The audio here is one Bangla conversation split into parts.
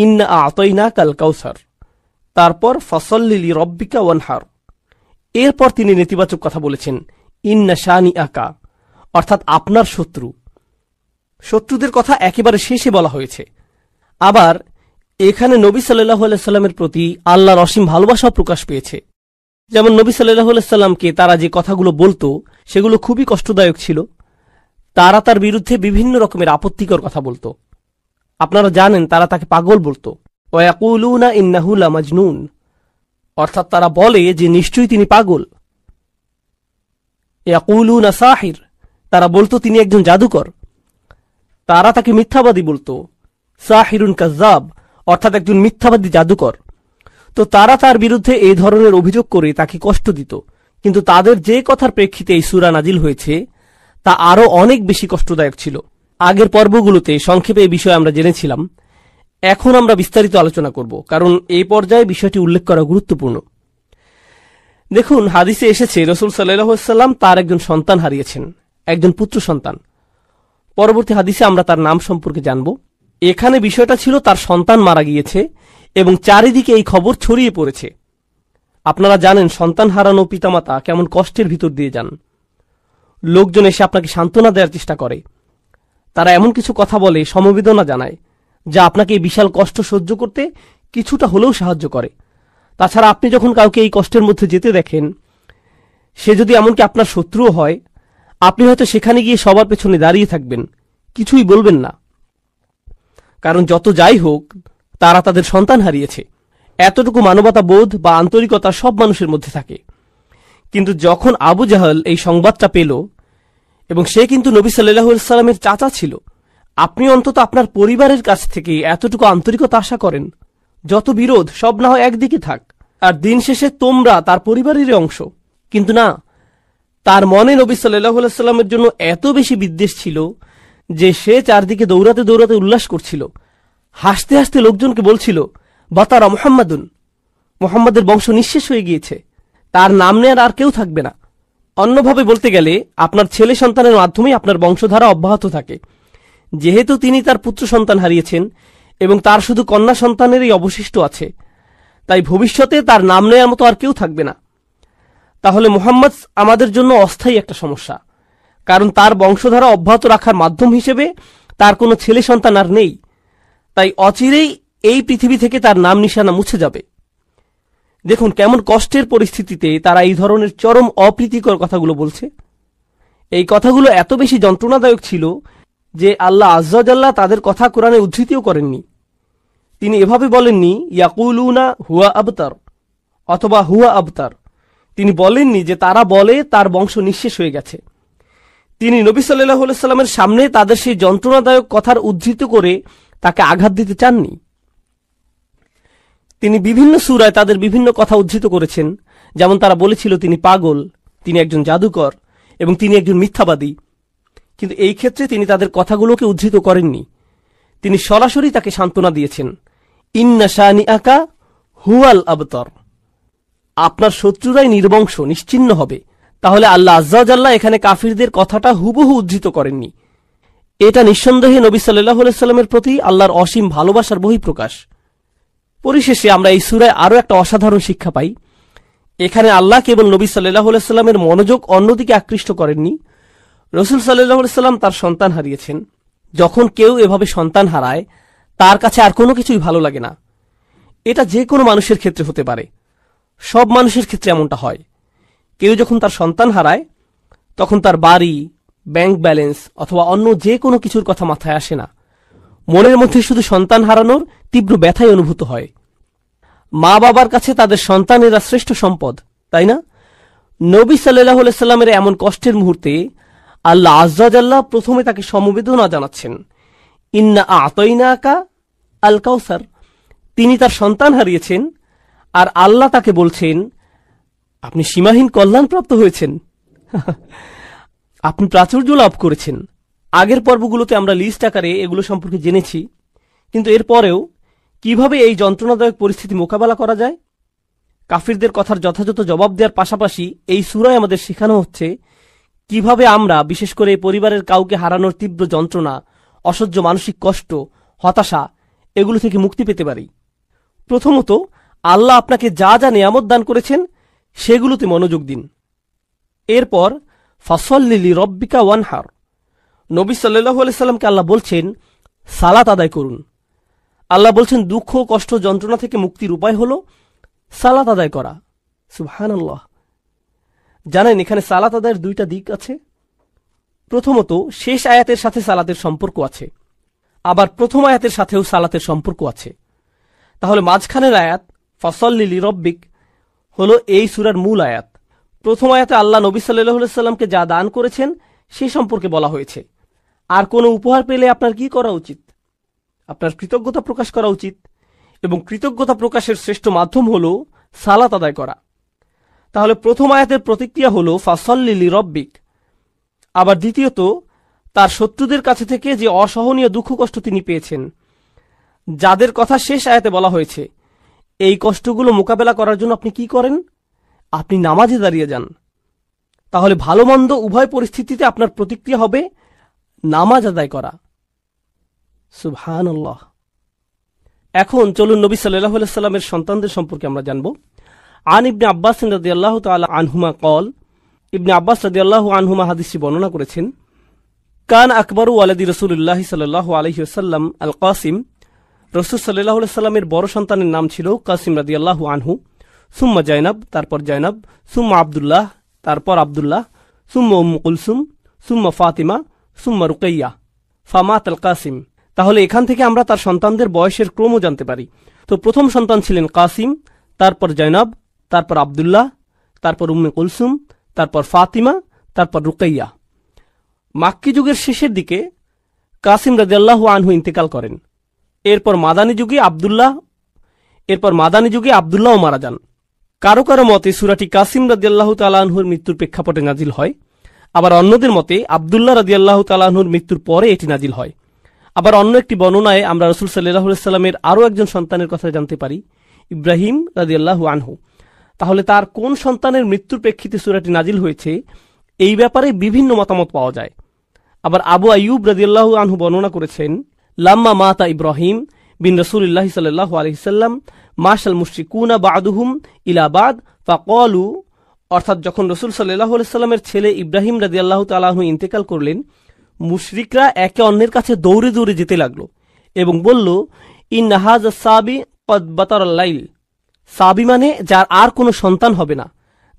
ইন্না আ'তাইনাকাল কাউসার, তারপর ফসল্লি লিরব্বিকা ওয়ানহার। এরপর তিনি নেতিবাচক কথা বলেছেন, ইন্না শানিআকা, অর্থাৎ আপনার শত্রু। শত্রুদের কথা একেবারে শেষে বলা হয়েছে। আবার এখানে নবী সাল্লাল্লাহু আলাইহি সাল্লামের প্রতি আল্লাহর অসীম ভালোবাসা প্রকাশ পেয়েছে। যেমন নবী সাল্লাল্লাহু আলাইহি সাল্লামকে তারা যে কথাগুলো বলতো সেগুলো খুবই কষ্টদায়ক ছিল। তারা তার বিরুদ্ধে বিভিন্ন রকমের আপত্তিকর কথা বলতো। আপনারা জানেন তারা তাকে পাগল বলতো। ওয়ায়াকুলুনা ইন্নাহু লামাজনুন, অর্থাৎ তারা বলে যে নিশ্চয়ই তিনি পাগল। ইয়াকুলুনা সাহির, তারা বলতো তিনি একজন জাদুকর। তারা তাকে মিথ্যাবাদী বলতো, সাহিরুন কাজ্জাব, অর্থাৎ একজন মিথ্যাবাদী জাদুকর। তো তারা তার বিরুদ্ধে এই ধরনের অভিযোগ করে তাকে কষ্ট দিত। কিন্তু তাদের যে কথার প্রেক্ষিতে এই সূরা নাজিল হয়েছে তা আরও অনেক বেশি কষ্টদায়ক ছিল। আগের পর্বগুলোতে সংক্ষেপে এই বিষয়ে আমরা জেনেছিলাম। এখন আমরা বিস্তারিত আলোচনা করব, কারণ এই পর্যায়ে বিষয়টি উল্লেখ করা গুরুত্বপূর্ণ। দেখুন, হাদিসে এসেছে রাসূল সাল্লাল্লাহু আলাইহি ওয়াসাল্লাম তার একজন সন্তান হারিয়েছেন, একজন পুত্র সন্তান। পরবর্তী হাদিসে আমরা তার নাম সম্পর্কে জানব। এখানে বিষয়টা ছিল তার সন্তান মারা গিয়েছে এবং চারিদিকে এই খবর ছড়িয়ে পড়েছে। আপনারা জানেন সন্তান হারানো পিতামাতা কেমন কষ্টের ভিতর দিয়ে যান। লোকজন এসে আপনাকে সান্ত্বনা দেওয়ার চেষ্টা করে। তারা এমন কিছু কথা বলে, সমবেদনা জানায়, যা আপনাকে এই বিশাল কষ্ট সহ্য করতে কিছুটা হলেও সাহায্য করে। তাছাড়া আপনি যখন কাউকে এই কষ্টের মধ্যে যেতে দেখেন, সে যদি এমনকি আপনার শত্রুও হয়, আপনি হয়তো সেখানে গিয়ে সবার পেছনে দাঁড়িয়ে থাকবেন, কিছুই বলবেন না। কারণ যত যাই হোক, তারা তাদের সন্তান হারিয়েছে। এতটুকু মানবতা বোধ বা আন্তরিকতা সব মানুষের মধ্যে থাকে। কিন্তু যখন আবু জাহল এই সংবাদটা পেল, এবং সে কিন্তু নবী সাল্লাল্লাহু আলাইহি সাল্লামের চাচা ছিল, আপনি অন্তত আপনার পরিবারের কাছ থেকে এতটুকু আন্তরিকতা আশা করেন। যত বিরোধ সব না হয় একদিকে থাক, আর দিন শেষে তোমরা তার পরিবারেরই অংশ। কিন্তু না, তার মনে নবী সাল্লাল্লাহু আলাইহি সাল্লামের জন্য এত বেশি বিদ্বেষ ছিল যে সে চারদিকে দৌড়াতে দৌড়াতে উল্লাস করছিল, হাসতে হাসতে লোকজনকে বলছিল, বাতারা মুহাম্মাদুন, মুহাম্মাদের বংশ নিঃশেষ হয়ে গিয়েছে, তার নাম নেয়ার আর কেউ থাকবে না। অন্যভাবে বলতে গেলে আপনার ছেলে সন্তানের মাধ্যমেই আপনার বংশধারা অব্যাহত থাকে। যেহেতু তিনি তার পুত্র সন্তান হারিয়েছেন এবং তার শুধু কন্যা সন্তানেরই অবশিষ্ট আছে, তাই ভবিষ্যতে তার নাম নেয়ার মতো আর কেউ থাকবে না। তাহলে মুহাম্মদ আমাদের জন্য অস্থায়ী একটা সমস্যা, কারণ তার বংশধারা অব্যাহত রাখার মাধ্যম হিসেবে তার কোনো ছেলে সন্তান আর নেই। তাই অচিরেই এই পৃথিবী থেকে তার নাম নিশানা মুছে যাবে। দেখুন কেমন কষ্টের পরিস্থিতিতে তারা এই ধরনের চরম অপ্রীতিকর কথাগুলো বলছে। এই কথাগুলো এত বেশি যন্ত্রণাদায়ক ছিল যে আল্লাহ আজ্জা ওয়া জাল্লা তাদের কথা কোরআনে উদ্ধৃতিও করেননি। তিনি এভাবে বলেননি ইয়াকুলুনা হুয়া আবতার অথবা হুয়া আবতার। তিনি বলেননি যে তারা বলে তার বংশ নিঃশেষ হয়ে গেছে। তিনি নবী সাল্লাল্লাহু আলাইহি সাল্লামের সামনে তাদের সেই যন্ত্রণাদায়ক কথার উদ্ধৃত করে তাকে আঘাত দিতে চাননি। তিনি বিভিন্ন সূরায় তাদের বিভিন্ন কথা উদ্ধৃত করেছেন, যেমন তারা বলেছিল তিনি পাগল, তিনি একজন জাদুকর এবং তিনি একজন মিথ্যাবাদী। কিন্তু এই ক্ষেত্রে তিনি তাদের কথাগুলোকে উদ্ধৃত করেননি। তিনি সরাসরি তাকে সান্ত্বনা দিয়েছেন, ইন্না শানিআকা হুয়াল আবতার, আপনার শত্রুরাই নির্বংশ নিশ্চিহ্ন হবে। তাহলে আল্লাহ আজ্জা ওয়া জাল্লা এখানে কাফিরদের কথাটা হুবহু উদ্ধৃত করেননি। এটা নিঃসন্দেহে নবী সাল্লাল্লাহু আলাইহি সাল্লামের প্রতি আল্লাহর অসীম ভালোবাসার বহিঃপ্রকাশ। পরিশেষে আমরা এই সূরায় আরও একটা অসাধারণ শিক্ষা পাই। এখানে আল্লাহ কেবল নবী সাল্লাল্লাহু আলাইহি সাল্লামের মনোযোগ অন্যদিকে আকৃষ্ট করেননি। রাসূল সাল্লাল্লাহু আলাইহি সাল্লাম তার সন্তান হারিয়েছেন। যখন কেউ এভাবে সন্তান হারায়, তার কাছে আর কোনো কিছুই ভালো লাগে না। এটা যে কোনো মানুষের ক্ষেত্রে হতে পারে, সব মানুষের ক্ষেত্রে এমনটা হয়। কেউ যখন তার সন্তান হারায়, তখন তার বাড়ি, ব্যাংক ব্যালেন্স অথবা অন্য যে কোনো কিছুর কথা মাথায় আসে না। মনের মধ্যে শুধু সন্তান হারানোর তীব্র ব্যথাই অনুভূত হয়। মা বাবার কাছে তাদের সন্তানেরা শ্রেষ্ঠ সম্পদ, তাই না? নবী সাল্লাল্লাহু আলাইহি সাল্লামের এমন কষ্টের মুহূর্তে আল্লাহ আজ্জা ওয়া জাল্লা প্রথমে তাকে সমবেদনা জানাচ্ছেন, ইন্না আ'তাইনাকা আল কাউসার। তিনি তার সন্তান হারিয়েছেন আর আল্লাহ তাকে বলছেন, আপনি সীমাহীন কল্যাণপ্রাপ্ত হয়েছেন, আপনি প্রাচুর্য লাভ করেছেন। আগের পর্বগুলোতে আমরা লিস্ট আকারে এগুলো সম্পর্কে জেনেছি, কিন্তু এরপরেও কিভাবে এই যন্ত্রণাদায়ক পরিস্থিতি মোকাবেলা করা যায়, কাফিরদের কথার যথাযথ জবাব দেওয়ার পাশাপাশি এই সূরায় আমাদের শেখানো হচ্ছে কিভাবে আমরা বিশেষ করে পরিবারের কাউকে হারানোর তীব্র যন্ত্রণা, অসহ্য মানসিক কষ্ট, হতাশা এগুলো থেকে মুক্তি পেতে পারি। প্রথমত, আল্লাহ আপনাকে যা যা নিয়ামত দান করেছেন সেগুলোতে মনোযোগ দিন। এরপর ফাসল্লি লিরব্বিকা ওয়ানহার, নবী সাল্লাল্লাহু আলাইহি সাল্লামকে আল্লাহ বলছেন সালাত আদায় করুন। আল্লাহ বলছেন দুঃখ, কষ্ট, যন্ত্রণা থেকে মুক্তির উপায় হল সালাত আদায় করা। সুবহানাল্লাহ। জানেন এখানে সালাত আদায়ের দুইটা দিক আছে। প্রথমত, শেষ আয়াতের সাথে সালাতের সম্পর্ক আছে, আবার প্রথম আয়াতের সাথেও সালাতের সম্পর্ক আছে। তাহলে মাঝখানের আয়াত ফাসল্লি লিরব্বিক হল এই সূরার মূল আয়াত। প্রথম আয়াতে আল্লাহ নবী সাল্লাল্লাহু আলাইহি সাল্লামকে যা দান করেছেন সে সম্পর্কে বলা হয়েছে। আর কোনো উপহার পেলে আপনার কি করা উচিত? আপনার কৃতজ্ঞতা প্রকাশ করা উচিত, এবং কৃতজ্ঞতা প্রকাশের শ্রেষ্ঠ মাধ্যম হল সালাত আদায় করা। তাহলে প্রথম আয়াতের প্রতিক্রিয়া হল ফাসল্লি লিরব্বিক। আবার দ্বিতীয়ত, তার শত্রুদের কাছে থেকে যে অসহনীয় দুঃখ কষ্ট তিনি পেয়েছেন, যাদের কথা শেষ আয়াতে বলা হয়েছে, এই কষ্টগুলো মোকাবেলা করার জন্য আপনি কি করেন? আপনি নামাজে দাঁড়িয়ে যান। তাহলে ভালো মন্দ উভয় পরিস্থিতিতে আপনার প্রতিক্রিয়া হবে নামাজ আদায় করা। সুবহানাল্লাহ। এখন চলুন নবী সাল্লাল্লাহু আলাইহি সাল্লামের সন্তানদের সম্পর্কে আমরা জানব। আন ইবনে আব্বাস রাদিয়াল্লাহু তাআলা আনহুমা কল, ইবনে আব্বাস রাদিয়াল্লাহু আনহুমা হাদিসটি বর্ণনা করেছেন, কান আকবরু ওয়ালাদি রাসূলুল্লাহ সাল্লাল্লাহু আলাইহি ওয়াসাল্লাম আল কাসিম, রাসূল সাল্লাল্লাহু আলাইহি সাল্লামের বড় সন্তানের নাম ছিল কাসিম রাদিয়াল্লাহু আনহু। সুম্মা জাইনাব, তারপর জাইনাব, সুম্মা আব্দুল্লাহ, তারপর আব্দুল্লাহ, সুম্মা উম্মু কুলসুম, সুম্মা ফাতিমা, সুম্মা রুকাইয়া, ফামাত আল কাসিম। তাহলে এখান থেকে আমরা তার সন্তানদের বয়সের ক্রমও জানতে পারি। তো প্রথম সন্তান ছিলেন কাসিম, তারপর জাইনাব, তারপর আব্দুল্লাহ, তারপর উম্মে কুলসুম, তারপর ফাতিমা, তারপর রুকাইয়া। মাক্কি যুগের শেষের দিকে কাসিম রাদিয়াল্লাহু আনহু ইন্তেকাল করেন। এরপর মাদানী যুগে আব্দুল্লাহও মারা যান। কারো কারো মতে সূরাটি কাসিম রাদিয়াল্লাহু তাআলা আনহুর মৃত্যুর প্রেক্ষাপটে নাজিল হয়, আবার অন্যদের মতে আব্দুল্লাহ রাদিয়াল্লাহু তাআলা আনহুর মৃত্যুর পরে এটি নাজিল হয়। আবার অন্য একটি বর্ণনায় আমরা রাসূল সাল্লাল্লাহু আলাইহি সাল্লামের আরও একজন সন্তানের কথা জানতে পারি, ইব্রাহিম রাদিয়াল্লাহু আনহু। তাহলে তার কোন সন্তানের মৃত্যুর প্রেক্ষিতে সূরাটি নাজিল হয়েছে এই ব্যাপারে বিভিন্ন মতামত পাওয়া যায়। আবার আবু আইয়ুব রাদিয়াল্লাহু আনহু বর্ণনা করেছেন, লাম্মা মাতা ইব্রাহিম বিন রাসূলিল্লাহ সাল্লাল্লাহু আলাইহি সাল্লাম মাশাল মুশরিকুনা বা'দুহুম ইলা বা'দ ফাকালু, অর্থাৎ যখন রাসূল সাল্লাল্লাহু আলাইহি সাল্লামের ছেলে ইব্রাহিম রাদিয়াল্লাহু তাআলা আনহু ইন্তেকাল করলেন, মুশরিকরা একে অন্যের কাছে দৌড়ে দৌড়ে যেতে লাগলো এবং বলল, ইন্না হাযা সাবি কদ বাতারাল লাইল। সাবি মানে যার আর কোনো সন্তান হবে না,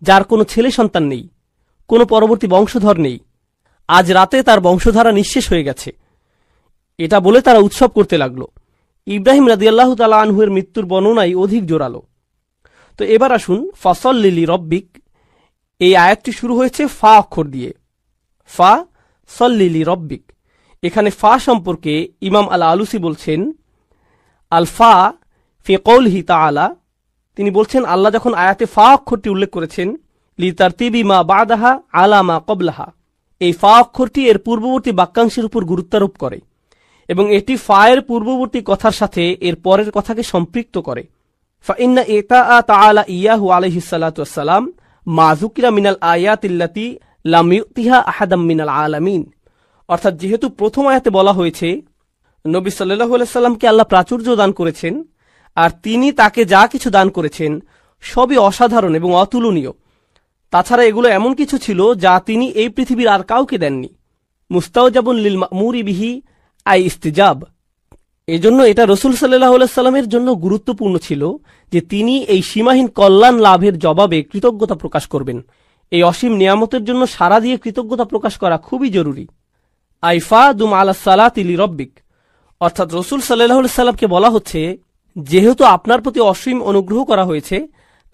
যার কোনো ছেলে সন্তান নেই, কোনো পরবর্তী বংশধর নেই, আজ রাতে তার বংশধারা নিঃশেষ হয়ে গেছে। এটা বলে তারা উৎসব করতে লাগলো। ইব্রাহিম রাদিয়াল্লাহু তাআলা আনহুর মৃত্যুর বর্ণনাই অধিক জোরালো। তো এবার আসুন ফাসল্লি লিরব্বিক, এই আয়াতটি শুরু হয়েছে ফা অক্ষর দিয়ে, ফা সল্লি লিরব্বিক। এখানে ফা সম্পর্কে ইমাম আল আলুসি বলছেন, আল ফা ফি কওলিহি তাআলা, তিনি বলছেন আল্লাহ যখন আয়াতে ফা অক্ষরটি উল্লেখ করেছেন, লি তারতিবি মা বাদাহা আলা মা ক্বাবলাহা, এই ফা অক্ষরটি এর পূর্ববর্তী বাক্যাংশের উপর গুরুত্বারোপ করে এবং এটি ফা এর পূর্ববর্তী কথার সাথে এর পরের কথাকে সম্পৃক্ত করে। ফাইন্না ইতাআ তাআলা ইয়াহু আলাইহিস সালাতু ওয়াস সালাম মা যুকিরা মিনাল আয়াতিল্লাতি লাম ইউতিহা আহাদাম মিনাল আলামিন, অর্থাৎ যেহেতু প্রথম আয়াতে বলা হয়েছে নবী সাল্লাল্লাহু আলাইহি সাল্লামকে আল্লাহ প্রাচুর্য দান করেছেন, আর তিনি তাকে যা কিছু দান করেছেন সবই অসাধারণ এবং অতুলনীয়। তাছাড়া এগুলো এমন কিছু ছিল যা তিনি এই পৃথিবীর আর কাউকে দেননি। মুস্তাওজাবুন লিল মা'মুরি বিহি আই ইস্তিজাব, এজন্য এটা রাসূল সাল্লাল্লাহু আলাইহি সাল্লামের জন্য গুরুত্বপূর্ণ ছিল যে তিনি এই সীমাহীন কল্যাণ লাভের জবাবে কৃতজ্ঞতা প্রকাশ করবেন। এই অসীম নিয়ামতের জন্য সারা দিয়ে কৃতজ্ঞতা প্রকাশ করা খুবই জরুরি। আইফা দুম আলাস সালাতি লিরব্বিক, অর্থাৎ রাসূল সাল্লাল্লাহু আলাইহি সাল্লামকে বলা হচ্ছে যেহেতু আপনার প্রতি অসীম অনুগ্রহ করা হয়েছে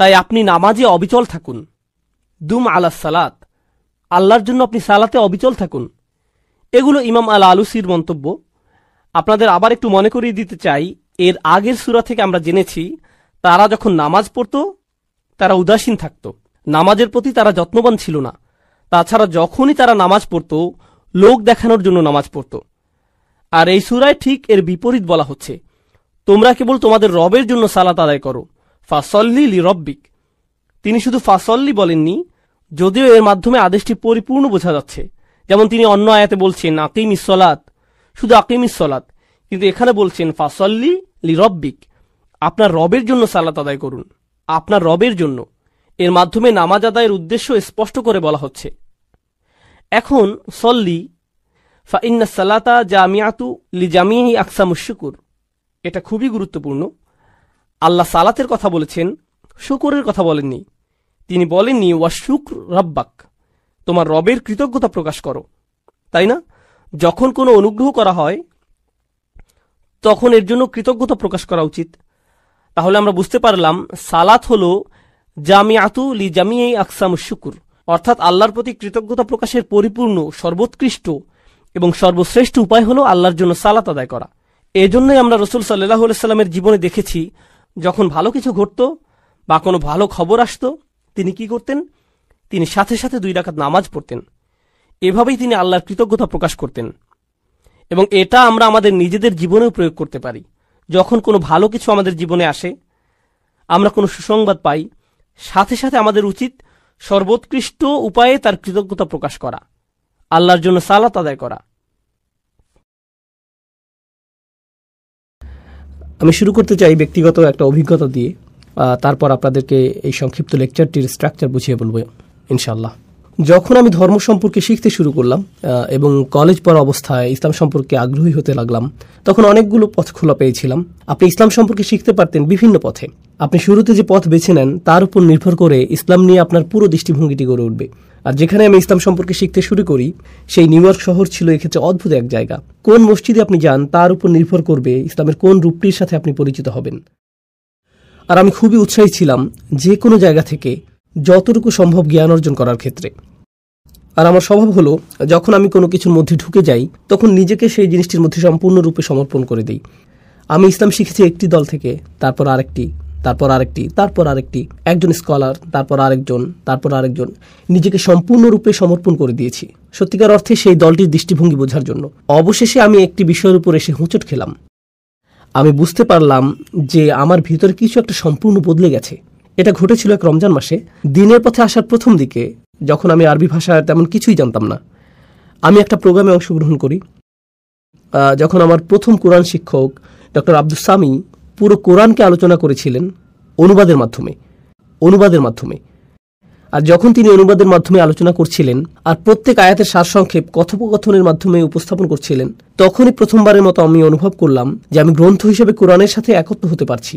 তাই আপনি নামাজে অবিচল থাকুন। দুম আলাস সালাত, আল্লাহর জন্য আপনি সালাতে অবিচল থাকুন। এগুলো ইমাম আল আলুসির মন্তব্য। আপনাদের আবার একটু মনে করিয়ে দিতে চাই, এর আগের সূরা থেকে আমরা জেনেছি তারা যখন নামাজ পড়ত তারা উদাসীন থাকত, নামাজের প্রতি তারা যত্নবান ছিল না। তাছাড়া যখনই তারা নামাজ পড়ত লোক দেখানোর জন্য নামাজ পড়ত। আর এই সূরায় ঠিক এর বিপরীত বলা হচ্ছে, তোমরা কেবল তোমাদের রবের জন্য সালাত আদায় করো, ফাসল্লি লিরব্বিক। তিনি শুধু ফাসল্লি বলেননি, যদিও এর মাধ্যমে আদেশটি পরিপূর্ণ বোঝা যাচ্ছে। যেমন তিনি অন্য আয়াতে বলছেন আকিমিস সালাত, শুধু আকিমিস সালাত, কিন্তু এখানে বলছেন ফাসল্লি লিরব্বিক, আপনার রবের জন্য সালাত আদায় করুন, আপনার রবের জন্য। এর মাধ্যমে নামাজ আদায়ের উদ্দেশ্য স্পষ্ট করে বলা হচ্ছে। এখন সল্লি ফা ইন্না সালাতা জামিয়াতু লিজামিহি আকসামুশ শুকুর, এটা খুবই গুরুত্বপূর্ণ। আল্লাহ সালাতের কথা বলেছেন, শুকরের কথা বলেননি। তিনি বলেননি ওয়া শুক্র রব্বাক, তোমার রবের কৃতজ্ঞতা প্রকাশ করো, তাই না? যখন কোনো অনুগ্রহ করা হয় তখন এর জন্য কৃতজ্ঞতা প্রকাশ করা উচিত। তাহলে আমরা বুঝতে পারলাম সালাত হল জামিয়াতু লি জামিই আকসামুশ শুকুর, অর্থাৎ আল্লাহর প্রতি কৃতজ্ঞতা প্রকাশের পরিপূর্ণ, সর্বোৎকৃষ্ট এবং সর্বশ্রেষ্ঠ উপায় হল আল্লাহর জন্য সালাত আদায় করা। এজন্যই আমরা রাসূল সাল্লাল্লাহু আলাইহি সাল্লামের জীবনে দেখেছি, যখন ভালো কিছু ঘটত বা কোনো ভালো খবর আসতো, তিনি কি করতেন? তিনি সাথে সাথে 2 রাকাত নামাজ পড়তেন। এভাবেই তিনি আল্লাহর কৃতজ্ঞতা প্রকাশ করতেন। এবং এটা আমরা আমাদের নিজেদের জীবনেও প্রয়োগ করতে পারি। যখন কোনো ভালো কিছু আমাদের জীবনে আসে, আমরা কোনো সুসংবাদ পাই, সাথে সাথে আমাদের উচিত সর্বোৎকৃষ্ট উপায়ে তার কৃতজ্ঞতা প্রকাশ করা, আল্লাহর জন্য সালাত আদায় করা। আমি শুরু করতে চাই ব্যক্তিগত একটা অভিজ্ঞতা দিয়ে, তারপর আপনাদেরকে এই সংক্ষিপ্ত লেকচারটির স্ট্রাকচার বুঝিয়ে বলবো ইনশাআল্লাহ। যখন আমি ধর্ম সম্পর্কে শিখতে শুরু করলাম এবং কলেজ পড়া অবস্থায় ইসলাম সম্পর্কে আগ্রহী হতে লাগলাম, তখন অনেকগুলো পথ খোলা পেয়েছিলাম। আপনি ইসলাম সম্পর্কে শিখতে পারতেন বিভিন্ন পথে। আপনি শুরুতে যে পথ বেছে নেন তার উপর নির্ভর করে ইসলাম নিয়ে আপনার পুরো দৃষ্টিভঙ্গিটি গড়ে উঠবে। আর যেখানে আমি ইসলাম সম্পর্কে শিখতে শুরু করি, সেই নিউ ইয়র্ক শহর ছিল এক্ষেত্রে অদ্ভুত এক জায়গা। কোন মসজিদে আপনি যান তার উপর নির্ভর করবে ইসলামের কোন রূপটির সাথে আপনি পরিচিত হবেন। আর আমি খুবই উৎসাহী ছিলাম যে কোনো জায়গা থেকে যতটুকু সম্ভব জ্ঞান অর্জন করার ক্ষেত্রে। আর আমার স্বভাব হলো, যখন আমি কোনো কিছুর মধ্যে ঢুকে যাই তখন নিজেকে সেই জিনিসটির মধ্যে সম্পূর্ণরূপে সমর্পণ করে দিই। আমি ইসলাম শিখেছি একটি দল থেকে, তারপর আরেকটি, তারপর আরেকটি, তারপর আরেকটি, একজন স্কলার, তারপর আরেকজন, তারপর আরেকজন, নিজেকে সম্পূর্ণরূপে সমর্পণ করে দিয়েছি সত্যিকার অর্থে সেই দলটির দৃষ্টিভঙ্গি বোঝার জন্য। অবশেষে আমি একটি বিষয়ের উপর এসে হোঁচট খেলাম। আমি বুঝতে পারলাম যে আমার ভিতরে কিছু একটা সম্পূর্ণ বদলে গেছে। এটা ঘটেছিল এক রমজান মাসে, দিনের পথে আসার প্রথম দিকে, যখন আমি আরবি ভাষার তেমন কিছুই জানতাম না। আমি একটা প্রোগ্রামে অংশগ্রহণ করি। যখন আমার প্রথম কোরআন শিক্ষক ডক্টর আব্দুস সামি পুরো কোরআনকে আলোচনা করেছিলেন অনুবাদের মাধ্যমে। আর যখন তিনি অনুবাদের মাধ্যমে আলোচনা করছিলেন আর প্রত্যেক আয়াতের সারসংক্ষেপ কথোপকথনের মাধ্যমে উপস্থাপন করছিলেন, তখনই প্রথমবারের মতো আমি অনুভব করলাম যে আমি গ্রন্থ হিসেবে কোরআনের সাথে একত্র হতে পারছি।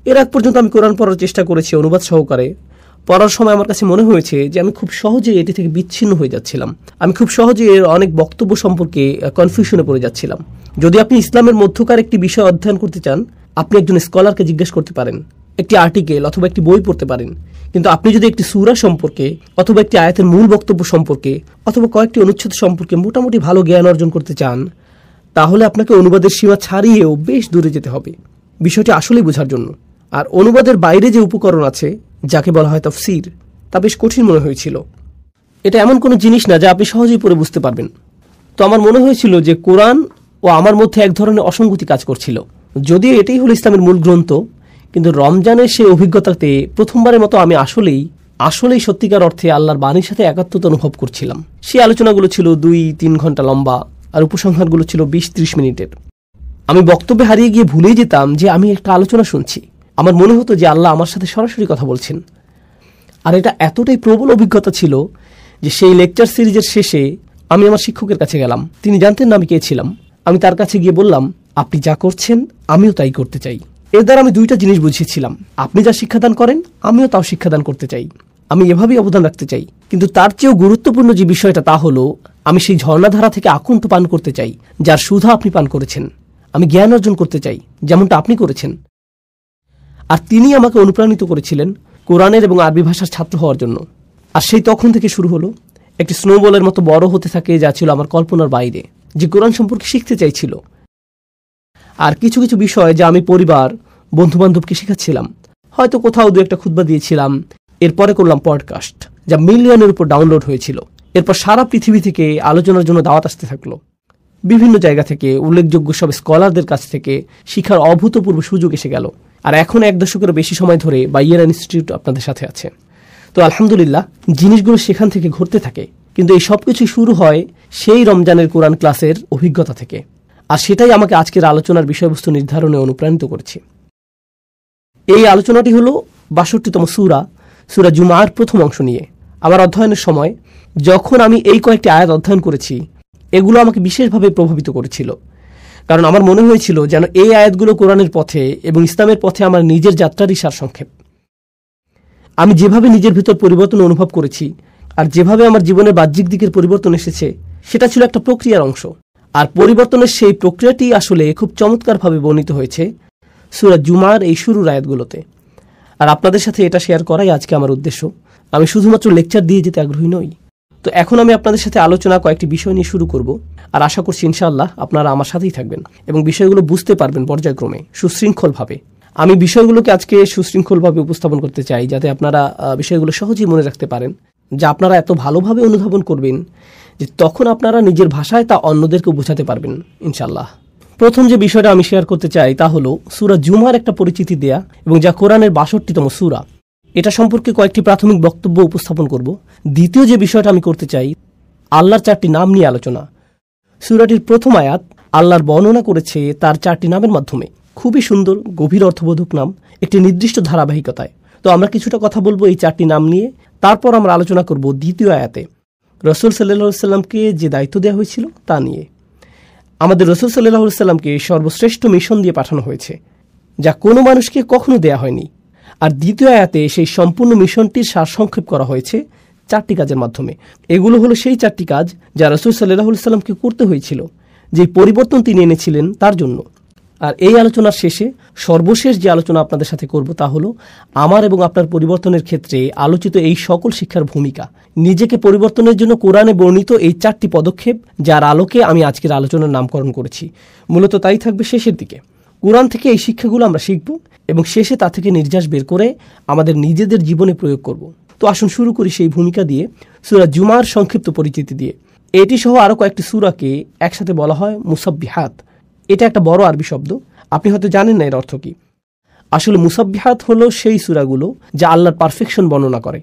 এর আগ পর্যন্ত আমি কোরআন পড়ার চেষ্টা করেছি অনুবাদ সহকারে। পড়ার সময় আমার কাছে মনে হয়েছে যে আমি খুব সহজে এটি থেকে বিচ্ছিন্ন হয়ে যাচ্ছিলাম। আমি খুব সহজে এর অনেক বক্তব্য সম্পর্কে কনফিউশনে পড়ে যাচ্ছিলাম। যদি আপনি ইসলামের মধ্যকার একটি বিষয় অধ্যয়ন করতে চান, আপনি একজন স্কলারকে জিজ্ঞেস করতে পারেন, একটি আর্টিকেল অথবা একটি বই পড়তে পারেন। কিন্তু আপনি যদি একটি সূরা সম্পর্কে অথবা একটি আয়াতের মূল বক্তব্য সম্পর্কে অথবা কয়েকটি অনুচ্ছেদ সম্পর্কে মোটামুটি ভালো জ্ঞান অর্জন করতে চান, তাহলে আপনাকে অনুবাদের সীমা ছাড়িয়েও বেশ দূরে যেতে হবে বিষয়টি আসলেই বোঝার জন্য। আর অনুবাদের বাইরে যে উপকরণ আছে, যাকে বলা হয় তাফসীর, তা বেশ কঠিন মনে হয়েছিল। এটা এমন কোনো জিনিস না যা আপনি সহজেই পড়ে বুঝতে পারবেন। তো আমার মনে হয়েছিল যে কোরআন ও আমার মধ্যে এক ধরনের অসঙ্গতি কাজ করছিল। যদিও এটাই হলো ইসলামের মূল গ্রন্থ, কিন্তু রমজানের সেই অভিজ্ঞতাতে প্রথমবারের মতো আমি আসলেই সত্যিকার অর্থে আল্লাহর বাণীর সাথে একাত্মতা অনুভব করছিলাম। সেই আলোচনাগুলো ছিল 2-3 ঘন্টা লম্বা, আর উপসংহারগুলো ছিল 20-30 মিনিটের। আমি বক্তব্যে হারিয়ে গিয়ে ভুলেই যেতাম যে আমি একটা আলোচনা শুনছি। আমার মনে হতো যে আল্লাহ আমার সাথে সরাসরি কথা বলছেন। আর এটা এতটাই প্রবল অভিজ্ঞতা ছিল যে সেই লেকচার সিরিজের শেষে আমি আমার শিক্ষকের কাছে গেলাম। তিনি জানতেন না আমি কে ছিলাম। আমি তার কাছে গিয়ে বললাম, আপনি যা করছেন আমিও তাই করতে চাই। এর দ্বারা আমি 2টা জিনিস বুঝিয়েছিলাম, আপনি যা শিক্ষাদান করেন আমিও তাও শিক্ষাদান করতে চাই, আমি এভাবেই অবদান রাখতে চাই। কিন্তু তার চেয়েও গুরুত্বপূর্ণ যে বিষয়টা, তা হলো আমি সেই ঝর্ণাধারা থেকে আকণ্ঠ পান করতে চাই যার সুধা আপনি পান করেছেন। আমি জ্ঞান অর্জন করতে চাই যেমনটা আপনি করেছেন। আর তিনি আমাকে অনুপ্রাণিত করেছিলেন কোরআনের এবং আরবি ভাষার ছাত্র হওয়ার জন্য। আর সেই তখন থেকে শুরু হলো একটি স্নোবলের মতো বড় হতে থাকে, যা ছিল আমার কল্পনার বাইরে, যে কোরআন সম্পর্কে শিখতে চাইছিল। আর কিছু কিছু বিষয় যা আমি পরিবার, বন্ধুবান্ধবকে শেখাচ্ছিলাম। হয়তো কোথাও 2-1টা খুতবা দিয়েছিলাম। এরপরে করলাম পডকাস্ট, যা মিলিয়নের উপর ডাউনলোড হয়েছিল। এরপর সারা পৃথিবী থেকে আলোচনার জন্য দাওয়াত আসতে থাকলো। বিভিন্ন জায়গা থেকে উল্লেখযোগ্য সব স্কলারদের কাছ থেকে শিক্ষার অভূতপূর্ব সুযোগ এসে গেল। আর এখন 1 দশকেরও বেশি সময় ধরে বাইয়েরা ইনস্টিটিউট আপনাদের সাথে আছে। তো আলহামদুলিল্লাহ, জিনিসগুলো সেখান থেকে ঘটতে থাকে। কিন্তু এই সব কিছু শুরু হয় সেই রমজানের কোরআন ক্লাসের অভিজ্ঞতা থেকে। আর সেটাই আমাকে আজকের আলোচনার বিষয়বস্তু নির্ধারণে অনুপ্রাণিত করেছে। এই আলোচনাটি হলো ৬২তম সূরা জুমার প্রথম অংশ নিয়ে। আমার অধ্যয়নের সময় যখন আমি এই কয়েকটি আয়াত অধ্যয়ন করেছি, এগুলো আমাকে বিশেষভাবে প্রভাবিত করেছিল, কারণ আমার মনে হয়েছিল যেন এই আয়াতগুলো কোরআনের পথে এবং ইসলামের পথে আমার নিজের যাত্রারই সারসংক্ষেপ। আমি যেভাবে নিজের ভিতর পরিবর্তন অনুভব করেছি আর যেভাবে আমার জীবনের বাহ্যিক দিকের পরিবর্তন এসেছে, সেটা ছিল একটা প্রক্রিয়ার অংশ। আর পরিবর্তনের সেই প্রক্রিয়াটি আসলে খুব চমৎকারভাবে বর্ণিত হয়েছে সূরা জুমার এই শুরুর আয়াতগুলোতে। আর আপনাদের সাথে এটা শেয়ার করাই আজকে আমার উদ্দেশ্য। আমি শুধুমাত্র লেকচার দিয়ে যেতে আগ্রহী নই। তো এখন আমি আপনাদের সাথে আলোচনা কয়েকটি বিষয় নিয়ে শুরু করব, আর আশা করছি ইনশাআল্লাহ আপনারা আমার সাথেই থাকবেন এবং বিষয়গুলো বুঝতে পারবেন পর্যায়ক্রমে সুশৃঙ্খলভাবে। আমি বিষয়গুলোকে আজকে সুশৃঙ্খলভাবে উপস্থাপন করতে চাই, যাতে আপনারা বিষয়গুলো সহজেই মনে রাখতে পারেন, যা আপনারা এত ভালোভাবে অনুধাবন করবেন যে তখন আপনারা নিজের ভাষায় তা অন্যদেরকে বোঝাতে পারবেন ইনশাআল্লাহ। প্রথম যে বিষয়টা আমি শেয়ার করতে চাই তা হলো সূরা জুমার একটা পরিচিতি দেয়া, এবং যা কোরআনের ৬২তম সূরা, এটা সম্পর্কে কয়েকটি প্রাথমিক বক্তব্য উপস্থাপন করব। দ্বিতীয় যে বিষয়টা আমি করতে চাই, আল্লাহর ৪টি নাম নিয়ে আলোচনা। সূরাটির প্রথম আয়াত আল্লাহর বর্ণনা করেছে তার ৪টি নামের মাধ্যমে। খুবই সুন্দর, গভীর অর্থবোধক নাম, একটি নির্দিষ্ট ধারাবাহিকতায়। তো আমরা কিছুটা কথা বলবো এই ৪টি নাম নিয়ে। তারপর আমরা আলোচনা করব দ্বিতীয় আয়াতে রাসূল সাল্লাল্লাহু আলাইহি সাল্লামকে যে দায়িত্ব দেওয়া হয়েছিল তা নিয়ে। আমাদের রাসূল সাল্লাল্লাহু আলাইহি সাল্লামকে সর্বশ্রেষ্ঠ মিশন দিয়ে পাঠানো হয়েছে, যা কোনো মানুষকে কখনো দেয়া হয়নি। আর দ্বিতীয় আয়াতে সেই সম্পূর্ণ মিশনটির সারসংক্ষেপ করা হয়েছে ৪টি কাজের মাধ্যমে। এগুলো হলো সেই ৪টি কাজ যা রাসূল সাল্লাল্লাহু আলাইহি সাল্লামকে করতে হয়েছিল, যে পরিবর্তন তিনি এনেছিলেন তার জন্য। আর এই আলোচনার শেষে সর্বশেষ যে আলোচনা আপনাদের সাথে করব তা হলো আমার এবং আপনার পরিবর্তনের ক্ষেত্রে আলোচিত এই সকল শিক্ষার ভূমিকা, নিজেকে পরিবর্তনের জন্য কোরআনে বর্ণিত এই ৪টি পদক্ষেপ, যার আলোকে আমি আজকের আলোচনার নামকরণ করেছি। মূলত তাই থাকবে শেষের দিকে। কোরআন থেকে এই শিক্ষাগুলো আমরা শিখব এবং শেষে তা থেকে নির্যাস বের করে আমাদের নিজেদের জীবনে প্রয়োগ করব। তো আসুন শুরু করি সেই ভূমিকা দিয়ে, সূরা জুমার সংক্ষিপ্ত পরিচিতি দিয়ে। এটি সহ আরও কয়েকটি সূরাকে একসাথে বলা হয় মুসাব্বিহাত। এটা একটা বড় আরবি শব্দ, আপনি হয়তো জানেন না এর অর্থ কি। আসলে মুসাব্বিহাত হলো সেই সূরাগুলো যা আল্লাহর পারফেকশন বর্ণনা করে।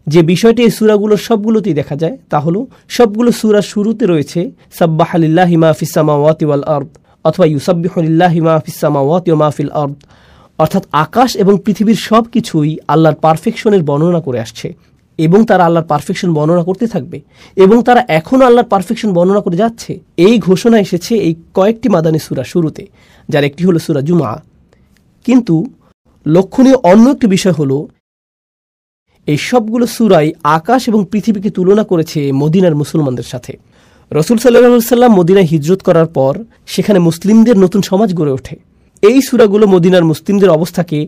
যে বিষয়টি এই সূরাগুলোর সবগুলোতেই দেখা যায় তা হলো সবগুলো সূরার শুরুতে রয়েছে সাব্বাহা লিল্লাহি মা ফিস সামাওয়াতি ওয়াল আরদ, অথবা ইউসাব্বিহু লিল্লাহি মা ফিস সামাওয়াতি ওয়া মা ফিল আরদ। অর্থাৎ আকাশ এবং পৃথিবীর সব কিছুই আল্লাহর পারফেকশনের বর্ণনা করে আসছে, এবং তারা আল্লাহর পারফেকশন বর্ণনা করতে থাকবে, এবং তারা এখনও আল্লাহর পারফেকশন বর্ণনা করে যাচ্ছে। এই ঘোষণা এসেছে এই কয়েকটি মাদানী সূরা শুরুতে, যার একটি হলো সূরা জুমা। কিন্তু লক্ষণীয় অন্য একটি বিষয় হলো এই সবগুলো সূরাই আকাশ এবং পৃথিবীকে তুলনা করেছে মদিনার মুসলমানদের সাথে। রাসূল সাল্লাল্লাহু আলাইহি ওয়াসাল্লাম মদিনায় হিজরত করার পর সেখানে মুসলিমদের নতুন সমাজ গড়ে ওঠে। এই সূরাগুলো মদিনার মুসলিমদের অবস্থাকে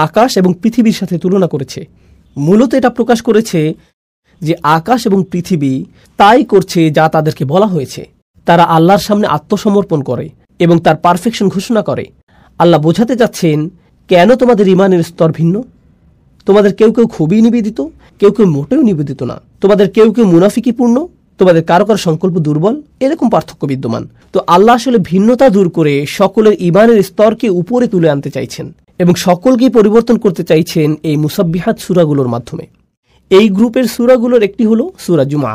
আকাশ এবং পৃথিবীর সাথে তুলনা করেছে। মূলত এটা প্রকাশ করেছে যে আকাশ এবং পৃথিবী তাই করছে যা তাদেরকে বলা হয়েছে। তারা আল্লাহর সামনে আত্মসমর্পণ করে এবং তার পারফেকশন ঘোষণা করে। আল্লাহ বোঝাতে যাচ্ছেন, কেন তোমাদের ঈমানের স্তর ভিন্ন? তোমাদের কেউ কেউ খুবই নিবেদিত, কেউ কেউ মোটেও নিবেদিত না। তোমাদের কেউ কেউ মুনাফিকিপূর্ণ, তোমাদের কারো কারো সংকল্প দুর্বল, এরকম পার্থক্য বিদ্যমান। তো আল্লাহ আসলে ভিন্নতা দূর করে সকলের ঈমানের স্তরকে উপরে তুলে আনতে চাইছেন এবং সকলকেই পরিবর্তন করতে চাইছেন এই মুসাব্বিহাত সূরাগুলোর মাধ্যমে। এই গ্রুপের সূরাগুলোর একটি হলো সূরা জুমা।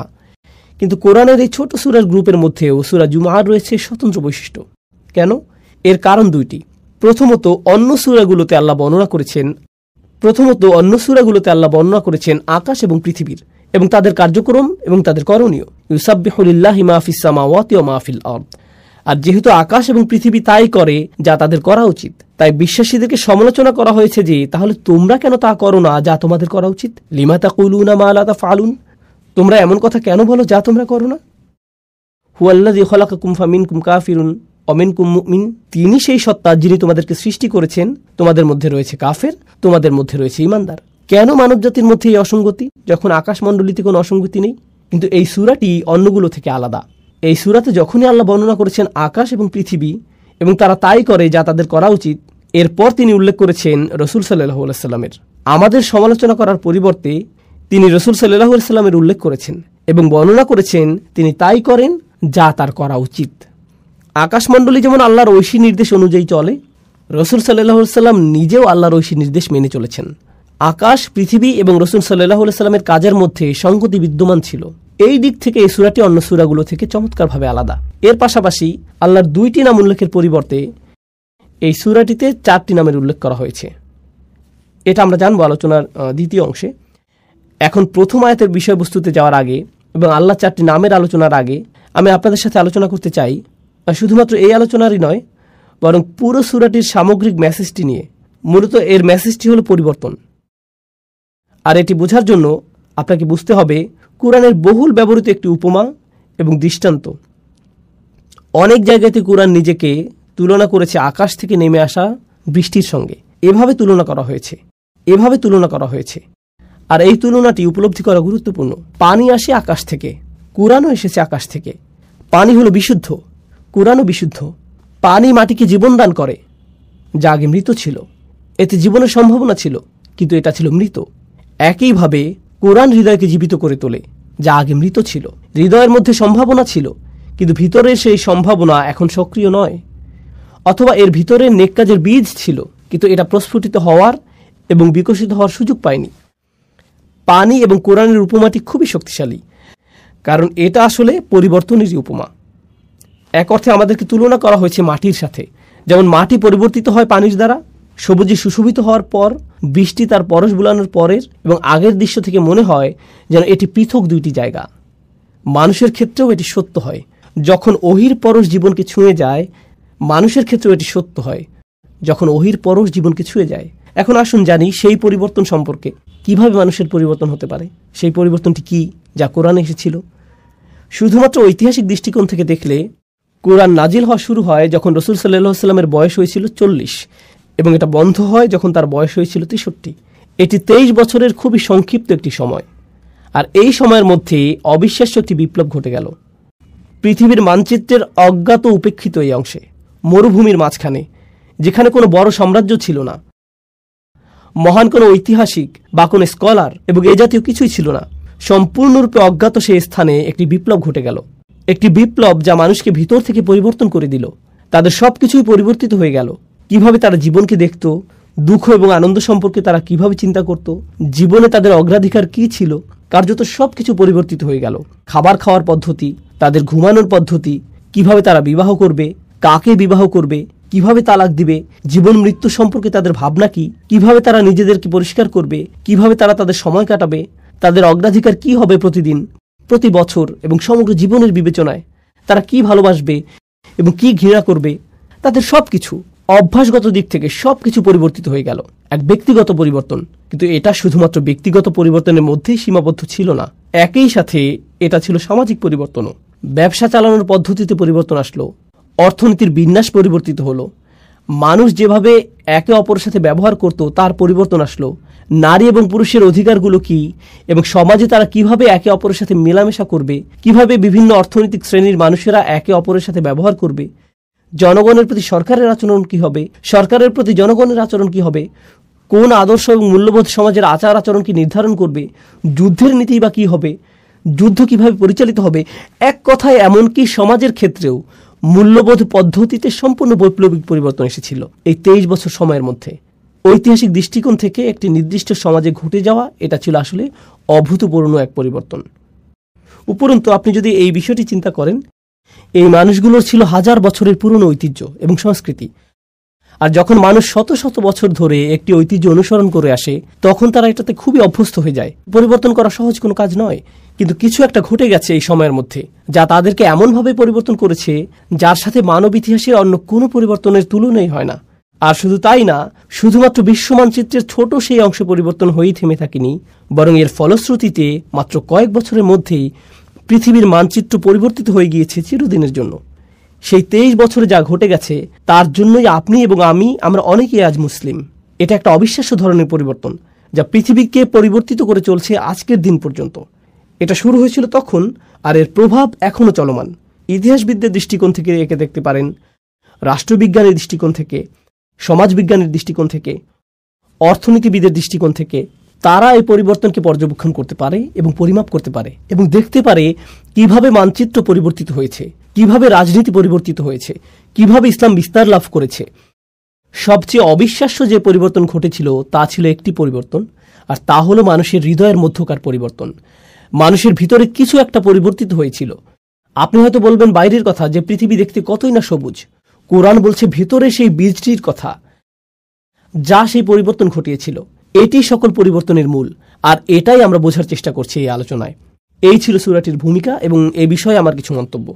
কিন্তু কোরআনের এই ছোট সূরার গ্রুপের মধ্যেও সূরা জুমার রয়েছে স্বতন্ত্র বৈশিষ্ট্য। কেন? এর কারণ দুইটি। প্রথমত, অন্য সূরাগুলোতে আল্লাহ বর্ণনা করেছেন আকাশ এবং পৃথিবীর এবং তাদের কার্যক্রম এবং তাদের করণীয়। ইউসাব্বিহু লিল্লাহি মা ফিস সামাওয়াতি ওয়া মা ফিল আরদ। আর যেহেতু আকাশ এবং পৃথিবী তাই করে যা তাদের করা উচিত, তাই বিশ্বাসীদেরকে সমালোচনা করা হয়েছে যে তাহলে তোমরা কেন তা করো না যা তোমাদের করা উচিত। লিমা তাকুলুনা মা লা তাফআলুন, তোমরা এমন কথা কেন বলো যা তোমরা করো না। হুয়াল্লাযী খালাকাকুম ফামিনকুম কাফিরুন ওয়া মিনকুম মুমিন, তিনি সেই সত্তা যিনি তোমাদেরকে সৃষ্টি করেছেন, তোমাদের মধ্যে রয়েছে কাফের, তোমাদের মধ্যে রয়েছে ঈমানদার। কেন মানবজাতির মধ্যে এই অসঙ্গতি, যখন আকাশমণ্ডলীতে কোনো অসঙ্গতি নেই? কিন্তু এই সূরাটি অন্যগুলো থেকে আলাদা। এই সূরাতে যখনই আল্লাহ বর্ণনা করেছেন আকাশ এবং পৃথিবী এবং তারা তাই করে যা তাদের করা উচিত, এরপর তিনি উল্লেখ করেছেন রাসূল সাল্লাল্লাহু আলাইহি সাল্লামের। আমাদের সমালোচনা করার পরিবর্তে তিনি রাসূল সাল্লাল্লাহু আলাইহি সাল্লামের উল্লেখ করেছেন এবং বর্ণনা করেছেন তিনি তাই করেন যা তার করা উচিত। আকাশমণ্ডলী যেমন আল্লাহর ঐশী নির্দেশ অনুযায়ী চলে, রাসূল সাল্লাল্লাহু আলাইহি সাল্লাম নিজেও আল্লাহর ঐশী নির্দেশ মেনে চলেছেন। আকাশ, পৃথিবী এবং রাসূল সাল্লাল্লাহু আলাইহি সাল্লামের কাজের মধ্যে সংগতি বিদ্যমান ছিল। এই দিক থেকে এই সূরাটি অন্য সূরাগুলো থেকে চমৎকারভাবে আলাদা। এর পাশাপাশি আল্লাহর 2টি নাম উল্লেখের পরিবর্তে এই সূরাটিতে 4টি নামের উল্লেখ করা হয়েছে। এটা আমরা জানবো আলোচনার দ্বিতীয় অংশে। এখন প্রথম আয়াতের বিষয়বস্তুতে যাওয়ার আগে এবং আল্লাহ 4টি নামের আলোচনার আগে আমি আপনাদের সাথে আলোচনা করতে চাই, শুধুমাত্র এই আলোচনারই নয়, বরং পুরো সূরাটির সামগ্রিক মেসেজটি নিয়ে। মূলত এর মেসেজটি হলো পরিবর্তন। আর এটি বোঝার জন্য আপনাকে বুঝতে হবে কুরআনের বহুল ব্যবহৃত একটি উপমা এবং দৃষ্টান্ত। অনেক জায়গাতে কুরআন নিজেকে তুলনা করেছে আকাশ থেকে নেমে আসা বৃষ্টির সঙ্গে। এভাবে তুলনা করা হয়েছে। আর এই তুলনাটি উপলব্ধি করা গুরুত্বপূর্ণ। পানি আসে আকাশ থেকে, কুরআনও এসেছে আকাশ থেকে। পানি হলো বিশুদ্ধ, কুরআনও বিশুদ্ধ। পানি মাটিকে জীবন দান করে, যা আগে মৃত ছিল। এতে জীবনের সম্ভাবনা ছিল, কিন্তু এটা ছিল মৃত। একইভাবে কুরআন হৃদয়কে জীবিত করে তোলে, যা আগে মৃত ছিল। হৃদয়ের মধ্যে সম্ভাবনা ছিল, কিন্তু ভিতরের সেই সম্ভাবনা এখন সক্রিয় নয়। অথবা এর ভিতরে নেক কাজের বীজ ছিল, কিন্তু এটা প্রস্ফুটিত হওয়ার এবং বিকশিত হওয়ার সুযোগ পায়নি। পানি এবং কোরআনের উপমাটি খুবই শক্তিশালী, কারণ এটা আসলে পরিবর্তনেরই উপমা। এক অর্থে আমাদেরকে তুলনা করা হয়েছে মাটির সাথে। যেমন মাটি পরিবর্তিত হয় পানির দ্বারা, সবুজে সুশোভিত হওয়ার পর বৃষ্টি তার পরশ বুলানোর পরের এবং আগের দৃশ্য থেকে মনে হয় যেন এটি পৃথক 2টি জায়গা। মানুষের ক্ষেত্রেও এটি সত্য হয়। যখন ওহির পরশ জীবনকে ছুঁয়ে যায়, মানুষের ক্ষেত্রেও এটি সত্য হয় যখন ওহির পরশ জীবনকে ছুঁয়ে যায়। এখন আসুন জানি সেই পরিবর্তন সম্পর্কে, কিভাবে মানুষের পরিবর্তন হতে পারে। সেই পরিবর্তনটি কি, যা কোরআনে এসেছিল? শুধুমাত্র ঐতিহাসিক দৃষ্টিকোণ থেকে দেখলে কোরআন নাজিল হওয়া শুরু হয় যখন রাসূল সাল্লাল্লাহু আলাইহি ওয়াসাল্লামের বয়স হয়েছিল 40 এবং এটা বন্ধ হয় যখন তার বয়স হয়েছিল 63। এটি 23 বছরের খুবই সংক্ষিপ্ত একটি সময়। আর এই সময়ের মধ্যে অবিশ্বাস্য একটি বিপ্লব ঘটে গেল। পৃথিবীর মানচিত্রের অজ্ঞাত উপেক্ষিত এই অংশে, মরুভূমির মাঝখানে, যেখানে কোনো বড় সাম্রাজ্য ছিল না, মহান কোনো ঐতিহাসিক বা কোনো স্কলার এবং এ জাতীয় কিছুই ছিল না, সম্পূর্ণরূপে অজ্ঞাত সেই স্থানে একটি বিপ্লব ঘটে গেল। একটি বিপ্লব যা মানুষকে ভিতর থেকে পরিবর্তন করে দিল। তাদের সবকিছুই পরিবর্তিত হয়ে গেল। কিভাবে তারা জীবনকে দেখত, দুঃখ এবং আনন্দ সম্পর্কে তারা কিভাবে চিন্তা করত, জীবনে তাদের অগ্রাধিকার কি ছিল, কার্যত সবকিছু পরিবর্তিত হয়ে গেল। খাবার খাওয়ার পদ্ধতি, তাদের ঘুমানোর পদ্ধতি, কিভাবে তারা বিবাহ করবে, কাকে বিবাহ করবে, কিভাবে তালাক দিবে, জীবন মৃত্যু সম্পর্কে তাদের ভাবনা কি, কিভাবে তারা নিজেদেরকে পরিষ্কার করবে, কিভাবে তারা তাদের সময় কাটাবে, তাদের অগ্রাধিকার কি হবে প্রতিদিন, প্রতি বছর এবং সমগ্র জীবনের বিবেচনায়, তারা কি ভালোবাসবে এবং কি ঘৃণা করবে, তাদের সবকিছু অভ্যাসগত দিক থেকে সবকিছু পরিবর্তিত হয়ে গেল। এক ব্যক্তিগত পরিবর্তন। কিন্তু এটা শুধুমাত্র ব্যক্তিগত পরিবর্তনের মধ্যেই সীমাবদ্ধ ছিল না, একই সাথে এটা ছিল সামাজিক পরিবর্তনও। ব্যবসা চালানোর পদ্ধতিতে পরিবর্তন আসলো, অর্থনীতির বিন্যাস পরিবর্তিত হলো, মানুষ যেভাবে একে অপরের সাথে ব্যবহার করত তার পরিবর্তন আসলো, নারী এবং পুরুষের অধিকারগুলো কি এবং সমাজে তারা কিভাবে একে অপরের সাথে মেলামেশা করবে, কিভাবে বিভিন্ন অর্থনৈতিক শ্রেণীর মানুষেরা একে অপরের সাথে ব্যবহার করবে, জনগণের প্রতি সরকারের আচরণ কি হবে, সরকারের প্রতি জনগণের আচরণ কি হবে, কোন আদর্শ এবং মূল্যবোধ সমাজের আচার আচরণকে নির্ধারণ করবে, যুদ্ধের নীতি বা কি হবে, যুদ্ধ কিভাবে পরিচালিত হবে। এক কথায় এমনকি সমাজের ক্ষেত্রেও মূল্যবোধ পদ্ধতিতে সম্পূর্ণ বৈপ্লবিক পরিবর্তন এসেছিল এই 23 বছর সময়ের মধ্যে। ঐতিহাসিক দৃষ্টিকোণ থেকে একটি নির্দিষ্ট সমাজে ঘটে যাওয়া এটা ছিল আসলে অভূতপূর্ণ এক পরিবর্তন। উপরন্তু আপনি যদি এই বিষয়টি চিন্তা করেন, এই মানুষগুলোর ছিল হাজার বছরের পুরনো ঐতিহ্য এবং সংস্কৃতি। আর যখন মানুষ শত শত বছর ধরে একটি ঐতিহ্য অনুসরণ করে আসে, তখন তারা এটাতে খুবই অভ্যস্ত হয়ে যায়। পরিবর্তন করা সহজ কোনো কাজ নয়, কিন্তু কিছু একটা ঘটে গেছে এই সময়ের মধ্যে যা তাদেরকে এমনভাবে পরিবর্তন করেছে যার সাথে মানব ইতিহাসের অন্য কোনো পরিবর্তনের তুলনাই হয় না। আর শুধু তাই না, শুধুমাত্র বিশ্ব মানচিত্রের ছোট সেই অংশে পরিবর্তন হয়েই থেমে থাকেনি, বরং এর ফলশ্রুতিতে মাত্র কয়েক বছরের মধ্যেই পৃথিবীর মানচিত্র পরিবর্তিত হয়ে গিয়েছে চিরদিনের জন্য। সেই 23 বছরে যা ঘটে গেছে তার জন্যই আপনি এবং আমরা অনেকেই আজ মুসলিম। এটা একটা অবিশ্বাস্য ধরনের পরিবর্তন যা পৃথিবীকে পরিবর্তিত করে চলছে আজকের দিন পর্যন্ত। এটা শুরু হয়েছিল তখন, আর এর প্রভাব এখনও চলমান। ইতিহাসবিদদের দৃষ্টিকোণ থেকে একে দেখতে পারেন, রাষ্ট্রবিজ্ঞানের দৃষ্টিকোণ থেকে, সমাজবিজ্ঞানের দৃষ্টিকোণ থেকে, অর্থনীতিবিদের দৃষ্টিকোণ থেকে। তারা এই পরিবর্তনকে পর্যবেক্ষণ করতে পারে এবং পরিমাপ করতে পারে এবং দেখতে পারে কিভাবে মানচিত্র পরিবর্তিত হয়েছে, কিভাবে রাজনীতি পরিবর্তিত হয়েছে, কিভাবে ইসলাম বিস্তার লাভ করেছে। সবচেয়ে অবিশ্বাস্য যে পরিবর্তন ঘটেছিল তা ছিল একটি পরিবর্তন, আর তা হলো মানুষের হৃদয়ের মধ্যকার পরিবর্তন। মানুষের ভিতরে কিছু একটা পরিবর্তিত হয়েছিল। আপনি হয়তো বলবেন বাইরের কথা, যে পৃথিবী দেখতে কতই না সবুজ। কোরআন বলছে ভেতরে সেই বীজটির কথা, যা সেই পরিবর্তন ঘটিয়েছিল। এটি সকল পরিবর্তনের মূল, আর এটাই আমরা বোঝার চেষ্টা করছি এই আলোচনায়। এই ছিল সূরাটির ভূমিকা এবং এ বিষয়ে আমার কিছু মন্তব্য।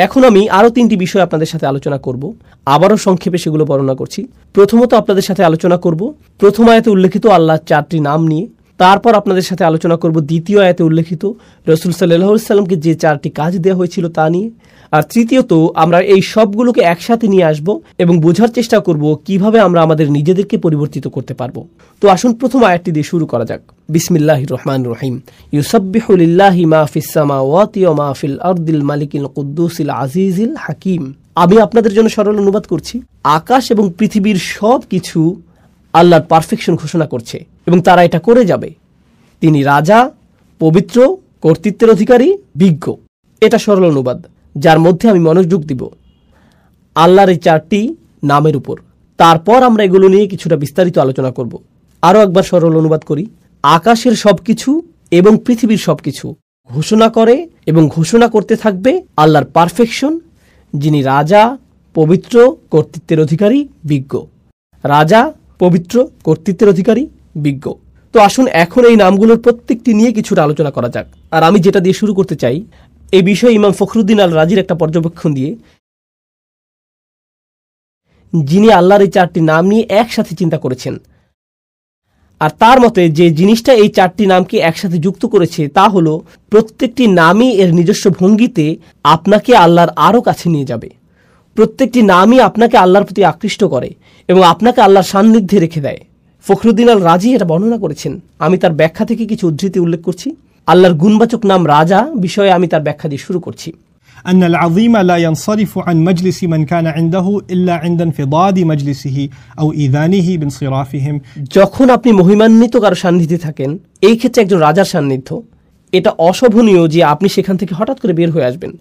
এখন আমি আরও 3টি বিষয় আপনাদের সাথে আলোচনা করব। আবারও সংক্ষেপে সেগুলো বর্ণনা করছি। প্রথমত আপনাদের সাথে আলোচনা করব প্রথম আয়াতে উল্লেখিত আল্লাহর 4টি নাম নিয়ে। তারপর আপনাদের সাথে আলোচনা করব দ্বিতীয় আয়াতে উল্লেখিত রাসূল সাল্লাল্লাহু আলাইহি সাল্লামকে যে 4টি কাজ দেওয়া হয়েছিল তা নিয়ে। আর তৃতীয়ত আমরা এই সবগুলোকে একসাথে নিয়ে আসব এবং বোঝার চেষ্টা করব কিভাবে আমরা আমাদের নিজেদেরকে পরিবর্তিত করতে পারবো। তো আসুন প্রথম আয়াতটি দিয়ে শুরু করা যাক। বিসমিল্লাহির রহমানির রহিম। ইউসাব্বিহু লিল্লাহি মা ফিস সামাওয়াতি ওয়া মা ফিল আরদিল মালিকিল কুদ্দুসিল আজিজিল হাকিম। আমি আপনাদের জন্য সরল অনুবাদ করছি। আকাশ এবং পৃথিবীর সব কিছু আল্লাহর পারফেকশন ঘোষণা করছে এবং তারা এটা করে যাবে। তিনি রাজা, পবিত্র, কর্তৃত্বের অধিকারী, বিজ্ঞ। এটা সরল অনুবাদ, যার মধ্যে আমি মনোযোগ দিব আল্লাহর এই 4টি নামের উপর। তারপর আমরা এগুলো নিয়ে কিছুটা বিস্তারিত আলোচনা করব। আরও একবার সরল অনুবাদ করি। আকাশের সবকিছু এবং পৃথিবীর সবকিছু ঘোষণা করে এবং ঘোষণা করতে থাকবে আল্লাহর পারফেকশন, যিনি রাজা, পবিত্র, কর্তৃত্বের অধিকারী, বিজ্ঞ। রাজা, পবিত্র, কর্তৃত্বের অধিকারী, বিজ্ঞ। তো আসুন এখন এই নামগুলোর প্রত্যেকটি নিয়ে কিছুটা আলোচনা করা যাক। আর আমি যেটা দিয়ে শুরু করতে চাই, এই বিষয়ে ইমাম ফখরুদ্দিন আল রাজির একটা পর্যবেক্ষণ দিয়ে, যিনি আল্লাহর এই 4টি নাম নিয়ে একসাথে চিন্তা করেছেন। আর তার মতে যে জিনিসটা এই 4টি নামকে একসাথে যুক্ত করেছে তা হলো প্রত্যেকটি নামই এর নিজস্ব ভঙ্গিতে আপনাকে আল্লাহর আরও কাছে নিয়ে যাবে। প্রত্যেকটি নামই আপনাকে আল্লাহর প্রতি আকৃষ্ট করে এবং আপনাকে আল্লাহর সান্নিধ্যে রেখে দেয়। ফখরুদ্দিন আল রাজি এটা বর্ণনা করেছেন। আমি তার ব্যাখ্যা থেকে কিছু উদ্ধৃতি উল্লেখ করছি। আল্লাহর গুণবাচক নাম রাজা বিষয়ে আমি তার ব্যাখ্যা দিয়ে শুরু করছি। أن العظيم لا ينصرف عن مجلس من كان عنده إلا عند انفضاض مجلسه أو إذانه بانصرافهم। যখন আপনি মহিমান্বিত কারো সান্নিধ্যে থাকেন, এই ক্ষেত্রে একজন রাজার সান্নিধ্য, এটা অশোভনীয় যে আপনি সেখান থেকে হঠাৎ করে বের হয়ে আসবেন।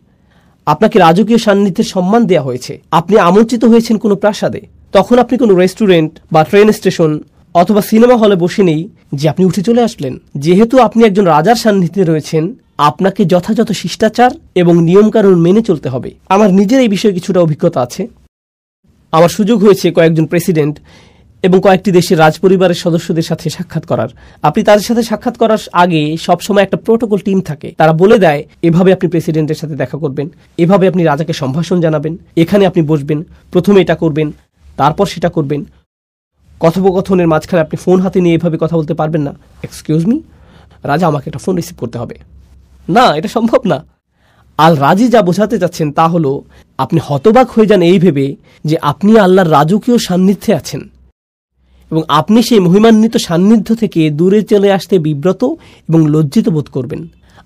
আপনাকে রাজকীয় সান্নিধ্যের সম্মান দেওয়া হয়েছে। আপনি আমন্ত্রিত হয়েছেন কোনো প্রাসাদে, তখন আপনি কোনো রেস্টুরেন্ট বা ট্রেন স্টেশন অথবা সিনেমা হলে বসে নেই যে আপনি উঠে চলে আসলেন। যেহেতু আপনি একজন রাজার সান্নিধ্যে রয়েছেন, আপনাকে যথাযথ শিষ্টাচার এবং নিয়মকানুন মেনে চলতে হবে। আমার নিজের এই বিষয়ে কিছুটা অভিজ্ঞতা আছে। আমার সুযোগ হয়েছে কয়েকজন প্রেসিডেন্ট এবং কয়েকটি দেশের রাজপরিবারের সদস্যদের সাথে সাক্ষাৎ করার। আপনি তাদের সাথে সাক্ষাৎ করার আগে সবসময় একটা প্রোটোকল টিম থাকে, তারা বলে দেয় এভাবে আপনি প্রেসিডেন্টের সাথে দেখা করবেন, এভাবে আপনি রাজাকে সম্ভাষণ জানাবেন, এখানে আপনি বসবেন, প্রথমে এটা করবেন, তারপর সেটা করবেন। কথোপকথনের মাঝখানে আপনি ফোন হাতে নিয়ে এভাবে কথা বলতে পারবেন না। এক্সকিউজ মি, রাজা আমাকে একটা ফোন রিসিভ করতে হবে, না, এটা সম্ভব না। আল রাজি যা বোঝাতে চাচ্ছেন তা হলো আপনি হতবাক হয়ে যান এই ভেবে যে আপনি আল্লাহর রাজকীয় সান্নিধ্যে আছেন এবং আপনি সেই মহিমান্বিত সান্নিধ্য থেকে দূরে চলে আসতে বিব্রত এবং লজ্জিত বোধ করবেন।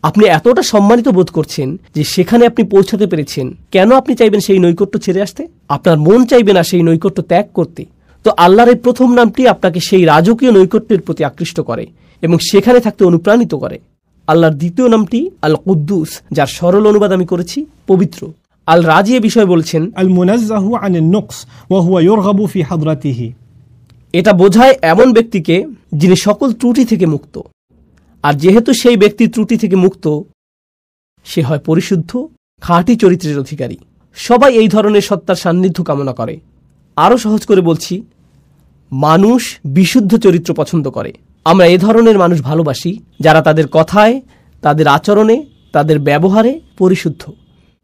আপনি এতটা সম্মানিত বোধ করছেন যে সেখানে আপনি পৌঁছাতে পেরেছেন। কেন আপনি চাইবেন সেই নৈকট্য ছেড়ে আসতে? আপনার মন চাইবে না সেই নৈকট্য ত্যাগ করতে। তো আল্লাহর এই প্রথম নামটি আপনাকে সেই রাজকীয় নৈকট্যের প্রতি আকৃষ্ট করে এবং সেখানে থাকতে অনুপ্রাণিত করে। আল্লাহর দ্বিতীয় নামটি আল কুদ্দুস, যার সরল অনুবাদ আমি করেছি পবিত্র। আল রাজি এ বিষয়ে বলছেন আল মুনাজ্জাহু আনিন নুকস ওয়া হুয়া ইউরগাবু ফি হাদরাতিহি। এটা বোঝায় এমন ব্যক্তিকে যিনি সকল ত্রুটি থেকে মুক্ত। আর যেহেতু সেই ব্যক্তি ত্রুটি থেকে মুক্ত, সে হয় পরিশুদ্ধ, খাঁটি চরিত্রের অধিকারী। সবাই এই ধরনের সত্তার সান্নিধ্য কামনা করে। আরও সহজ করে বলছি, মানুষ বিশুদ্ধ চরিত্র পছন্দ করে। আমরা এ ধরনের মানুষ ভালোবাসি যারা তাদের কথায়, তাদের আচরণে, তাদের ব্যবহারে পরিশুদ্ধ,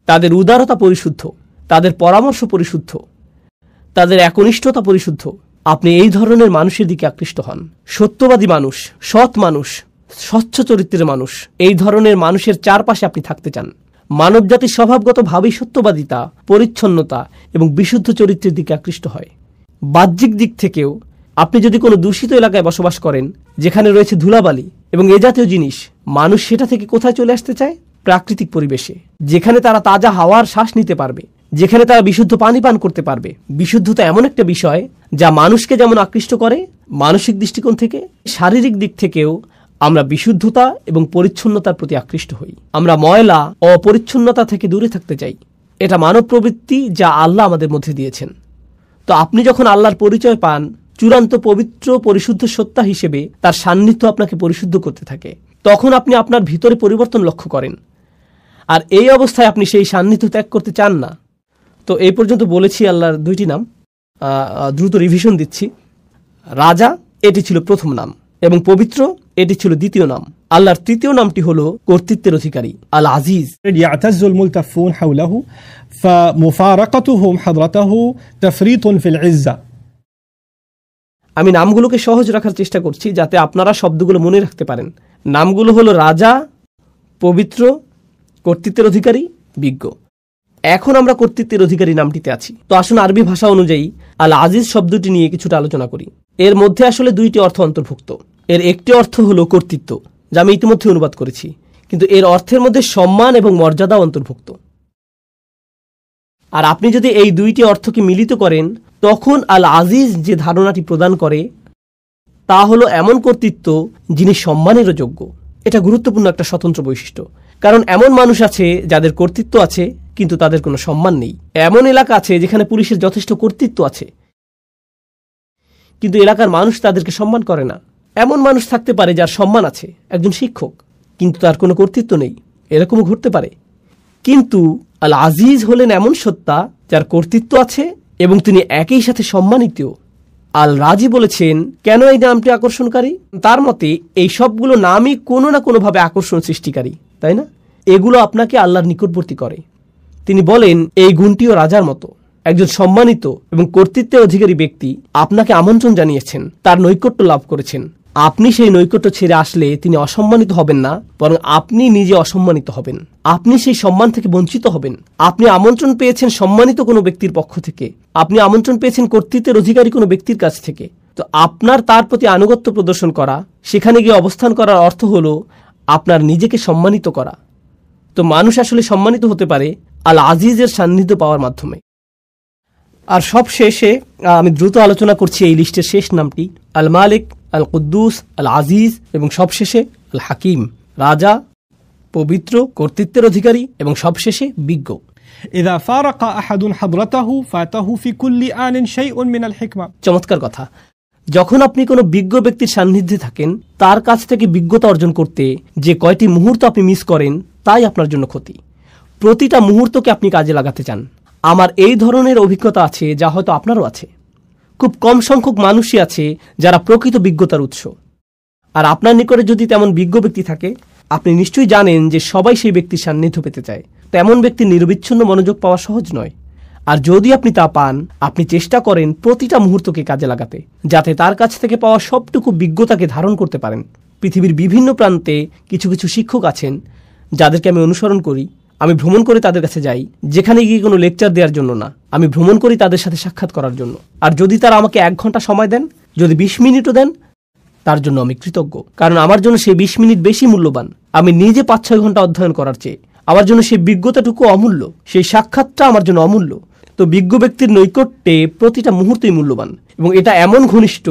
তাদের উদারতা পরিশুদ্ধ, তাদের পরামর্শ পরিশুদ্ধ, তাদের একনিষ্ঠতা পরিশুদ্ধ। আপনি এই ধরনের মানুষের দিকে আকৃষ্ট হন। সত্যবাদী মানুষ, সৎ মানুষ, স্বচ্ছ চরিত্রের মানুষ, এই ধরনের মানুষের চারপাশে আপনি থাকতে চান। মানবজাতির স্বভাবগতভাবেই সত্যবাদিতা, পরিচ্ছন্নতা এবং বিশুদ্ধ চরিত্রের দিকে আকৃষ্ট হয়। বাহ্যিক দিক থেকেও আপনি যদি কোনো দূষিত এলাকায় বসবাস করেন যেখানে রয়েছে ধুলাবালি এবং এ জাতীয় জিনিস, মানুষ সেটা থেকে কোথায় চলে আসতে চায়? প্রাকৃতিক পরিবেশে, যেখানে তারা তাজা হাওয়ার শ্বাস নিতে পারবে, যেখানে তারা বিশুদ্ধ পানি পান করতে পারবে। বিশুদ্ধতা এমন একটা বিষয় যা মানুষকে যেমন আকৃষ্ট করে মানসিক দৃষ্টিকোণ থেকে, শারীরিক দিক থেকেও আমরা বিশুদ্ধতা এবং পরিচ্ছন্নতার প্রতি আকৃষ্ট হই। আমরা ময়লা ও অপরিচ্ছন্নতা থেকে দূরে থাকতে চাই। এটা মানব প্রবৃত্তি যা আল্লাহ আমাদের মধ্যে দিয়েছেন। তো আপনি যখন আল্লাহর পরিচয় পান চূড়ান্ত পবিত্র পরিশুদ্ধ সত্তা হিসেবে, তার সান্নিধ্য আপনাকে পরিশুদ্ধ করতে থাকে। তখন আপনি আপনার ভিতরে পরিবর্তন লক্ষ্য করেন। আর এই অবস্থায় আপনি সেই সান্নিধ্য ত্যাগ করতে চান না। তো এই পর্যন্ত বলেছি আল্লাহর 2টি নাম, দ্রুত রিভিশন দিচ্ছি। রাজা, এটি ছিল প্রথম নাম, এবং পবিত্র, এটি ছিল দ্বিতীয় নাম। আল্লাহর তৃতীয় নামটি হলো কর্তৃত্বের অধিকারী, আল আজিজ। يعتز الملتفون حوله فمفارقتهم حضرته تفريط في العزة. আমি নামগুলোকে সহজ রাখার চেষ্টা করছি যাতে আপনারা শব্দগুলো মনে রাখতে পারেন। নামগুলো হলো রাজা, পবিত্র, কর্তৃত্বের অধিকারী, বিজ্ঞ। এখন আমরা কর্তৃত্বের অধিকারী নামটিতে আছি। তো আসুন আরবি ভাষা অনুযায়ী আল আজিজ শব্দটি নিয়ে কিছুটা আলোচনা করি। এর মধ্যে আসলে 2টি অর্থ অন্তর্ভুক্ত। এর একটি অর্থ হলো কর্তৃত্ব, যা আমি ইতিমধ্যে অনুবাদ করেছি, কিন্তু এর অর্থের মধ্যে সম্মান এবং মর্যাদা অন্তর্ভুক্ত। আর আপনি যদি এই 2টি অর্থকে মিলিত করেন, তখন আল আজিজ যে ধারণাটি প্রদান করে তা হলো এমন কর্তৃত্ব যিনি সম্মানেরও যোগ্য। এটা গুরুত্বপূর্ণ একটা স্বতন্ত্র বৈশিষ্ট্য, কারণ এমন মানুষ আছে যাদের কর্তৃত্ব আছে কিন্তু তাদের কোনো সম্মান নেই। এমন এলাকা আছে যেখানে পুলিশের যথেষ্ট কর্তৃত্ব আছে কিন্তু এলাকার মানুষ তাদেরকে সম্মান করে না। এমন মানুষ থাকতে পারে যার সম্মান আছে, একজন শিক্ষক, কিন্তু তার কোনো কর্তৃত্ব নেই। এরকমও ঘটতে পারে। কিন্তু আল আজিজ হলেন এমন সত্তা যার কর্তৃত্ব আছে এবং তিনি একই সাথে সম্মানিত। আল রাজি বলেছেন কেন এই নামটি আকর্ষণকারী। তার মতে এই সবগুলো নামই কোনো না কোনোভাবে আকর্ষণ সৃষ্টিকারী, তাই না? এগুলো আপনাকে আল্লাহর নিকটবর্তী করে। তিনি বলেন এই গুণটিও রাজার মতো। একজন সম্মানিত এবং কর্তৃত্বের অধিকারী ব্যক্তি আপনাকে আমন্ত্রণ জানিয়েছেন, তার নৈকট্য লাভ করেছেন। আপনি সেই নৈকট্য ছেড়ে আসলে তিনি অসম্মানিত হবেন না, বরং আপনি নিজে অসম্মানিত হবেন। আপনি সেই সম্মান থেকে বঞ্চিত হবেন। আপনি আমন্ত্রণ পেয়েছেন সম্মানিত কোনো ব্যক্তির পক্ষ থেকে, আপনি আমন্ত্রণ পেয়েছেন কর্তৃত্বের অধিকারী কোনো ব্যক্তির কাছ থেকে। তো আপনার তার প্রতি আনুগত্য প্রদর্শন করা, সেখানে গিয়ে অবস্থান করার অর্থ হলো আপনার নিজেকে সম্মানিত করা। তো মানুষ আসলে সম্মানিত হতে পারে আল আজিজের সান্নিধ্য পাওয়ার মাধ্যমে। আর সব শেষে আমি দ্রুত আলোচনা করছি এই লিস্টের শেষ নামটি, আল মালিক, আল কুদ্দুস, আল আজিজ এবং সবশেষে আল হাকিম। রাজা, পবিত্র, কর্তৃত্বের অধিকারী এবং সবশেষে বিজ্ঞ। إذا فارق أحد حضرته فاته في كل آن شيء من الحكمة. চমৎকার কথা। যখন আপনি কোনো বিজ্ঞ ব্যক্তির সান্নিধ্যে থাকেন, তার কাছ থেকে বিজ্ঞতা অর্জন করতে যে কয়টি মুহূর্ত আপনি মিস করেন তাই আপনার জন্য ক্ষতি। প্রতিটা মুহূর্তকে আপনি কাজে লাগাতে চান। আমার এই ধরনের অভিজ্ঞতা আছে, যা হয়তো আপনারও আছে। খুব কম সংখ্যক মানুষই আছে যারা প্রকৃত বিজ্ঞতার উৎস। আর আপনার নিকটে যদি তেমন বিজ্ঞ ব্যক্তি থাকে, আপনি নিশ্চয়ই জানেন যে সবাই সেই ব্যক্তির সান্নিধ্য পেতে চায়। তেমন ব্যক্তির নিরবিচ্ছিন্ন মনোযোগ পাওয়া সহজ নয়। আর যদি আপনি তা পান, আপনি চেষ্টা করেন প্রতিটা মুহূর্তকে কাজে লাগাতে, যাতে তার কাছ থেকে পাওয়া সবটুকু বিজ্ঞতাকে ধারণ করতে পারেন। পৃথিবীর বিভিন্ন প্রান্তে কিছু কিছু শিক্ষক আছেন যাদেরকে আমি অনুসরণ করি। আমি ভ্রমণ করে তাদের কাছে যাই, যেখানে গিয়ে কোনো লেকচার দেওয়ার জন্য না, আমি ভ্রমণ করি তাদের সাথে সাক্ষাৎ করার জন্য। আর যদি তারা আমাকে 1 ঘন্টা সময় দেন, যদি 20 মিনিটও দেন, তার জন্য আমি কৃতজ্ঞ। কারণ আমার জন্য সেই 20 মিনিট বেশি মূল্যবান আমি নিজে 5-6 ঘন্টা অধ্যয়ন করার চেয়ে। আমার জন্য সেই বিজ্ঞতাটুকু অমূল্য, সেই সাক্ষাৎটা আমার জন্য অমূল্য। তো বিজ্ঞ ব্যক্তির নৈকট্যে প্রতিটা মুহূর্তই মূল্যবান, এবং এটা এমন ঘনিষ্ঠ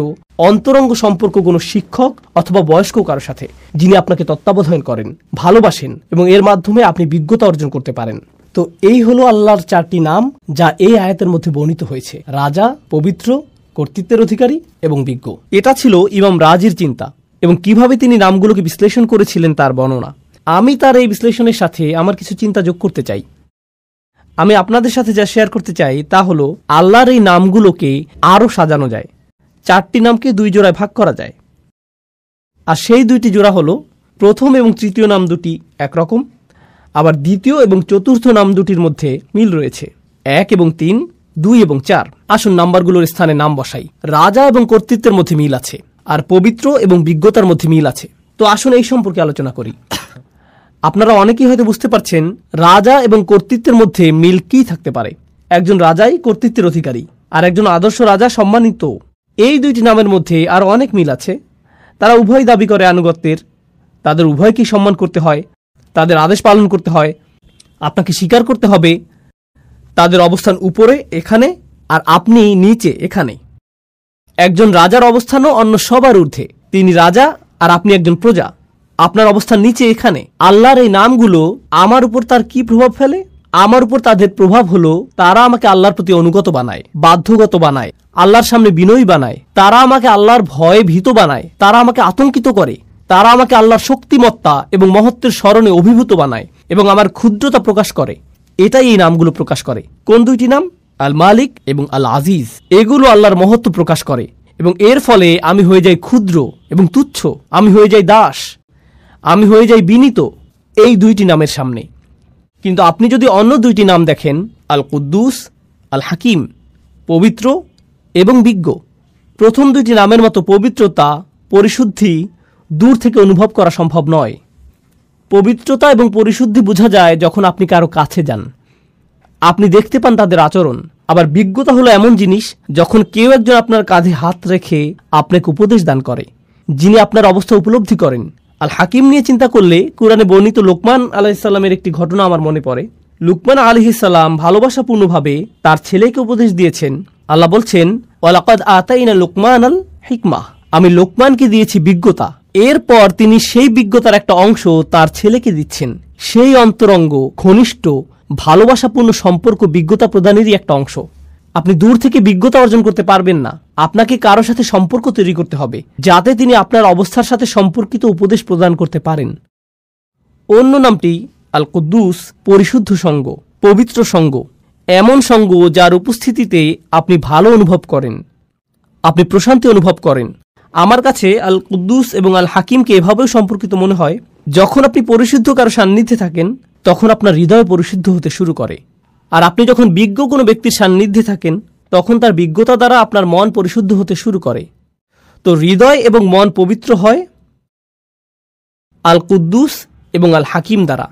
অন্তরঙ্গ সম্পর্ক কোনো শিক্ষক অথবা বয়স্ক কারো সাথে, যিনি আপনাকে তত্ত্বাবধান করেন, ভালোবাসেন, এবং এর মাধ্যমে আপনি বিজ্ঞতা অর্জন করতে পারেন। তো এই হলো আল্লাহর 4টি নাম যা এই আয়াতের মধ্যে বর্ণিত হয়েছে: রাজা, পবিত্র, কর্তৃত্বের অধিকারী এবং বিজ্ঞ। এটা ছিল ইমাম রাজির চিন্তা, এবং কিভাবে তিনি নামগুলোকে বিশ্লেষণ করেছিলেন তার বর্ণনা। আমি তার এই বিশ্লেষণের সাথে আমার কিছু চিন্তা যোগ করতে চাই। আমি আপনাদের সাথে যা শেয়ার করতে চাই তা হলো আল্লাহর এই নামগুলোকে আরও সাজানো যায়। 4টি নামকে 2 জোড়ায় ভাগ করা যায়। আর সেই 2টি জোড়া হলো প্রথম এবং তৃতীয় নাম দুটি একরকম, আবার দ্বিতীয় এবং চতুর্থ নাম দুটির মধ্যে মিল রয়েছে। 1 এবং 3, 2 এবং 4। আসুন নাম্বারগুলোর স্থানে নাম বসাই। রাজা এবং কর্তৃত্বের মধ্যে মিল আছে, আর পবিত্র এবং বিজ্ঞতার মধ্যে মিল আছে। তো আসুন এই সম্পর্কে আলোচনা করি। আপনারা অনেকেই হয়তো বুঝতে পারছেন রাজা এবং কর্তৃত্বের মধ্যে মিল কি থাকতে পারে। একজন রাজাই কর্তৃত্বের অধিকারী, আর একজন আদর্শ রাজা সম্মানিত। এই 2টি নামের মধ্যে আরও অনেক মিল আছে। তারা উভয় দাবি করে আনুগত্যের, তাদের উভয়কেই সম্মান করতে হয়, তাদের আদেশ পালন করতে হয়, আপনাকে স্বীকার করতে হবে তাদের অবস্থান উপরে এখানে, আর আপনি নিচে এখানে। একজন রাজার অবস্থানও অন্য সবার ঊর্ধ্বে। তিনি রাজা আর আপনি একজন প্রজা, আপনার অবস্থান নিচে এখানে। আল্লাহর এই নামগুলো আমার উপর তার কি প্রভাব ফেলে? আমার উপর তাদের প্রভাব হলো তারা আমাকে আল্লাহর প্রতি অনুগত বানায়, বাধ্যগত বানায়, আল্লাহর সামনে বিনয়ী বানায়। তারা আমাকে আল্লাহর ভয়ে ভীত বানায়, তারা আমাকে আতঙ্কিত করে, তারা আমাকে আল্লাহর শক্তিমত্তা এবং মহত্বের স্মরণে অভিভূত বানায়। এবং আমার ক্ষুদ্রতা প্রকাশ করে। এটাই এই নামগুলো প্রকাশ করে। কোন দুইটি নাম? আল মালিক এবং আল আজিজ। এগুলো আল্লাহর মহত্ব প্রকাশ করে এবং এর ফলে আমি হয়ে যাই ক্ষুদ্র এবং তুচ্ছ, আমি হয়ে যাই দাস, আমি হয়ে যাই বিনীত এই দুইটি নামের সামনে। কিন্তু আপনি যদি অন্য দুইটি নাম দেখেন, আল কুদ্দুস, আল হাকিম, পবিত্র এবং বিজ্ঞ, প্রথম দুইটি নামের মতো পবিত্রতা, পরিশুদ্ধি দূর থেকে অনুভব করা সম্ভব নয়। পবিত্রতা এবং পরিশুদ্ধি বোঝা যায় যখন আপনি কারো কাছে যান, আপনি দেখতে পান তাদের আচরণ। আবার বিজ্ঞতা হলো এমন জিনিস যখন কেউ একজন আপনার কাঁধে হাত রেখে আপনাকে উপদেশ দান করে, যিনি আপনার অবস্থা উপলব্ধি করেন। আল হাকিম নিয়ে চিন্তা করলে কুরআনে বর্ণিত লোকমান আলাইহিসসালামের একটি ঘটনা আমার মনে পড়ে। লুকমান আলাইহিসসালাম ভালোবাসাপূর্ণভাবে তার ছেলেকে উপদেশ দিয়েছেন। আল্লাহ বলছেন, ওয়ালাকাদ আতাইনা লুকমানাল হিকমাহ, আমি লোকমানকে দিয়েছি বিজ্ঞতা। এরপর তিনি সেই বিজ্ঞতার একটা অংশ তার ছেলেকে দিচ্ছেন। সেই অন্তরঙ্গ, ঘনিষ্ঠ, ভালোবাসাপূর্ণ সম্পর্ক বিজ্ঞতা প্রদানেরই একটা অংশ। আপনি দূর থেকে বিজ্ঞতা অর্জন করতে পারবেন না, আপনাকে কারো সাথে সম্পর্ক তৈরি করতে হবে যাতে তিনি আপনার অবস্থার সাথে সম্পর্কিত উপদেশ প্রদান করতে পারেন। অন্য নামটি আল কুদ্দুস, পরিশুদ্ধ সঙ্গ, পবিত্র সঙ্গ, এমন সঙ্গ যার উপস্থিতিতে আপনি ভালো অনুভব করেন, আপনি প্রশান্তি অনুভব করেন। আমার কাছে আল কুদ্দুস এবং আল হাকিমকে এভাবেও সম্পর্কিত মনে হয়, যখন আপনি পরিশুদ্ধ কারো সান্নিধ্যে থাকেন তখন আপনার হৃদয় পরিশুদ্ধ হতে শুরু করে। আর আপনি যখন বিজ্ঞ কোনো ব্যক্তির সান্নিধ্যে থাকেন তখন তার বিজ্ঞতা দ্বারা আপনার মন পরিশুদ্ধ হতে শুরু করে। তো হৃদয় এবং মন পবিত্র হয় আল কুদ্দুস এবং আল হাকিম দ্বারা।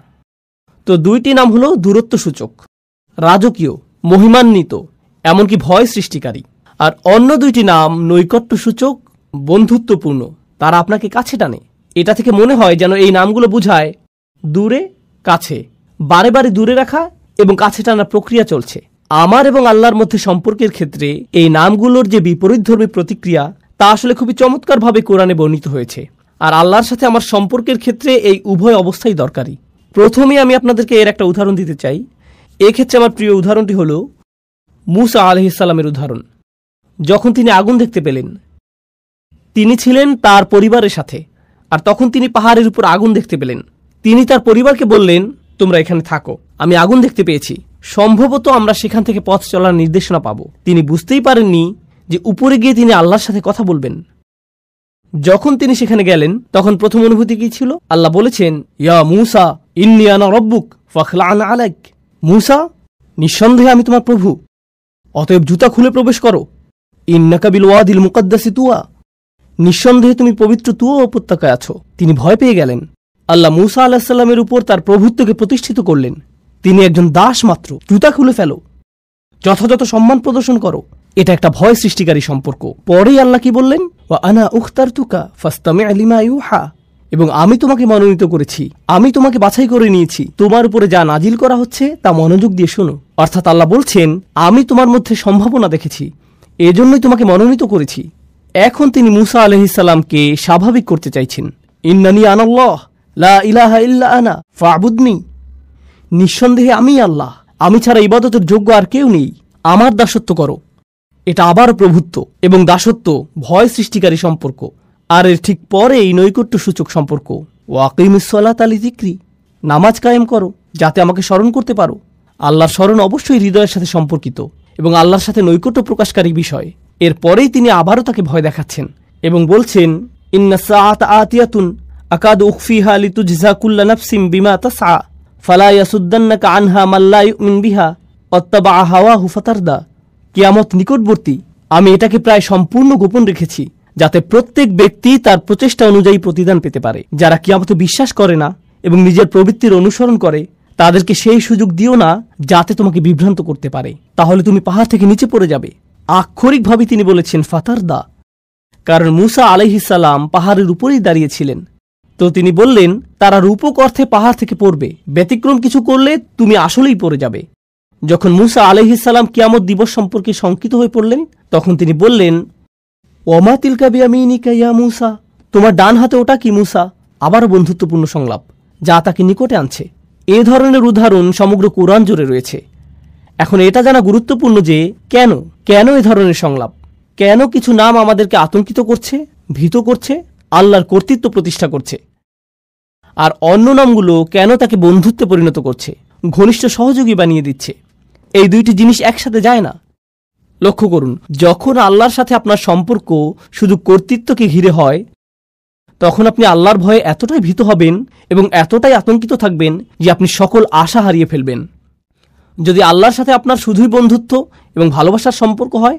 তো দুইটি নাম হলো দূরত্ব সূচক, রাজকীয়, মহিমান্বিত, এমনকি ভয় সৃষ্টিকারী। আর অন্য দুইটি নাম নৈকট্য সূচক, বন্ধুত্বপূর্ণ, তারা আপনাকে কাছে টানে। এটা থেকে মনে হয় যেন এই নামগুলো বোঝায় দূরে কাছে, বারে বারে দূরে রাখা এবং কাছে টানার প্রক্রিয়া চলছে। আমার এবং আল্লাহর মধ্যে সম্পর্কের ক্ষেত্রে এই নামগুলোর যে বিপরীতধর্মী প্রতিক্রিয়া তা আসলে খুবই চমৎকারভাবে কোরআনে বর্ণিত হয়েছে। আর আল্লাহর সাথে আমার সম্পর্কের ক্ষেত্রে এই উভয় অবস্থাই দরকারি। প্রথমে আমি আপনাদেরকে এর একটা উদাহরণ দিতে চাই। এক্ষেত্রে আমার প্রিয় উদাহরণটি হল মূসা আলাইহিসসালামের উদাহরণ। যখন তিনি আগুন দেখতে পেলেন, তিনি ছিলেন তার পরিবারের সাথে, আর তখন তিনি পাহাড়ের উপর আগুন দেখতে পেলেন। তিনি তার পরিবারকে বললেন, তোমরা এখানে থাকো, আমি আগুন দেখতে পেয়েছি, সম্ভবত আমরা সেখান থেকে পথ চলার নির্দেশনা পাব। তিনি বুঝতেই পারেননি যে উপরে গিয়ে তিনি আল্লাহর সাথে কথা বলবেন। যখন তিনি সেখানে গেলেন তখন প্রথম অনুভূতি কি ছিল? আল্লাহ বলেছেন, ইয়া মূসা ইন্নী আনা রব্বুক ফাখলা'ন আলাইক, মূসা নিঃসন্দেহে আমি তোমার প্রভু, অতএব জুতা খুলে প্রবেশ করো। ইন্নাকা বিল ওয়াদিল মুকাদ্দাসি তুয়া, নিঃসন্দেহে তুমি পবিত্র তুয়া উপত্যকায় আছো। তিনি ভয় পেয়ে গেলেন। আল্লাহ মূসা আলাইহিস সালামের উপর তার প্রভুত্বকে প্রতিষ্ঠিত করলেন। তিনি একজন দাস মাত্র, জুতা খুলে ফেলো, যথাযথ সম্মান প্রদর্শন করো। এটা একটা ভয় সৃষ্টিকারী সম্পর্ক। পরেই আল্লাহ কি বললেন? ওয়া আনা উখতারতুকা ফাসতামি' লিমা ইউহা, এবং আমি তোমাকে মনোনীত করেছি, আমি তোমাকে বাছাই করে নিয়েছি, তোমার উপরে যা নাজিল করা হচ্ছে তা মনোযোগ দিয়ে শোনো। অর্থাৎ আল্লাহ বলছেন, আমি তোমার মধ্যে সম্ভাবনা দেখেছি, এজন্যই তোমাকে মনোনীত করেছি। এখন তিনি মূসা আলাইহিস সালামকে স্বাভাবিক করতে চাইছেন। ইন্নানি আনাল্লাহ লা ইলাহা ইল্লা আনা ফা'বুদনি, নিঃসন্দেহে আমি আল্লাহ, আমি ছাড়া ইবাদতের যোগ্য আর কেউ নেই, আমার দাসত্ব করো। এটা আবার প্রভুত্ব এবং দাসত্ব ভয় সৃষ্টিকারী সম্পর্ক। আর এর ঠিক পরে এই নৈকট্য সূচক সম্পর্ক, ওয়াকিমিস সালাতা লিযিকরি, নামাজ কায়েম করো যাতে আমাকে স্মরণ করতে পারো। আল্লাহর স্মরণ অবশ্যই হৃদয়ের সাথে সম্পর্কিত এবং আল্লাহর সাথে নৈকট্য প্রকাশকারী বিষয়। এরপরেই তিনি আবারও তাকে ভয় দেখাচ্ছেন এবং বলছেন, ইন্নাস সাআতা আতিয়াতুন আকাদু উখফিহা লিতুজজা কুল্লু নাফসিন বিমা তাসআ ফালা ইয়াসুদ্দান্নাকা আনহা মান লা ইউমিন বিহা ওয়াত্তাবা হাওয়াহু ফাতারদা। কিয়ামত নিকটবর্তী, আমি এটাকে প্রায় সম্পূর্ণ গোপন রেখেছি যাতে প্রত্যেক ব্যক্তি তার প্রচেষ্টা অনুযায়ী প্রতিদান পেতে পারে। যারা কিয়ামতে বিশ্বাস করে না এবং নিজের প্রবৃত্তির অনুসরণ করে, তাদেরকে সেই সুযোগ দিও না যাতে তোমাকে বিভ্রান্ত করতে পারে, তাহলে তুমি পাহাড় থেকে নিচে পড়ে যাবে। আক্ষরিকভাবে তিনি বলেছেন ফাতারদা, কারণ মূসা আলাইহিস সালাম পাহাড়ের উপরেই দাঁড়িয়েছিলেন। তো তিনি বললেন, তারা রূপক অর্থে পাহাড় থেকে পড়বে, ব্যতিক্রম কিছু করলে তুমি আসলেই পড়ে যাবে। যখন মূসা আলাইহিস সালাম কিয়ামত দিবস সম্পর্কে শঙ্কিত হয়ে পড়লেন, তখন তিনি বললেন, ওমা তিলকা বিয়ামিনিকা ইয়া মূসা, তোমার ডান হাতে ওটা কি মূসা? আবারও বন্ধুত্বপূর্ণ সংলাপ যা তাকে নিকটে আনছে। এ ধরনের উদাহরণ সমগ্র কোরআন জুড়ে রয়েছে। এখন এটা জানা গুরুত্বপূর্ণ যে কেন এ ধরনের সংলাপ, কেন কিছু নাম আমাদেরকে আতঙ্কিত করছে, ভীত করছে, আল্লাহর কর্তৃত্ব প্রতিষ্ঠা করছে। আর অন্য নামগুলো কেন তাকে বন্ধুত্বে পরিণত করছে, ঘনিষ্ঠ সহযোগী বানিয়ে দিচ্ছে? এই দুইটি জিনিস একসাথে যায় না। লক্ষ্য করুন, যখন আল্লাহর সাথে আপনার সম্পর্ক শুধু কর্তৃত্বকে ঘিরে হয়, তখন আপনি আল্লাহর ভয়ে এতটাই ভীত হবেন এবং এতটাই আতঙ্কিত থাকবেন যে আপনি সকল আশা হারিয়ে ফেলবেন। যদি আল্লাহর সাথে আপনার শুধুই বন্ধুত্ব এবং ভালোবাসার সম্পর্ক হয়,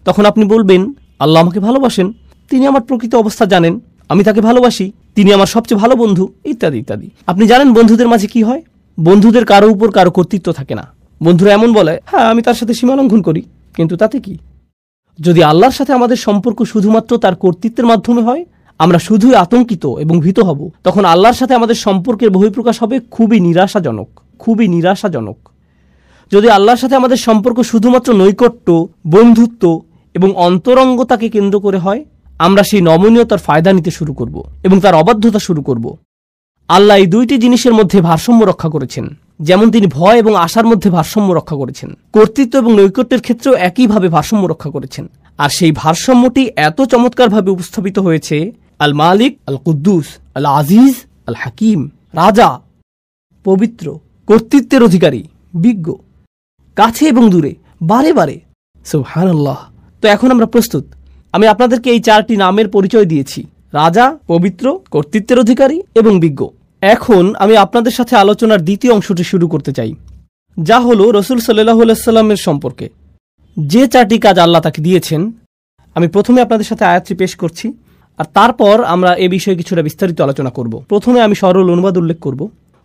তখন আপনি বলবেন, আল্লাহ আমাকে ভালোবাসেন, তিনি আমার প্রকৃত অবস্থা জানেন, আমি তাকে ভালোবাসি, তিনি আমার সবচেয়ে ভালো বন্ধু, ইত্যাদি ইত্যাদি। আপনি জানেন বন্ধুদের মাঝে কি হয়? বন্ধুদের কারো উপর কারো কর্তৃত্ব থাকে না। বন্ধুরা এমন বলে, হ্যাঁ আমি তার সাথে সীমা লঙ্ঘন করি, কিন্তু তাতে কি? যদি আল্লাহর সাথে আমাদের সম্পর্ক শুধুমাত্র তার কর্তৃত্বের মাধ্যমে হয়, আমরা শুধুই আতঙ্কিত এবং ভীত হব, তখন আল্লাহর সাথে আমাদের সম্পর্কের বহিঃপ্রকাশ হবে খুবই নিরাশাজনক, খুবই নিরাশাজনক। যদি আল্লাহর সাথে আমাদের সম্পর্ক শুধুমাত্র নৈকট্য, বন্ধুত্ব এবং অন্তরঙ্গতাকে কেন্দ্র করে হয়, আমরা সেই নমনীয়তার ফায়দা নিতে শুরু করব এবং তার অবাধ্যতা শুরু করব। আল্লাহ এই দুইটি জিনিসের মধ্যে ভারসাম্য রক্ষা করেছেন, যেমন তিনি ভয় এবং আশার মধ্যে ভারসাম্য রক্ষা করেছেন, কর্তৃত্ব এবং নৈকট্যের ক্ষেত্রেও একইভাবে ভারসাম্য রক্ষা করেছেন। আর সেই ভারসাম্যটি এত চমৎকারভাবে উপস্থাপিত হয়েছে আল মালিক, আল কুদ্দুস, আল আজিজ, আল হাকিম, রাজা, পবিত্র, কর্তৃত্বের অধিকারী, বিজ্ঞ, কাছে এবং দূরে, বারে বারে। সুবহানাল্লাহ। তো এখন আমরা প্রস্তুত। আমি আপনাদেরকে এই 4টি নামের পরিচয় দিয়েছি: রাজা, পবিত্র, কর্তৃত্বের অধিকারী এবং বিজ্ঞ। এখন আমি আপনাদের সাথে আলোচনার দ্বিতীয় অংশটি শুরু করতে চাই, যা হলো রসুল সাল্লাল্লাহু আলাইহি সাল্লামের সম্পর্কে যে 4টি কাজ আল্লাহ তাকে দিয়েছেন। আমি প্রথমে আপনাদের সাথে আয়াতটি পেশ করছি, আর তারপর আমরা এ বিষয়ে কিছুটা বিস্তারিত আলোচনা করব। প্রথমে আমি সরল অনুবাদ উল্লেখ করব।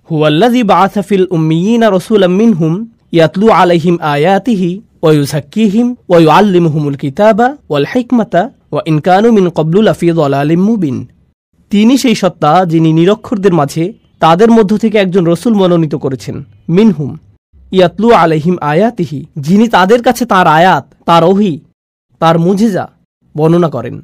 হুয়াল্লাযী বাআসা ফিল উম্মিয়িনা রাসূলাম মিনহুম ইয়াতলু আলাইহিম আয়াতিহি ওয়া ইউযাক্কিহিম ওয়া ইউআল্লিমুহুমুল কিতাবা ওয়াল হিকমাতা ওয়া ইন কানু মিন ক্বাবলু লাফি যালালিম মুবিন। তিনি সেই সত্তা যিনি নিরক্ষরদের মাঝে তাদের মধ্য থেকে একজন রসুল মনোনীত করেছেন। মিনহুম ইয়াতলু আলাইহিম আয়াতিহি, যিনি তাদের কাছে তার আয়াত, তার ওহী, তার মুজিজা বর্ণনা করেন।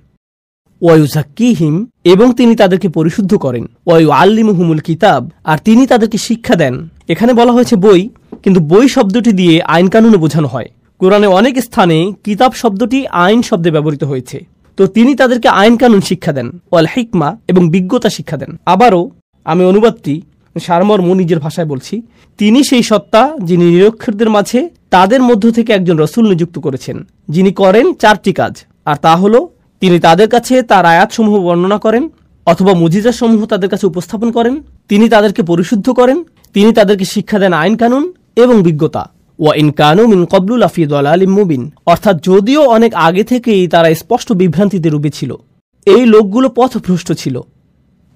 ওয়া ইউযাক্কিহিম, এবং তিনি তাদেরকে পরিশুদ্ধ করেন। ওয়া ইউআল্লিমুহুমুল কিতাব, আর তিনি তাদেরকে শিক্ষা দেন। এখানে বলা হয়েছে বই, কিন্তু বই শব্দটি দিয়ে আইন কানুনও বোঝানো হয়। কোরআনে অনেক স্থানে কিতাব শব্দটি আইন শব্দে ব্যবহৃত হয়েছে। তো তিনি তাদেরকে আইন কানুন শিক্ষা দেন, ওয়াল হিকমা, এবং বিজ্ঞতা শিক্ষা দেন। আবারও আমি অনুবাদটি সারমর্ম নিজের ভাষায় বলছি। তিনি সেই সত্তা যিনি নিরক্ষরদের মাঝে তাদের মধ্য থেকে একজন রসুল নিযুক্ত করেছেন, যিনি করেন 4টি কাজ। আর তা হলো, তিনি তাদের কাছে তার আয়াতসমূহ বর্ণনা করেন অথবা মুজিজাসমূহ তাদের কাছে উপস্থাপন করেন, তিনি তাদেরকে পরিশুদ্ধ করেন, তিনি তাদেরকে শিক্ষা দেন আইন কানুন এবং বিজ্ঞতা। ওয়া ইন কানু মিন ক্বাবলু লাফি যালালিম মুবিন, অর্থাৎ যদিও অনেক আগে থেকেই তারা স্পষ্ট বিভ্রান্তিতে ডুবে ছিল, এই লোকগুলো পথভ্রষ্ট ছিল।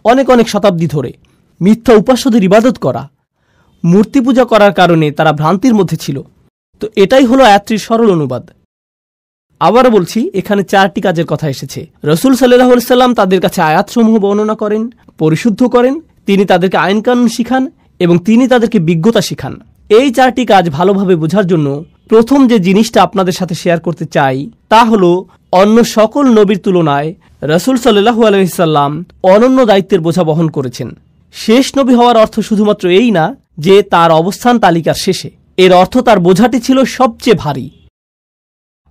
অনেক অনেক শতাব্দী ধরে মিথ্যা উপাস্যদের ইবাদত করা, মূর্তি পূজা করার কারণে তারা ভ্রান্তির মধ্যে ছিল। তো এটাই হলো আয়াতটির সরল অনুবাদ। আবারও বলছি, এখানে 4টি কাজের কথা এসেছে। রসুল সাল্লাল্লাহু আলাইহি সাল্লাম তাদের কাছে আয়াতসমূহ বর্ণনা করেন, পরিশুদ্ধ করেন, তিনি তাদেরকে আইন কানুন শিখান এবং তিনি তাদেরকে বিজ্ঞতা শিখান। এই 4টি কাজ ভালোভাবে বোঝার জন্য প্রথম যে জিনিসটা আপনাদের সাথে শেয়ার করতে চাই, তা হলো অন্য সকল নবীর তুলনায় রসুল সাল্লাল্লাহু আলাইহি সাল্লাম অনন্য দায়িত্বের বোঝা বহন করেছেন। শেষ নবী হওয়ার অর্থ শুধুমাত্র এই না যে তার অবস্থান তালিকার শেষে, এর অর্থ তার বোঝাটি ছিল সবচেয়ে ভারী।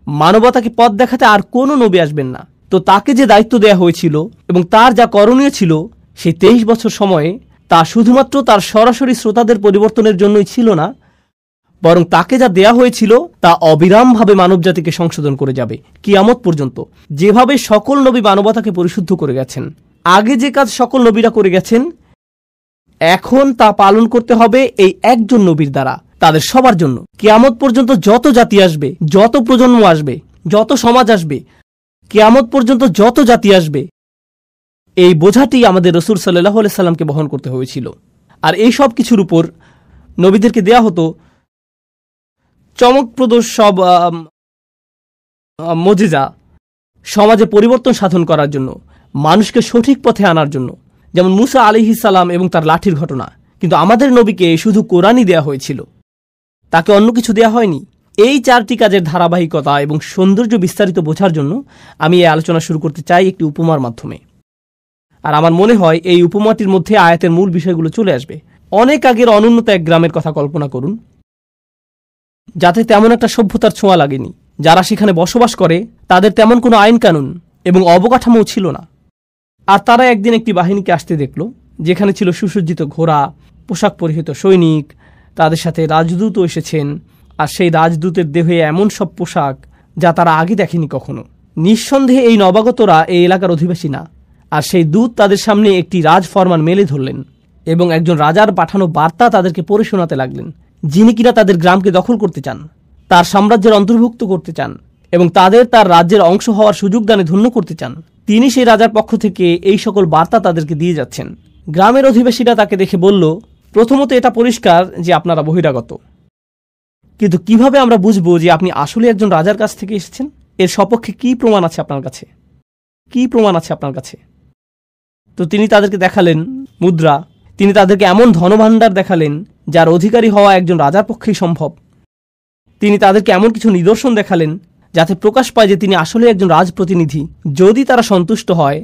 মানবতাকে পথ দেখাতে আর কোনো নবী আসবেন না। তো তাকে যে দায়িত্ব দেয়া হয়েছিল এবং তার যা করণীয় ছিল, সেই 23 বছর সময়ে তা শুধুমাত্র তার সরাসরি শ্রোতাদের পরিবর্তনের জন্যই ছিল না, বরং তাকে যা দেয়া হয়েছিল তা অবিরামভাবে মানবজাতিকে সংশোধন করে যাবে কিয়ামত পর্যন্ত। যেভাবে সকল নবী মানবতাকে পরিশুদ্ধ করে গেছেন, আগে যে কাজ সকল নবীরা করে গেছেন, এখন তা পালন করতে হবে এই একজন নবীর দ্বারা, তাদের সবার জন্য। কিয়ামত পর্যন্ত যত জাতি আসবে, যত প্রজন্ম আসবে, যত সমাজ আসবে, কিয়ামত পর্যন্ত যত জাতি আসবে, এই বোঝাটি আমাদের রসুল সাল্লাল্লাহু আলাইহি সাল্লামকে বহন করতে হয়েছিল। আর এই সব কিছুর উপর নবীদেরকে দেয়া হতো চমকপ্রদ সব মুজিজা, সমাজে পরিবর্তন সাধন করার জন্য, মানুষকে সঠিক পথে আনার জন্য। যেমন মুসা আলাইহিস সালাম এবং তার লাঠির ঘটনা। কিন্তু আমাদের নবীকে শুধু কোরআনই দেয়া হয়েছিল, তাকে অন্য কিছু দেয়া হয়নি। এই 4টি কাজের ধারাবাহিকতা এবং সৌন্দর্য বিস্তারিত বোঝার জন্য আমি এই আলোচনা শুরু করতে চাই একটি উপমার মাধ্যমে। আর আমার মনে হয় এই উপমাটির মধ্যে আয়াতের মূল বিষয়গুলো চলে আসবে। অনেক আগের অনুন্নত এক গ্রামের কথা কল্পনা করুন, যাতে তেমন একটা সভ্যতার ছোঁয়া লাগেনি। যারা সেখানে বসবাস করে তাদের তেমন কোনো আইন কানুন এবং অবকাঠামোও ছিল না। আর তারা একদিন একটি বাহিনীকে আসতে দেখল যেখানে ছিল সুসজ্জিত ঘোড়া, পোশাক পরিহিত সৈনিক, তাদের সাথে রাজদূতও এসেছেন। আর সেই রাজদূতের দেহে এমন সব পোশাক যা তারা আগে দেখেনি কখনো। নিঃসন্দেহে এই নবাগতরা এই এলাকার অধিবাসী না। আর সেই দূত তাদের সামনে একটি রাজফরমান মেলে ধরলেন এবং একজন রাজার পাঠানো বার্তা তাদেরকে পড়ে শোনাতে লাগলেন, যিনি কিনা তাদের গ্রামকে দখল করতে চান, তার সাম্রাজ্যের অন্তর্ভুক্ত করতে চান এবং তাদের তার রাজ্যের অংশ হওয়ার সুযোগ দানে ধন্য করতে চান। তিনি সেই রাজার পক্ষ থেকে এই সকল বার্তা তাদেরকে দিয়ে যাচ্ছেন। গ্রামের অধিবাসীরা তাকে দেখে বলল, প্রথমত এটা পরিষ্কার যে আপনারা বহিরাগত, কিন্তু কিভাবে আমরা বুঝবো যে আপনি আসলে একজন রাজার কাছ থেকে এসেছেন? এর সপক্ষে কি প্রমাণ আছে আপনার কাছে? কি প্রমাণ আছে আপনার কাছে? তো তিনি তাদেরকে দেখালেন মুদ্রা। তিনি তাদেরকে এমন ধনভাণ্ডার দেখালেন যার অধিকারী হওয়া একজন রাজার পক্ষেই সম্ভব। তিনি তাদেরকে এমন কিছু নিদর্শন দেখালেন যাতে প্রকাশ পায় যে তিনি আসলে একজন রাজপ্রতিনিধি। যদি তারা সন্তুষ্ট হয়,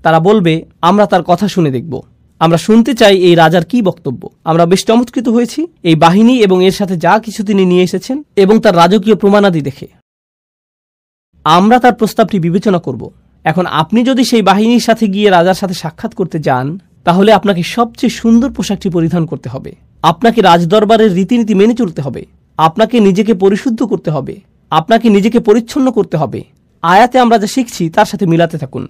তারা বলবে, আমরা তার কথা শুনে দেখব, আমরা শুনতে চাই এই রাজার কি বক্তব্য। আমরা বেশ চমৎকৃত হয়েছি এই বাহিনী এবং এর সাথে যা কিছু তিনি নিয়ে এসেছেন এবং তার রাজকীয় প্রমাণাদি দেখে। আমরা তার প্রস্তাবটি বিবেচনা করব। এখন আপনি যদি সেই বাহিনীর সাথে গিয়ে রাজার সাথে সাক্ষাৎ করতে যান, তাহলে আপনাকে সবচেয়ে সুন্দর পোশাকটি পরিধান করতে হবে, আপনাকে রাজদরবারের রীতিনীতি মেনে চলতে হবে, আপনাকে নিজেকে পরিশুদ্ধ করতে হবে, আপনাকে নিজেকে পরিচ্ছন্ন করতে হবে। আয়াতে আমরা যা শিখছি তার সাথে মিলাতে থাকুন।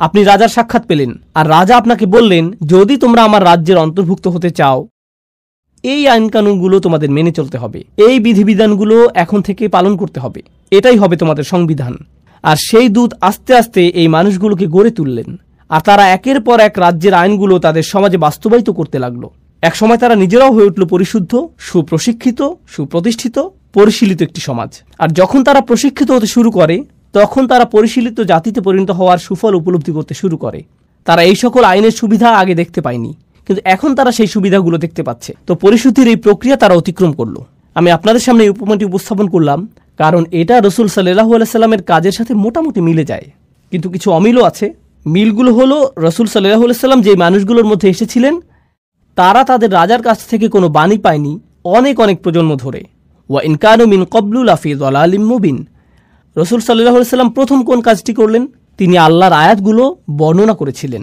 আপনি রাজার সাক্ষাৎ পেলেন আর রাজা আপনাকে বললেন, যদি তোমরা আমার রাজ্যের অন্তর্ভুক্ত হতে চাও, এই আইনকানুনগুলো তোমাদের মেনে চলতে হবে, এই বিধিবিধানগুলো এখন থেকে পালন করতে হবে, এটাই হবে তোমাদের সংবিধান। আর সেই দূত আস্তে আস্তে এই মানুষগুলোকে গড়ে তুললেন আর তারা একের পর এক রাজ্যের আইনগুলো তাদের সমাজে বাস্তবায়িত করতে লাগলো। একসময় তারা নিজেরাও হয়ে উঠল পরিশুদ্ধ, সুপ্রশিক্ষিত, সুপ্রতিষ্ঠিত, পরিশীলিত একটি সমাজ। আর যখন তারা প্রশিক্ষিত হতে শুরু করে, তখন তারা পরিশীলিত জাতিতে পরিণত হওয়ার সুফল উপলব্ধি করতে শুরু করে। তারা এই সকল আইনের সুবিধা আগে দেখতে পায়নি, কিন্তু এখন তারা সেই সুবিধাগুলো দেখতে পাচ্ছে। তো পরিশুদ্ধির এই প্রক্রিয়া তারা অতিক্রম করলো। আমি আপনাদের সামনে এই উপমাটি উপস্থাপন করলাম কারণ এটা রসুল সাল্লাল্লাহু আলাইহি সাল্লামের কাজের সাথে মোটামুটি মিলে যায়, কিন্তু কিছু অমিলও আছে। মিলগুলো হলো, রসুল সাল্লাল্লাহু আলাইহি সাল্লাম যে মানুষগুলোর মধ্যে এসেছিলেন তারা তাদের রাজার কাছ থেকে কোনো বাণী পায়নি অনেক অনেক প্রজন্ম ধরে। ওয়া ইন কানু মিন ক্বাবলু লাফি যালালিম মুবিন। রসুল সাল্লাল্লাহু আলাইহি সাল্লাম প্রথম কোন কাজটি করলেন? তিনি আল্লাহর আয়াতগুলো বর্ণনা করেছিলেন।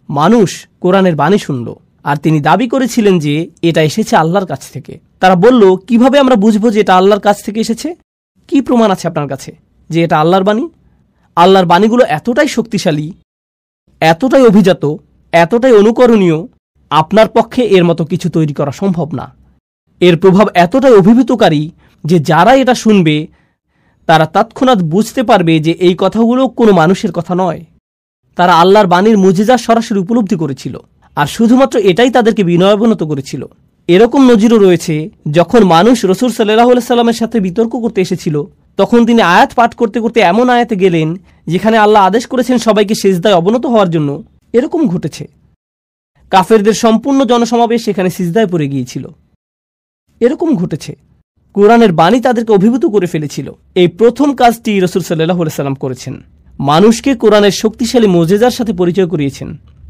মানুষ কোরআনের বাণী শুনল আর তিনি দাবি করেছিলেন যে এটা এসেছে আল্লাহর কাছ থেকে। তারা বলল, কিভাবে আমরা বুঝবো যে এটা আল্লাহর কাছ থেকে এসেছে? কি প্রমাণ আছে আপনার কাছে যে এটা আল্লাহর বাণী? আল্লাহর বাণীগুলো এতটাই শক্তিশালী, এতটাই অভিজাত, এতটাই অনুকরণীয়, আপনার পক্ষে এর মতো কিছু তৈরি করা সম্ভব না। এর প্রভাব এতটাই অভিভূতকারী যে যারা এটা শুনবে তারা তৎক্ষণাৎ বুঝতে পারবে যে এই কথাগুলো কোনো মানুষের কথা নয়। তারা আল্লাহর বাণীর মুজিজা সরাসরি উপলব্ধি করেছিল আর শুধুমাত্র এটাই তাদেরকে বিনয়াবনত করেছিল। এরকম নজিরও রয়েছে, যখন মানুষ রসুল সাল্লাল্লাহু আলাইহি সাল্লামের সাথে বিতর্ক করতে এসেছিল, তখন তিনি আয়াত পাঠ করতে করতে এমন আয়াতে গেলেন যেখানে আল্লাহ আদেশ করেছেন সবাইকে সিজদায় অবনত হওয়ার জন্য। এরকম ঘটেছে, কাফেরদের সম্পূর্ণ জনসমাবেশ সেখানে সিজদায় পড়ে গিয়েছিল। এরকম ঘটেছে, কোরআনের বাণী তাদেরকে অভিভূত করে ফেলেছিল। এই প্রথম কাজটি রসুল সাল্লাল্লাহু আলাইহি সাল্লাম করেছেন, মানুষকে কোরআনের শক্তিশালী মুজিজার সাথে পরিচয় করিয়েছেন।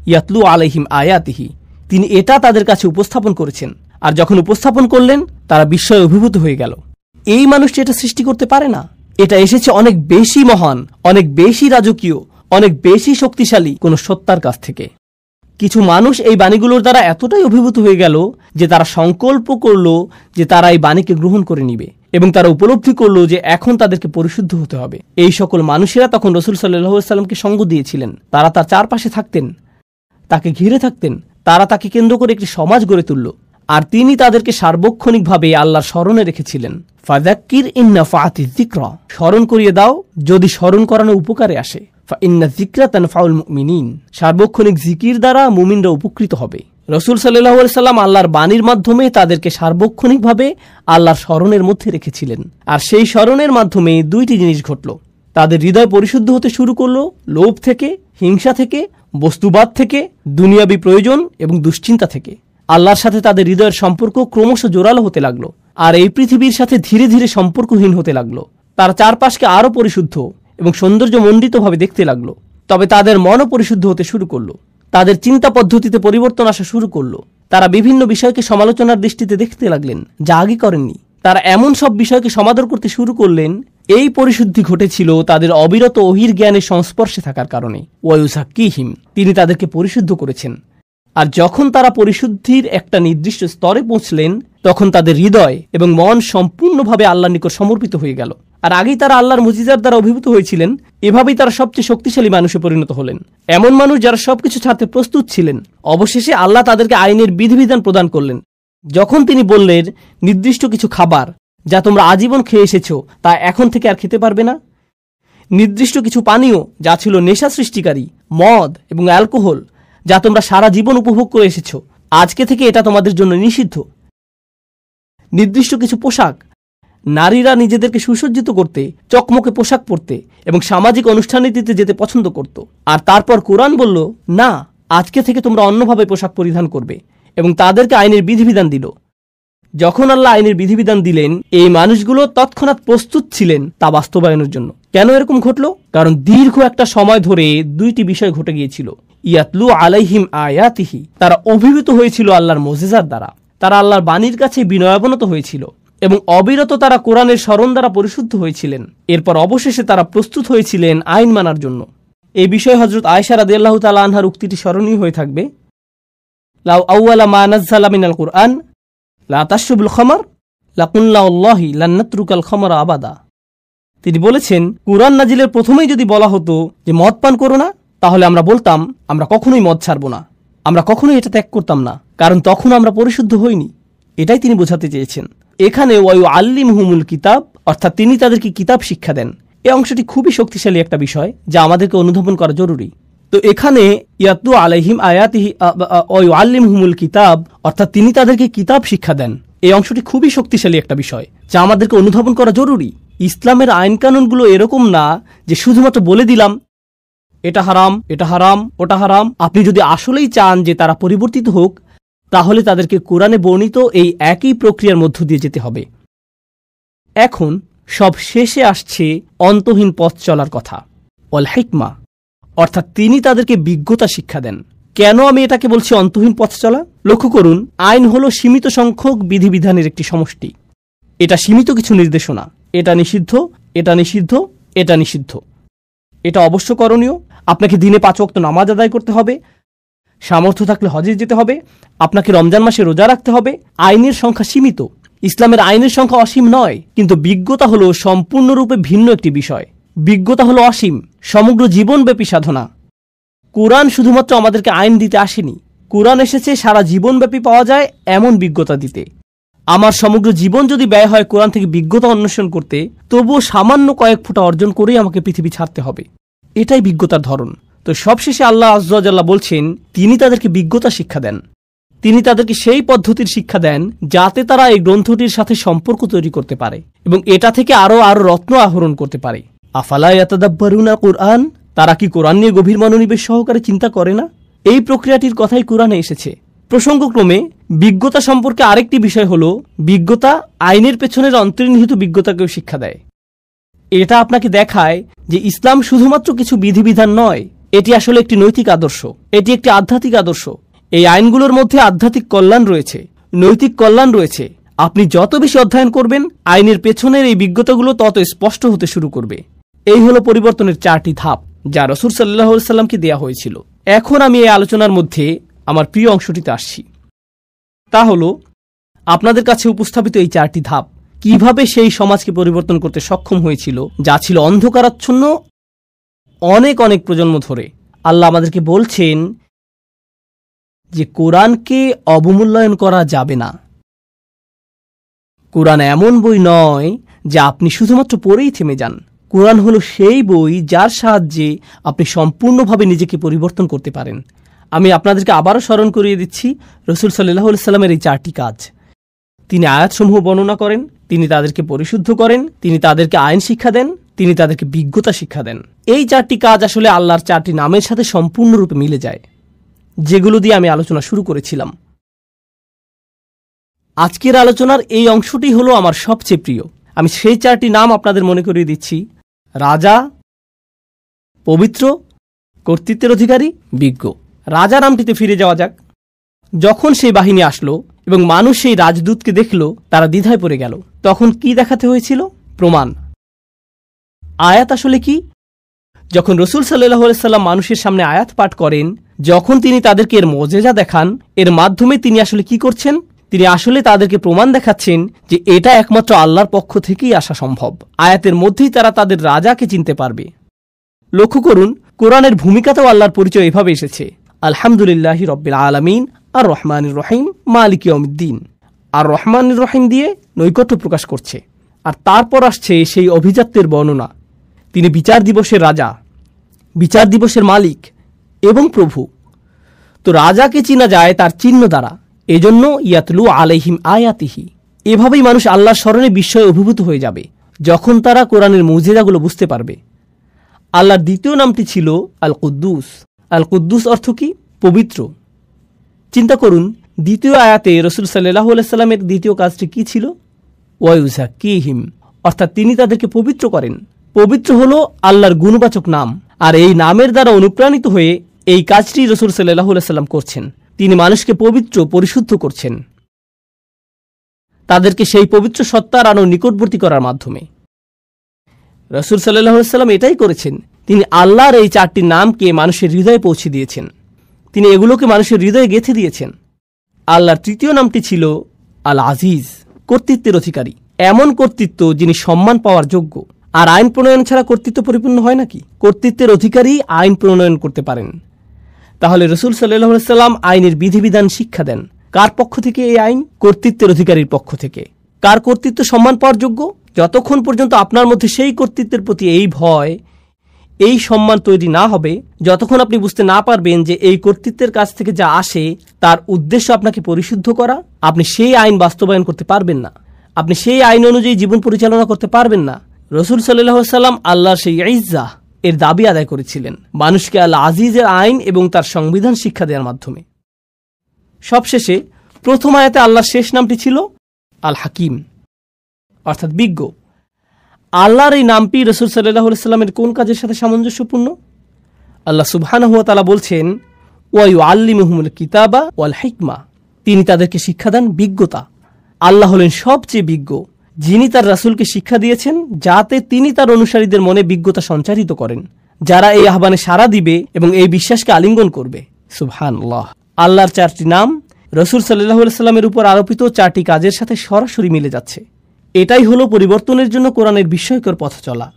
ইয়াতলু আলাইহিম আয়াতিহি, তিনি এটা তাদের কাছে উপস্থাপন করেছেন। আর যখন উপস্থাপন করলেন, তারা বিস্ময়ে অভিভূত হয়ে গেল। এই মানুষটি এটা সৃষ্টি করতে পারে না, এটা এসেছে অনেক বেশি মহান, অনেক বেশি রাজকীয়, অনেক বেশি শক্তিশালী কোন সত্তার কাছ থেকে। কিছু মানুষ এই বাণীগুলোর দ্বারা এতটাই অভিভূত হয়ে গেল যে তারা সংকল্প করল যে তারা এই বাণীকে গ্রহণ করে নিবে এবং তারা উপলব্ধি করল যে এখন তাদেরকে পরিশুদ্ধ হতে হবে। এই সকল মানুষেরা তখন রসুল সাল্লাল্লাহু আলাইহি সাল্লামকে সঙ্গ দিয়েছিলেন। তারা তার চারপাশে থাকতেন, তাকে ঘিরে থাকতেন, তারা তাকে কেন্দ্র করে একটি সমাজ গড়ে তুলল আর তিনি তাদেরকে সার্বক্ষণিকভাবে আল্লাহর স্মরণে রেখেছিলেন। ফাযাক্কির ইন নাফাআতিয যিকরা, স্মরণ করিয়ে দাও যদি স্মরণ করানো উপকারে আসে। ফাইন্না যিকরা তানফাউল মুমিনিন, সার্বক্ষণিক জিকির দ্বারা মুমিনরা উপকৃত হবে। রসুল সাল্লাল্লাহু আলাইহি সাল্লাম আল্লাহর বাণীর মাধ্যমে তাদেরকে সার্বক্ষণিকভাবে আল্লাহর স্মরণের মধ্যে রেখেছিলেন। আর সেই স্মরণের মাধ্যমে দুইটি জিনিস ঘটল, তাদের হৃদয় পরিশুদ্ধ হতে শুরু করলো লোভ থেকে, হিংসা থেকে, বস্তুবাদ থেকে, দুনিয়াবী প্রয়োজন এবং দুশ্চিন্তা থেকে। আল্লাহর সাথে তাদের হৃদয়ের সম্পর্ক ক্রমশ জোরালো হতে লাগলো আর এই পৃথিবীর সাথে ধীরে ধীরে সম্পর্কহীন হতে লাগলো। তার চারপাশকে আরো পরিশুদ্ধ এবং সৌন্দর্যমণ্ডিতভাবে দেখতে লাগলো। তবে তাদের মনও পরিশুদ্ধ হতে শুরু করলো, তাদের চিন্তা পদ্ধতিতে পরিবর্তন আসা শুরু করলো। তারা বিভিন্ন বিষয়কে সমালোচনার দৃষ্টিতে দেখতে লাগলেন যা আগে করেননি। তারা এমন সব বিষয়কে সমাদর করতে শুরু করলেন এই পরিশুদ্ধি ঘটেছিল তাদের অবিরত ওহির জ্ঞানের সংস্পর্শে থাকার কারণে। ওয়ায়ুযাক্কিহিম, তিনি তাদেরকে পরিশুদ্ধ করেছেন। আর যখন তারা পরিশুদ্ধির একটা নির্দিষ্ট স্তরে পৌঁছলেন, তখন তাদের হৃদয় এবং মন সম্পূর্ণভাবে আল্লাহর নিকট সমর্পিত হয়ে গেল। আর আগেই তারা আল্লাহর মুজিজার দ্বারা অভিভূত হয়েছিলেন। এভাবেই তারা সবচেয়ে শক্তিশালী মানুষে পরিণত হলেন, এমন মানুষ যারা সবকিছু ছাড়তে প্রস্তুত ছিলেন। অবশেষে আল্লাহ তাদেরকে আইনের বিধিবিধান প্রদান করলেন। যখন তিনি বললেন, নির্দিষ্ট কিছু খাবার যা তোমরা আজীবন খেয়ে এসেছো তা এখন থেকে আর খেতে পারবে না, নির্দিষ্ট কিছু পানীয় যা ছিল নেশা সৃষ্টিকারী, মদ এবং অ্যালকোহল যা তোমরা সারা জীবন উপভোগ করে এসেছো, আজকে থেকে এটা তোমাদের জন্য নিষিদ্ধ, নির্দিষ্ট কিছু পোশাক, নারীরা নিজেদেরকে সুসজ্জিত করতে চকমকে পোশাক পরতে এবং সামাজিক অনুষ্ঠানীতিতে যেতে পছন্দ করত। আর তারপর কোরআন বলল, না, আজকে থেকে তোমরা অন্যভাবে পোশাক পরিধান করবে, এবং তাদেরকে আইনের বিধিবিধান দিল। যখন আল্লাহ আইনের বিধিবিধান দিলেন, এই মানুষগুলো তৎক্ষণাৎ প্রস্তুত ছিলেন তা বাস্তবায়নের জন্য। কেন এরকম ঘটল? কারণ দীর্ঘ একটা সময় ধরে দুইটি বিষয় ঘটে গিয়েছিল। ইয়াতলু আলাইহিম আয়াতিহি, তারা অভিভূত হয়েছিল আল্লাহর মুজিজার দ্বারা, তারা আল্লাহর বাণীর কাছে বিনয়াবনত হয়েছিল এবং অবিরত তারা কোরআনের স্মরণ দ্বারা পরিশুদ্ধ হয়েছিলেন। এরপর অবশেষে তারা প্রস্তুত হয়েছিলেন আইন মানার জন্য। এই বিষয়ে হযরত আয়েশা রাদিয়াল্লাহু তাআলা আনহার উক্তিটি স্মরণীয় হয়ে থাকবে, লাউ আউয়ালা মা নাযালা মিনাল কুরআন লা তাশরবুল খামর লাকুল্লা আল্লাহি লান নাতরুকাল খামরা আবাদা। তিনি বলেছেন, কুরআন নাজিলের প্রথমেই যদি বলা হতো যে মদ পান করো না, তাহলে আমরা বলতাম আমরা কখনোই মদ ছাড়ব না, আমরা কখনোই এটা ত্যাগ করতাম না, কারণ তখন আমরা পরিশুদ্ধ হইনি। এটাই তিনি বোঝাতে চেয়েছেন। এখানে ওয়ায়ুআল্লিমুহুমুল কিতাব, অর্থাৎ তিনি তাদেরকে কিতাব শিক্ষা দেন, এই অংশটি খুবই শক্তিশালী একটা বিষয় যা আমাদেরকে অনুধাবন করা জরুরি। তো এখানে ইয়াতলু আলাইহিম আয়াতিহি ওয়ায়ুআল্লিমুহুমুল কিতাব, অর্থাৎ তিনি তাদেরকে কিতাব শিক্ষা দেন, এই অংশটি খুবই শক্তিশালী একটা বিষয় যা আমাদেরকে অনুধাবন করা জরুরি। ইসলামের আইন কানুনগুলো এরকম না যে শুধুমাত্র বলে দিলাম এটা হারাম, এটা হারাম, ওটা হারাম। আপনি যদি আসলেই চান যে তারা পরিবর্তিত হোক, তাহলে তাদেরকে কোরআনে বর্ণিত এই একই প্রক্রিয়ার মধ্য দিয়ে যেতে হবে। এখন সব শেষে আসছে অন্তহীন পথ চলার কথা, ওয়াল হিকমা, অর্থাৎ তিনি তাদেরকে বিজ্ঞতা শিক্ষা দেন। কেন আমি এটাকে বলছি অন্তহীন পথ চলা? লক্ষ্য করুন, আইন হলো সীমিত সংখ্যক বিধিবিধানের একটি সমষ্টি। এটা সীমিত কিছু নির্দেশনা, এটা নিষিদ্ধ, এটা নিষিদ্ধ, এটা নিষিদ্ধ, এটা অবশ্য করণীয়, আপনাকে দিনে 5 ওয়াক্ত নামাজ আদায় করতে হবে, সামর্থ্য থাকলে হজে যেতে হবে, আপনাকে রমজান মাসে রোজা রাখতে হবে। আইনের সংখ্যা সীমিত। ইসলামের আইনের সংখ্যা অসীম নয়, কিন্তু বিজ্ঞতা হলো সম্পূর্ণরূপে ভিন্ন একটি বিষয়। বিজ্ঞতা হলো অসীম, সমগ্র জীবনব্যাপী সাধনা। কোরআন শুধুমাত্র আমাদেরকে আইন দিতে আসেনি, কোরআন এসেছে সারা জীবনব্যাপী পাওয়া যায় এমন বিজ্ঞতা দিতে। আমার সমগ্র জীবন যদি ব্যয় হয় কোরআন থেকে বিজ্ঞতা অন্বেষণ করতে, তবুও সামান্য কয়েক ফোঁটা অর্জন করেই আমাকে পৃথিবী ছাড়তে হবে। এটাই বিজ্ঞতার ধরন। তো সবশেষে আল্লাহ আয্যা ওয়া জাল্লা বলছেন, তিনি তাদেরকে বিজ্ঞতা শিক্ষা দেন, তিনি তাদেরকে সেই পদ্ধতির শিক্ষা দেন যাতে তারা এই গ্রন্থটির সাথে সম্পর্ক তৈরি করতে পারে এবং এটা থেকে আরো রত্ন আহরণ করতে পারে। আফালা ইয়াতাদাব্বারুনা কুরআন, তারা কি কোরআন নিয়ে গভীর মনোনিবেশ সহকারে চিন্তা করে না? এই প্রক্রিয়াটির কথাই কোরআনে এসেছে। প্রসঙ্গক্রমে বিজ্ঞতা সম্পর্কে আরেকটি বিষয় হলো, বিজ্ঞতা আইনের পেছনের অন্তর্নিহিত বিজ্ঞতাকেও শিক্ষা দেয়। এটা আপনাকে দেখায় যে ইসলাম শুধুমাত্র কিছু বিধিবিধান নয়, এটি আসলে একটি নৈতিক আদর্শ, এটি একটি আধ্যাত্মিক আদর্শ। এই আইনগুলোর মধ্যে আধ্যাত্মিক কল্যাণ রয়েছে, নৈতিক কল্যাণ রয়েছে। আপনি যত বেশি অধ্যয়ন করবেন, আইনের পেছনের এই বিজ্ঞতাগুলো তত স্পষ্ট হতে শুরু করবে। এই হলো পরিবর্তনের 4টি ধাপ যা রাসূল সাল্লাল্লাহু আলাইহি ওয়াসাল্লামকে দেয়া হয়েছিল। এখন আমি এই আলোচনার মধ্যে আমার প্রিয় অংশটিতে আসছি। তা হলো আপনাদের কাছে উপস্থাপিত এই 4টি ধাপ কিভাবে সেই সমাজকে পরিবর্তন করতে সক্ষম হয়েছিল যা ছিল অন্ধকারাচ্ছন্ন অনেক অনেক প্রজন্ম ধরে। আল্লাহ আমাদেরকে বলছেন যে কোরআনকে অবমূল্যায়ন করা যাবে না। কোরআন এমন বই নয় যা আপনি শুধুমাত্র পড়েই থেমে যান। কোরআন হলো সেই বই যার সাহায্যে আপনি সম্পূর্ণভাবে নিজেকে পরিবর্তন করতে পারেন। আমি আপনাদেরকে আবারও স্মরণ করিয়ে দিচ্ছি রাসূল সাল্লাল্লাহু আলাইহি ওয়াসাল্লামের এই 4টি কাজ। তিনি আয়াতসমূহ বর্ণনা করেন, তিনি তাদেরকে পরিশুদ্ধ করেন, তিনি তাদেরকে আইন শিক্ষা দেন, তিনি তাদেরকে বিজ্ঞতা শিক্ষা দেন। এই 4টি কাজ আসলে আল্লাহর 4টি নামের সাথে সম্পূর্ণরূপে মিলে যায়, যেগুলো দিয়ে আমি আলোচনা শুরু করেছিলাম। আজকের আলোচনার এই অংশটি হলো আমার সবচেয়ে প্রিয়। আমি সেই 4টি নাম আপনাদের মনে করিয়ে দিচ্ছি: রাজা, পবিত্র, কর্তৃত্বের অধিকারী, বিজ্ঞ। রাজা নামটিতে ফিরে যাওয়া যাক। যখন সেই বাহিনী আসলো এবং মানুষ সেই রাজদূতকে দেখল, তারা দ্বিধায় পড়ে গেল। তখন কি দেখাতে হয়েছিল? প্রমাণ। আয়াত আসলে কি? যখন রাসূল সাল্লাল্লাহু আলাইহি সাল্লাম মানুষের সামনে আয়াত পাঠ করেন, যখন তিনি তাদেরকে এর মুজিজা দেখান, এর মাধ্যমে তিনি আসলে কি করছেন? তিনি আসলে তাদেরকে প্রমাণ দেখাচ্ছেন যে এটা একমাত্র আল্লাহর পক্ষ থেকেই আসা সম্ভব। আয়াতের মধ্যেই তারা তাদের রাজাকে চিনতে পারবে। লক্ষ্য করুন, কোরআনের ভূমিকাতেও আল্লাহর পরিচয় এভাবে এসেছে, আলহামদুলিল্লাহি রব্বিল আলামিন আর রহমানির রহিম মালিক ইয়াউমিদ্দিন। আর রহমানির রহিম দিয়ে নৈকট্য প্রকাশ করছে। আর তারপর আসছে সেই অভিজাত্যের বর্ণনা। তিনি বিচার দিবসের রাজা, বিচার দিবসের মালিক এবং প্রভু। তো রাজাকে চিনা যায় তার চিহ্ন দ্বারা, এজন্য ইয়াতলু আলাইহিম আয়াতিহি। এভাবেই মানুষ আল্লাহর স্মরণে বিস্ময়ে অভিভূত হয়ে যাবে যখন তারা কোরআনের মুজিজাগুলো বুঝতে পারবে। আল্লাহর দ্বিতীয় নামটি ছিল আল কুদ্দুস। আল কুদ্দুস অর্থ কি? পবিত্র। চিন্তা করুন, দ্বিতীয় আয়াতে রাসূল সাল্লাল্লাহু আলাইহি সাল্লামের দ্বিতীয় কাজটি কি ছিল? ওয়ায়ুযাক্কিহিম, অর্থাৎ তিনি তাদেরকে পবিত্র করেন। পবিত্র হলো আল্লাহর গুণবাচক নাম, আর এই নামের দ্বারা অনুপ্রাণিত হয়ে এই কাজটি রাসূল সাল্লাল্লাহু আলাইহি সাল্লাম করছেন। তিনি মানুষকে পবিত্র, পরিশুদ্ধ করছেন, তাদেরকে সেই পবিত্র সত্তার আরো নিকটবর্তী করার মাধ্যমে। রাসূল সাল্লাল্লাহু আলাইহি সাল্লাম এটাই করেছেন। তিনি আল্লাহর এই চারটি নামকে মানুষের হৃদয়ে পৌঁছে দিয়েছেন। তিনি এগুলোকে মানুষের হৃদয়ে গেঁথে দিয়েছেন। আল্লাহর তৃতীয় নামটি ছিল আল আজিজ, কর্তৃত্বের অধিকারী। এমন কর্তৃত্ব যিনি সম্মান পাওয়ার যোগ্য। আর আইন প্রণয়ন ছাড়া কর্তৃত্ব পরিপূর্ণ হয় নাকি? কর্তৃত্বের অধিকারী আইন প্রণয়ন করতে পারেন। তাহলে রাসূল সাল্লাল্লাহু আলাইহি সাল্লাম আইনের বিধিবিধান শিক্ষা দেন। কার পক্ষ থেকে এই আইন? কর্তৃত্বের অধিকারীর পক্ষ থেকে। কার কর্তৃত্ব সম্মান পাওয়ার যোগ্য? যতক্ষণ পর্যন্ত আপনার মধ্যে সেই কর্তৃত্বের প্রতি এই ভয়, এই সম্মান তৈরি না হবে, যতক্ষণ আপনি বুঝতে না পারবেন যে এই কর্তৃত্বের কাছ থেকে যা আসে তার উদ্দেশ্য আপনাকে পরিশুদ্ধ করা, আপনি সেই আইন বাস্তবায়ন করতে পারবেন না। আপনি সেই আইন অনুযায়ী জীবন পরিচালনা করতে পারবেন না। রাসূল সাল্লাল্লাহু আলাইহি সাল্লাম আল্লাহর সেই ইজ্জাহ এর দাবি আদায় করেছিলেন মানুষকে আল আজিজের আইন এবং তার সংবিধান শিক্ষা দেওয়ার মাধ্যমে। সবশেষে প্রথম আয়াতে আল্লাহর শেষ নামটি ছিল আল হাকিম, অর্থাৎ বিজ্ঞ। আল্লাহর এই নামটি রাসূল সাল্লাল্লাহু আলাইহি সাল্লামের কোন কাজের সাথে সামঞ্জস্যপূর্ণ? আল্লাহ সুবহানাহু ওয়া তাআলা বলছেন, ওয়া ইউআল্লিমুহুমুল কিতাবা ওয়াল হিকমা। তিনি তাদেরকে শিক্ষা দেন বিজ্ঞতা। আল্লাহ হলেন সবচেয়ে বিজ্ঞ, যিনি তার রাসূলকে শিক্ষা দিয়েছেন যাতে তিনি তার অনুসারীদের মনে বিজ্ঞতা সঞ্চারিত করেন, যারা এই আহ্বানে সাড়া দিবে এবং এই বিশ্বাসকে আলিঙ্গন করবে। সুবহানাল্লাহ। আল্লাহর চারটি নাম রাসূল সাল্লাল্লাহু আলাইহি সাল্লামের উপর আরোপিত চারটি কাজের সাথে সরাসরি মিলে যাচ্ছে। এটাই হলো পরিবর্তনের জন্য কোরআনের বিস্ময়কর পথ চলা,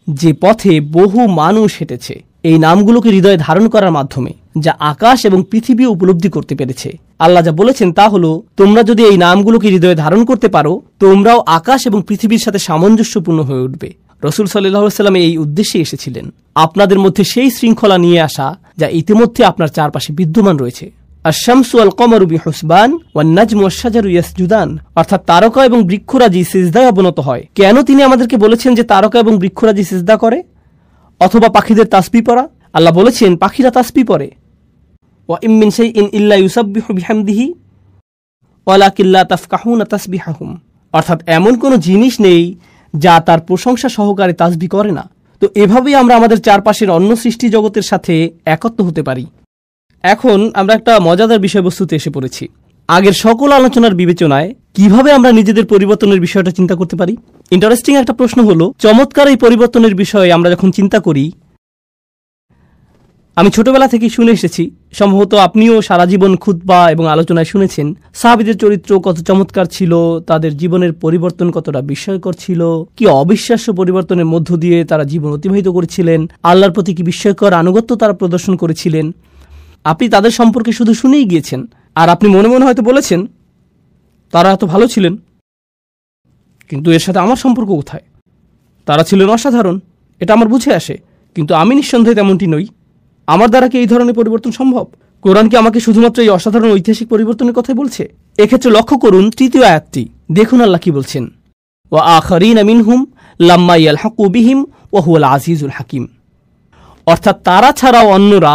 যে পথে বহু মানুষ হেঁটেছে এই নামগুলোকে হৃদয়ে ধারণ করার মাধ্যমে, যা আকাশ এবং পৃথিবী উপলব্ধি করতে পেরেছে। আল্লাহ যা বলেছেন তা হলো, তোমরা যদি এই নামগুলোকে হৃদয়ে ধারণ করতে পারো, তোমরাও আকাশ এবং পৃথিবীর সাথে সামঞ্জস্যপূর্ণ হয়ে উঠবে। রাসূল সাল্লাল্লাহু আলাইহি সাল্লাম এই উদ্দেশ্যে এসেছিলেন, আপনাদের মধ্যে সেই শৃঙ্খলা নিয়ে আসা যা ইতিমধ্যে আপনার চারপাশে বিদ্যমান রয়েছে। আশ-শামসু ওয়াল কমারু বিহুসবান ওয়ান নাজমু ওয়াশ-শাজারু ইয়াসজুদান, অর্থাৎ তারকা এবং বৃক্ষরাজি সিজদায় অবনত হয়। কেন তিনি আমাদেরকে বলেছেন যে তারকা এবং বৃক্ষরাজি সিজদা করে? অথবা পাখিদের তাসবিহ পড়া? আল্লাহ বলেছেন পাখিরা তাসবিহ পড়ে। ওয়া ইম মিন শাইইন ইল্লা ইউসাব্বিহু বিহামদিহি ওয়ালাকিন লা তাফকাহুনা তাসবিহাহুম, অর্থাৎ এমন কোনো জিনিস নেই যা তার প্রশংসা সহকারে তাসবিহ করে না। তো এভাবেই আমরা আমাদের চারপাশের অন্য সৃষ্টি জগতের সাথে একত্র হতে পারি। এখন আমরা একটা মজাদার বিষয়বস্তুতে এসে পড়েছি। আগের সকল আলোচনার বিবেচনায় কিভাবে আমরা নিজেদের পরিবর্তনের বিষয়টা চিন্তা করতে পারি? ইন্টারেস্টিং একটা প্রশ্ন হলো, চমৎকার এই পরিবর্তনের বিষয়ে আমরা যখন চিন্তা করি, আমি ছোটবেলা থেকে শুনে এসেছি, সম্ভবত আপনিও সারা জীবন খুতবা এবং আলোচনায় শুনেছেন, সাহাবীদের চরিত্র কত চমৎকার ছিল, তাদের জীবনের পরিবর্তন কতটা বিস্ময়কর ছিল, কি অবিশ্বাস্য পরিবর্তনের মধ্য দিয়ে তারা জীবন অতিবাহিত করেছিলেন, আল্লাহর প্রতি কি বিস্ময়কর আনুগত্য তারা প্রদর্শন করেছিলেন। আপনি তাদের সম্পর্কে শুধু শুনেই গিয়েছেন, আর আপনি মনে মনে হয়তো বলেছেন তারা এত ভালো ছিলেন, কিন্তু এর সাথে আমার সম্পর্ক কোথায়? তারা ছিলেন অসাধারণ, এটা আমার বুঝে আসে, কিন্তু আমি নিঃসন্দেহে তেমনটি নই। আমার দ্বারা কি এই ধরনের পরিবর্তন সম্ভব? কোরআন কি আমাকে শুধুমাত্র এই অসাধারণ ঐতিহাসিক পরিবর্তনের কথাই বলছে? এক্ষেত্রে লক্ষ্য করুন তৃতীয় আয়াতটি, দেখুন আল্লাহ কি বলছেন, ওয়া আখারিনা মিনহুম লাম্মা ইয়ালহাকু বিহিম ওয়া হুয়াল আজিজুল হাকিম, অর্থাৎ তারা ছাড়াও অন্যরা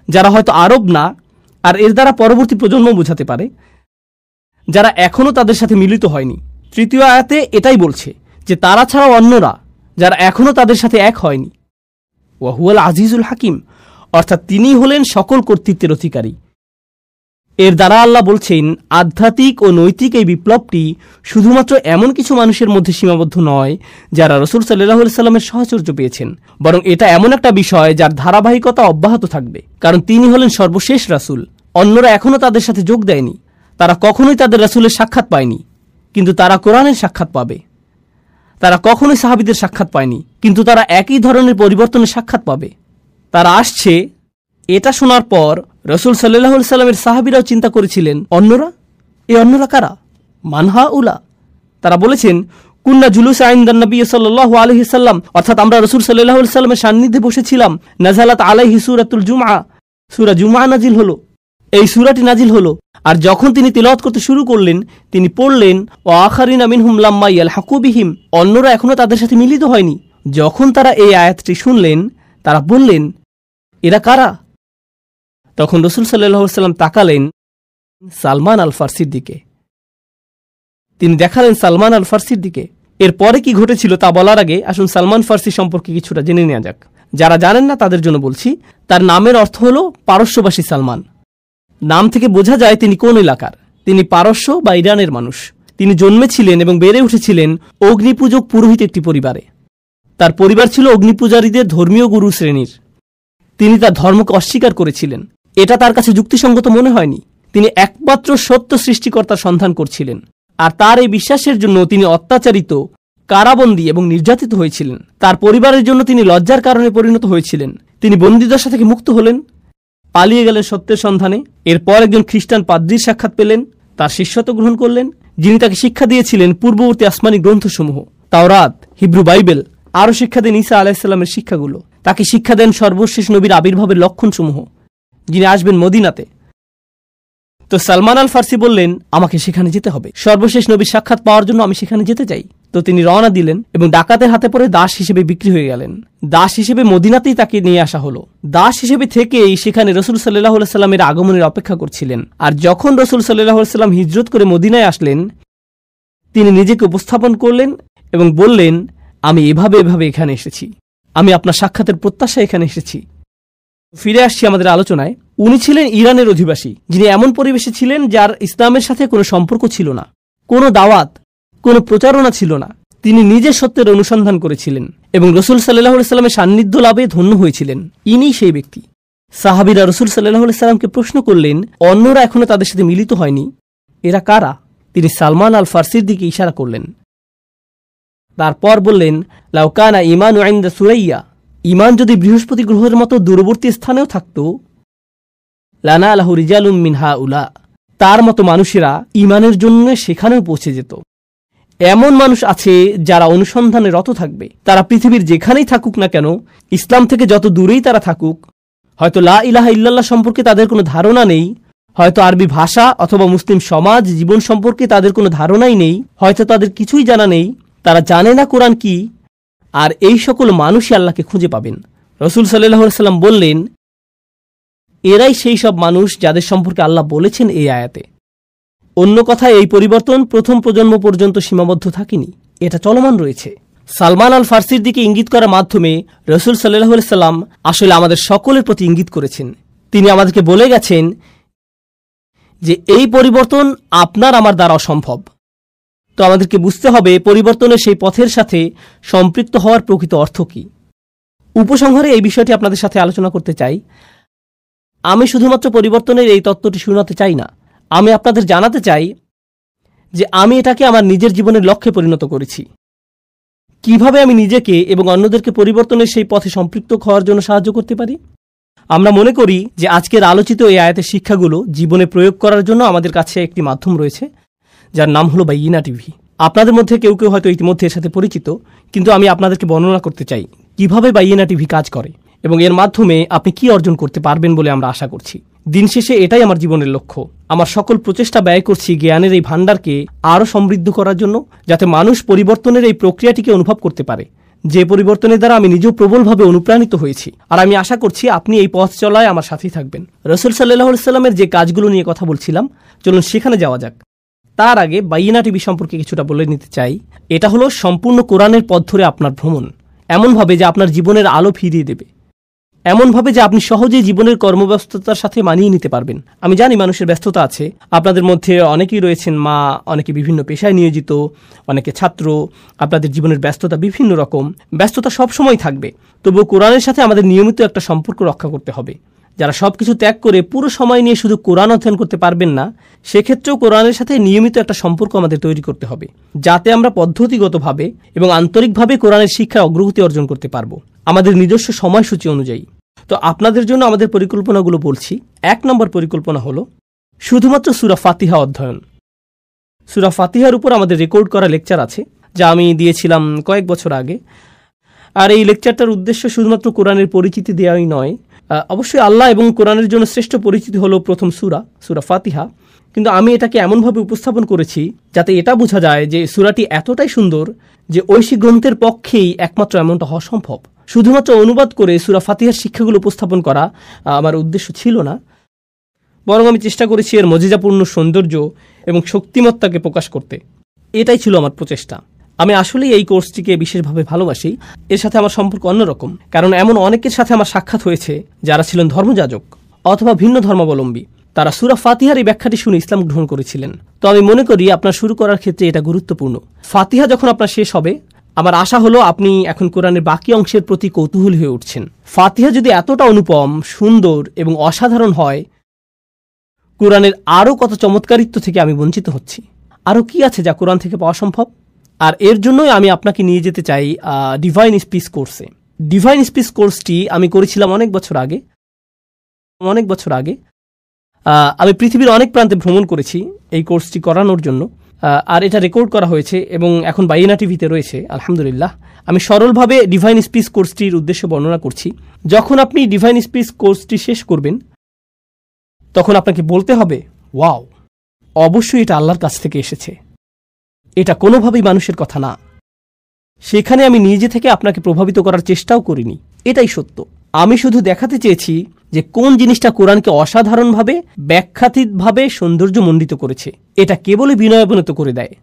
যারা হয়তো আরব না, আর এর দ্বারা পরবর্তী প্রজন্ম বোঝাতে পারে, যারা এখনও তাদের সাথে মিলিত হয়নি। তৃতীয় আয়াতে এটাই বলছে যে তারা ছাড়াও অন্যরা যারা এখনও তাদের সাথে এক হয়নি। ওয়া হুয়াল আজিজুল হাকিম, অর্থাৎ তিনি হলেন সকল কর্তৃত্বের অধিকারী। এর দ্বারা আল্লাহ বলছেন আধ্যাত্মিক ও নৈতিক এই বিপ্লবটি শুধুমাত্র এমন কিছু মানুষের মধ্যে সীমাবদ্ধ নয় যারা রাসূল সাল্লাল্লাহু আলাইহি সাল্লামের সাহচর্য পেয়েছেন, বরং এটা এমন একটা বিষয় যার ধারাবাহিকতা অব্যাহত থাকবে, কারণ তিনি হলেন সর্বশেষ রাসূল। অন্যরা এখনও তাদের সাথে যোগ দেয়নি, তারা কখনোই তাদের রাসূলের সাক্ষাৎ পায়নি, কিন্তু তারা কোরআনের সাক্ষাৎ পাবে। তারা কখনোই সাহাবীদের সাক্ষাৎ পায়নি, কিন্তু তারা একই ধরনের পরিবর্তনের সাক্ষাৎ পাবে। তারা আসছে। এটা শোনার পর রাসূল সাল্লাল্লাহু আলাইহি সাল্লামের সাহাবীরাও চিন্তা করেছিলেন, অন্যরা? এই অন্যরা কারা? মানহা উলা। তারা বলেছেন, কুন্না জুলুস ইনদান নবী সাল্লাল্লাহু আলাইহি সাল্লাম, অর্থাৎ আমরা রাসূল সাল্লাল্লাহু আলাইহি সাল্লামের সান্নিধ্যে বসেছিলাম। নাযালাত আলাইহি সূরাতুল জুমআ, সূরা জুমআ নাজিল হলো। এই সূরাটি নাজিল হলো, আর যখন তিনি তিলাওয়াত করতে শুরু করলেন, তিনি পড়লেন, ওয়া আখারিনা মিনহুম লাম্মা ইয়ালহাকু বিহিম, অন্যরা এখনো তাদের সাথে মিলিত হয়নি। যখন তারা এই আয়াতটি শুনলেন, তারা বললেন, এরা কারা? তখন রাসূল সাল্লাল্লাহু আলাইহি সাল্লাম তাকালেন সালমান আল ফারসির দিকে। তিনি দেখালেন সালমান আল ফারসির দিকে। এরপরে কি ঘটেছিল তা বলার আগে আসুন সালমান ফারসি সম্পর্কে কিছুটা জেনে নেওয়া যাক। যারা জানেন না তাদের জন্য বলছি, তার নামের অর্থ হল পারস্যবাসী সালমান। নাম থেকে বোঝা যায় তিনি কোন এলাকার। তিনি পারস্য বা ইরানের মানুষ। তিনি জন্মেছিলেন এবং বেড়ে উঠেছিলেন অগ্নিপূজক পুরোহিত একটি পরিবারে। তার পরিবার ছিল অগ্নিপূজারীদের ধর্মীয় গুরু শ্রেণীর। তিনি তার ধর্মকে অস্বীকার করেছিলেন। এটা তার কাছে যুক্তিসঙ্গত মনে হয়নি। তিনি একমাত্র সত্য সৃষ্টিকর্তার সন্ধান করছিলেন, আর তার এই বিশ্বাসের জন্য তিনি অত্যাচারিত, কারাবন্দী এবং নির্যাতিত হয়েছিলেন। তার পরিবারের জন্য তিনি লজ্জার কারণে পরিণত হয়েছিলেন। তিনি বন্দিদশা থেকে মুক্ত হলেন, পালিয়ে গেলেন সত্যের সন্ধানে। এরপর একজন খ্রিস্টান পাদ্রীর সাক্ষাৎ পেলেন, তার শিষ্যত্ব গ্রহণ করলেন, যিনি তাকে শিক্ষা দিয়েছিলেন পূর্ববর্তী আসমানি গ্রন্থসমূহ, তাওরাত, হিব্রু বাইবেল, আরও শিক্ষা দেন ঈসা আলাইহিস সালামের শিক্ষাগুলো। তাকে শিক্ষা দেন সর্বশেষ নবীর আবির্ভাবের লক্ষণসমূহ, যিনি আসবেন মদিনাতে। তো সালমান আল ফারসি বললেন, আমাকে সেখানে যেতে হবে, সর্বশেষ নবীর সাক্ষাৎ পাওয়ার জন্য আমি সেখানে যেতে চাই। তো তিনি রওনা দিলেন এবং ডাকাতের হাতে পড়ে দাস হিসেবে বিক্রি হয়ে গেলেন। দাস হিসেবে মদিনাতেই তাকে নিয়ে আসা হলো। দাস হিসেবে থেকেই সেখানে রাসূল সাল্লাল্লাহু আলাইহি সাল্লামের আগমনের অপেক্ষা করছিলেন। আর যখন রাসূল সাল্লাল্লাহু আলাইহি সাল্লাম হিজরত করে মদিনায় আসলেন, তিনি নিজেকে উপস্থাপন করলেন এবং বললেন, আমি এভাবে এখানে এসেছি, আমি আপনার সাক্ষাতের প্রত্যাশায় এখানে এসেছি। ফিরে আসছি আমাদের আলোচনায়। উনি ছিলেন ইরানের অধিবাসী, যিনি এমন পরিবেশে ছিলেন যার ইসলামের সাথে কোনো সম্পর্ক ছিল না, কোনো দাওয়াত, কোনো প্রচারণা ছিল না। তিনি নিজে সত্যের অনুসন্ধান করেছিলেন এবং রাসূল সাল্লাল্লাহু আলাইহি সাল্লামের সান্নিধ্য লাভে ধন্য হয়েছিলেন। ইনি সেই ব্যক্তি। সাহাবীরা রাসূল সাল্লাল্লাহু আলাইহি সাল্লামকে প্রশ্ন করলেন, অন্যরা এখনো তাদের সাথে মিলিত হয়নি, এরা কারা? তিনি সালমান আল ফারসির দিকে ইশারা করলেন। তারপর বললেন, লাউ কানা ঈমানু ইনদা সুরাইয়া, ঈমান যদি বৃহস্পতি গ্রহের মতো দূরবর্তী স্থানেও থাকত, লানালাহু রিজালুম মিন হাউলা, তার মতো মানুষেরা ঈমানের জন্য সেখানেও পৌঁছে যেত। এমন মানুষ আছে যারা অনুসন্ধানে রত থাকবে। তারা পৃথিবীর যেখানেই থাকুক না কেন, ইসলাম থেকে যত দূরেই তারা থাকুক, হয়তো লা ইলাহা ইল্লাল্লাহ সম্পর্কে তাদের কোনো ধারণা নেই, হয়তো আরবি ভাষা অথবা মুসলিম সমাজ জীবন সম্পর্কে তাদের কোনো ধারণাই নেই, হয়তো তাদের কিছুই জানা নেই, তারা জানে না কোরআন কি, আর এই সকল মানুষই আল্লাহকে খুঁজে পাবেন। রাসূল সাল্লাল্লাহু আলাইহি সাল্লাম বললেন, এরাই সেই সব মানুষ যাদের সম্পর্কে আল্লাহ বলেছেন এই আয়াতে। অন্য কথায়, এই পরিবর্তন প্রথম প্রজন্ম পর্যন্ত সীমাবদ্ধ থাকেনি, এটা চলমান রয়েছে। সালমান আল ফারসির দিকে ইঙ্গিত করার মাধ্যমে রাসূল সাল্লাল্লাহু আলাইহি সাল্লাম আসলে আমাদের সকলের প্রতি ইঙ্গিত করেছেন। তিনি আমাদেরকে বলে গেছেন যে এই পরিবর্তন আপনার আমার দ্বারা অসম্ভব। তো আমাদেরকে বুঝতে হবে পরিবর্তনের সেই পথের সাথে সম্পৃক্ত হওয়ার প্রকৃত অর্থ কী। উপসংহারে এই বিষয়টি আপনাদের সাথে আলোচনা করতে চাই। আমি শুধুমাত্র পরিবর্তনের এই তত্ত্বটি শোনাতে চাই না, আমি আপনাদের জানাতে চাই যে আমি এটাকে আমার নিজের জীবনের লক্ষ্যে পরিণত করেছি। কিভাবে আমি নিজেকে এবং অন্যদেরকে পরিবর্তনের সেই পথে সম্পৃক্ত হওয়ার জন্য সাহায্য করতে পারি। আমরা মনে করি যে আজকের আলোচিত এই আয়াতের শিক্ষাগুলো জীবনে প্রয়োগ করার জন্য আমাদের কাছে একটি মাধ্যম রয়েছে, যার নাম হলো বাইয়িনা টিভি। আপনাদের মধ্যে কেউ কেউ হয়তো ইতিমধ্যে এর সাথে পরিচিত, কিন্তু আমি আপনাদেরকে বর্ণনা করতে চাই কিভাবে বাইয়িনা টিভি কাজ করে এবং এর মাধ্যমে আপনি কি অর্জন করতে পারবেন বলে আমরা আশা করছি। দিন শেষে এটাই আমার জীবনের লক্ষ্য। আমার সকল প্রচেষ্টা ব্যয় করছি জ্ঞানের এই ভাণ্ডারকে আরও সমৃদ্ধ করার জন্য, যাতে মানুষ পরিবর্তনের এই প্রক্রিয়াটিকে অনুভব করতে পারে, যে পরিবর্তনের দ্বারা আমি নিজেও প্রবলভাবে অনুপ্রাণিত হয়েছি। আর আমি আশা করছি আপনি এই পথ চলায় আমার সাথেই থাকবেন। রাসূল সাল্লাল্লাহু আলাইহি সাল্লামের যে কাজগুলো নিয়ে কথা বলছিলাম, চলুন সেখানে যাওয়া যাক। তার আগে বাইয়িনা টিভি সম্পর্কে কিছুটা বলে নিতে চাই। এটা হলো সম্পূর্ণ কোরআনের পথ ধরে আপনার ভ্রমণ, এমনভাবে যে আপনার জীবনের আলো ফিরিয়ে দেবে। এমনভাবে যে আপনি সহজেই জীবনের কর্মব্যস্ততার সাথে মানিয়ে নিতে পারবেন। আমি জানি মানুষের ব্যস্ততা আছে, আপনাদের মধ্যে অনেকেই রয়েছেন মা, অনেকে বিভিন্ন পেশায় নিয়োজিত, অনেকে ছাত্র, আপনাদের জীবনের ব্যস্ততা বিভিন্ন রকম, ব্যস্ততা সবসময় থাকবে। তবুও কোরআনের সাথে আমাদের নিয়মিত একটা সম্পর্ক রক্ষা করতে হবে। যারা সবকিছু ত্যাগ করে পুরো সময় নিয়ে শুধু কোরআন অধ্যয়ন করতে পারবেন না, সেক্ষেত্রেও কোরআনের সাথে নিয়মিত একটা সম্পর্ক আমাদের তৈরি করতে হবে, যাতে আমরা পদ্ধতিগতভাবে এবং আন্তরিকভাবে কোরআনের শিক্ষায় অগ্রগতি অর্জন করতে পারবো আমাদের নিজস্ব সময়সূচি অনুযায়ী। তো আপনাদের জন্য আমাদের পরিকল্পনাগুলো বলছি। 1 নম্বর পরিকল্পনা হলো শুধুমাত্র সূরা ফাতিহা অধ্যয়ন। সূরা ফাতিহার উপর আমাদের রেকর্ড করা লেকচার আছে, যা আমি দিয়েছিলাম কয়েক বছর আগে। আর এই লেকচারটার উদ্দেশ্য শুধুমাত্র কোরআনের পরিচিতি দেওয়াই নয়। অবশ্যই আল্লাহ এবং কোরআনের জন্য শ্রেষ্ঠ পরিচিতি হলো প্রথম সূরা ফাতিহা, কিন্তু আমি এটাকে এমনভাবে উপস্থাপন করেছি যাতে এটা বোঝা যায় যে সূরাটি এতটাই সুন্দর যে ঐশী গ্রন্থের পক্ষেই একমাত্র এমনটা হওয়া সম্ভব। শুধুমাত্র অনুবাদ করে সূরা ফাতিহার শিক্ষাগুলো উপস্থাপন করা আমার উদ্দেশ্য ছিল না, বরং আমি চেষ্টা করেছি এর মজিজাপূর্ণ সৌন্দর্য এবং শক্তিমত্তাকে প্রকাশ করতে। এটাই ছিল আমার প্রচেষ্টা। আমি আসলেই এই কোর্সটিকে বিশেষভাবে ভালোবাসি। এর সাথে আমার সম্পর্ক অন্যরকম, কারণ এমন অনেকের সাথে আমার সাক্ষাৎ হয়েছে যারা ছিলেন ধর্মযাজক অথবা ভিন্ন ধর্মাবলম্বী। তারা সূরা ফাতিহার এই ব্যাখ্যাটি শুনে ইসলাম গ্রহণ করেছিলেন। তো আমি মনে করি আপনার শুরু করার ক্ষেত্রে এটা গুরুত্বপূর্ণ। ফাতিহা যখন আপনার শেষ হবে, আমার আশা হলো আপনি এখন কোরআনের বাকি অংশের প্রতি কৌতূহলী হয়ে উঠছেন। ফাতিহা যদি এতটা অনুপম, সুন্দর এবং অসাধারণ হয়, কোরআনের আরও কত চমৎকারিত্ব থেকে আমি বঞ্চিত হচ্ছি। আরও কি আছে যা কোরআন থেকে পাওয়া সম্ভব? আর এর জন্যই আমি আপনাকে নিয়ে যেতে চাই ডিভাইন স্পিচ কোর্সে। ডিভাইন স্পিচ কোর্সটি আমি করেছিলাম অনেক বছর আগে। আমি পৃথিবীর অনেক প্রান্তে ভ্রমণ করেছি এই কোর্সটি করানোর জন্য, আর এটা রেকর্ড করা হয়েছে এবং এখন বাইনা টিভিতে রয়েছে, আলহামদুলিল্লাহ। আমি সরলভাবে ডিভাইন স্পিচ কোর্সটির উদ্দেশ্য বর্ণনা করছি। যখন আপনি ডিভাইন স্পিচ কোর্সটি শেষ করবেন, তখন আপনাকে বলতে হবে, ওয়াও, অবশ্যই এটা আল্লাহর কাছ থেকে এসেছে, এটা কোনোভাবেই মানুষের কথা না। সেখানে আমি নিজে থেকে আপনাকে প্রভাবিত করার চেষ্টাও করিনি, এটাই সত্য। আমি শুধু দেখাতে চেয়েছি যে কোন জিনিসটা কোরআনকে অসাধারণভাবে, ব্যাখ্যাতীতভাবে সৌন্দর্যমণ্ডিত করেছে। এটা কেবলই বিনয়াবনত করে দেয়,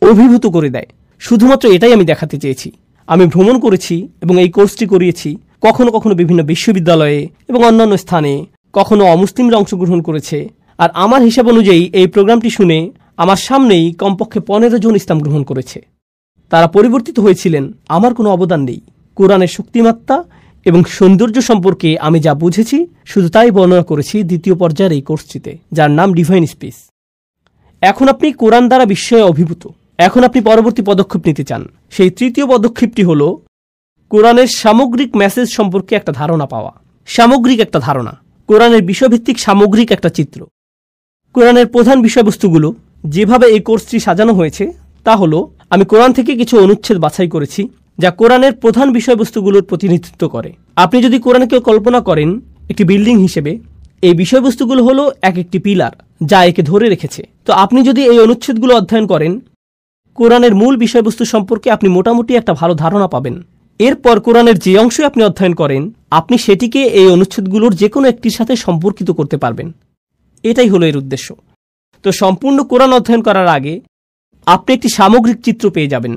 অভিভূত করে দেয়। শুধুমাত্র এটাই আমি দেখাতে চেয়েছি। আমি ভ্রমণ করেছি এবং এই কোর্সটি করিয়েছি, কখনো কখনো বিভিন্ন বিশ্ববিদ্যালয়ে এবং অন্যান্য স্থানে, কখনো অমুসলিমরা অংশগ্রহণ করেছে। আর আমার হিসাব অনুযায়ী এই প্রোগ্রামটি শুনে আমার সামনেই কমপক্ষে 15 জন ইসলাম গ্রহণ করেছে। তারা পরিবর্তিত হয়েছিলেন, আমার কোনো অবদান নেই। কোরআনের শক্তিমাত্রা এবং সৌন্দর্য সম্পর্কে আমি যা বুঝেছি শুধু তাই বর্ণনা করেছি দ্বিতীয় পর্যায়ের এই কোর্সটিতে, যার নাম ডিভাইন স্পিচ। এখন আপনি কোরআন দ্বারা বিস্ময়ে অভিভূত। এখন আপনি পরবর্তী পদক্ষেপ নিতে চান। সেই তৃতীয় পদক্ষেপটি হল কোরআনের সামগ্রিক মেসেজ সম্পর্কে একটা ধারণা পাওয়া। সামগ্রিক একটা ধারণা, কোরআনের বিষয়ভিত্তিক সামগ্রিক একটা চিত্র। কোরআনের প্রধান বিষয়বস্তুগুলো যেভাবে এই কোর্সটি সাজানো হয়েছে তা হলো, আমি কোরআন থেকে কিছু অনুচ্ছেদ বাছাই করেছি যা কোরআনের প্রধান বিষয়বস্তুগুলোর প্রতিনিধিত্ব করে। আপনি যদি কোরআনকে কল্পনা করেন একটি বিল্ডিং হিসেবে, এই বিষয়বস্তুগুলো হলো এক একটি পিলার যা একে ধরে রেখেছে। তো আপনি যদি এই অনুচ্ছেদগুলো অধ্যয়ন করেন, কোরআনের মূল বিষয়বস্তু সম্পর্কে আপনি মোটামুটি একটা ভালো ধারণা পাবেন। এরপর কোরআনের যে অংশই আপনি অধ্যয়ন করেন, আপনি সেটিকে এই অনুচ্ছেদগুলোর যে কোনো একটির সাথে সম্পর্কিত করতে পারবেন। এটাই হলো এর উদ্দেশ্য। তো সম্পূর্ণ কোরআন অধ্যয়ন করার আগে আপনি একটি সামগ্রিক চিত্র পেয়ে যাবেন।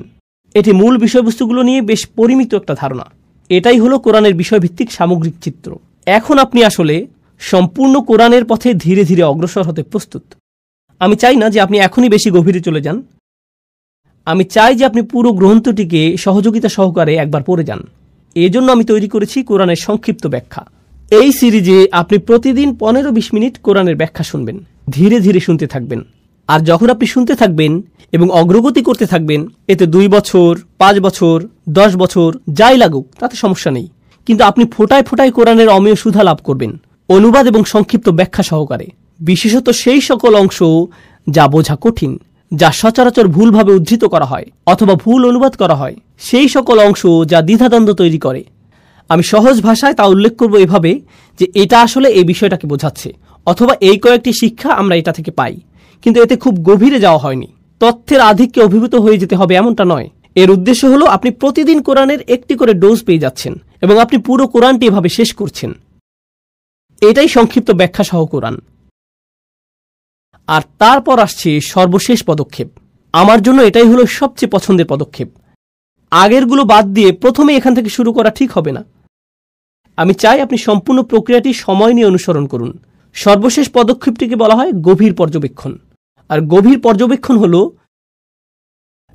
এটি মূল বিষয়বস্তুগুলো নিয়ে বেশ পরিমিত একটা ধারণা। এটাই হলো কোরআনের বিষয়ভিত্তিক সামগ্রিক চিত্র। এখন আপনি আসলে সম্পূর্ণ কোরআনের পথে ধীরে ধীরে অগ্রসর হতে প্রস্তুত। আমি চাই না যে আপনি এখনই বেশি গভীরে চলে যান। আমি চাই যে আপনি পুরো গ্রন্থটিকে সহযোগিতা সহকারে একবার পড়ে যান। এজন্য আমি তৈরি করেছি কোরআনের সংক্ষিপ্ত ব্যাখ্যা। এই সিরিজে আপনি প্রতিদিন 15-20 মিনিট কোরআনের ব্যাখ্যা শুনবেন। ধীরে ধীরে শুনতে থাকবেন। আর যখন আপনি শুনতে থাকবেন এবং অগ্রগতি করতে থাকবেন, এতে 2 বছর, 5 বছর, 10 বছর যাই লাগুক তাতে সমস্যা নেই, কিন্তু আপনি ফোটায় ফোটায় কোরআনের অমেয় সুধা লাভ করবেন, অনুবাদ এবং সংক্ষিপ্ত ব্যাখ্যা সহকারে। বিশেষত সেই সকল অংশ যা বোঝা কঠিন, যা সচরাচর ভুলভাবে উদ্ধৃত করা হয় অথবা ভুল অনুবাদ করা হয়, সেই সকল অংশ যা দ্বিধাদ্বন্দ্ব তৈরি করে। আমি সহজ ভাষায় তা উল্লেখ করব এভাবে যে এটা আসলে এই বিষয়টাকে বোঝাচ্ছে, অথবা এই কয়েকটি শিক্ষা আমরা এটা থেকে পাই, কিন্তু এতে খুব গভীরে যাওয়া হয়নি। তথ্যের আধিক্যে অভিভূত হয়ে যেতে হবে এমনটা নয়। এর উদ্দেশ্য হলো আপনি প্রতিদিন কোরআনের একটি করে ডোজ পেয়ে যাচ্ছেন এবং আপনি পুরো কোরআনটি এভাবে শেষ করছেন। এটাই সংক্ষিপ্ত ব্যাখ্যা সহ কোরআন। আর তারপর আসছে সর্বশেষ পদক্ষেপ। আমার জন্য এটাই হলো সবচেয়ে পছন্দের পদক্ষেপ। আগেরগুলো বাদ দিয়ে প্রথমে এখান থেকে শুরু করা ঠিক হবে না। আমি চাই আপনি সম্পূর্ণ প্রক্রিয়াটি সময় নিয়ে অনুসরণ করুন। সর্বশেষ পদক্ষেপটিকে বলা হয় গভীর পর্যবেক্ষণ। আর গভীর পর্যবেক্ষণ হলো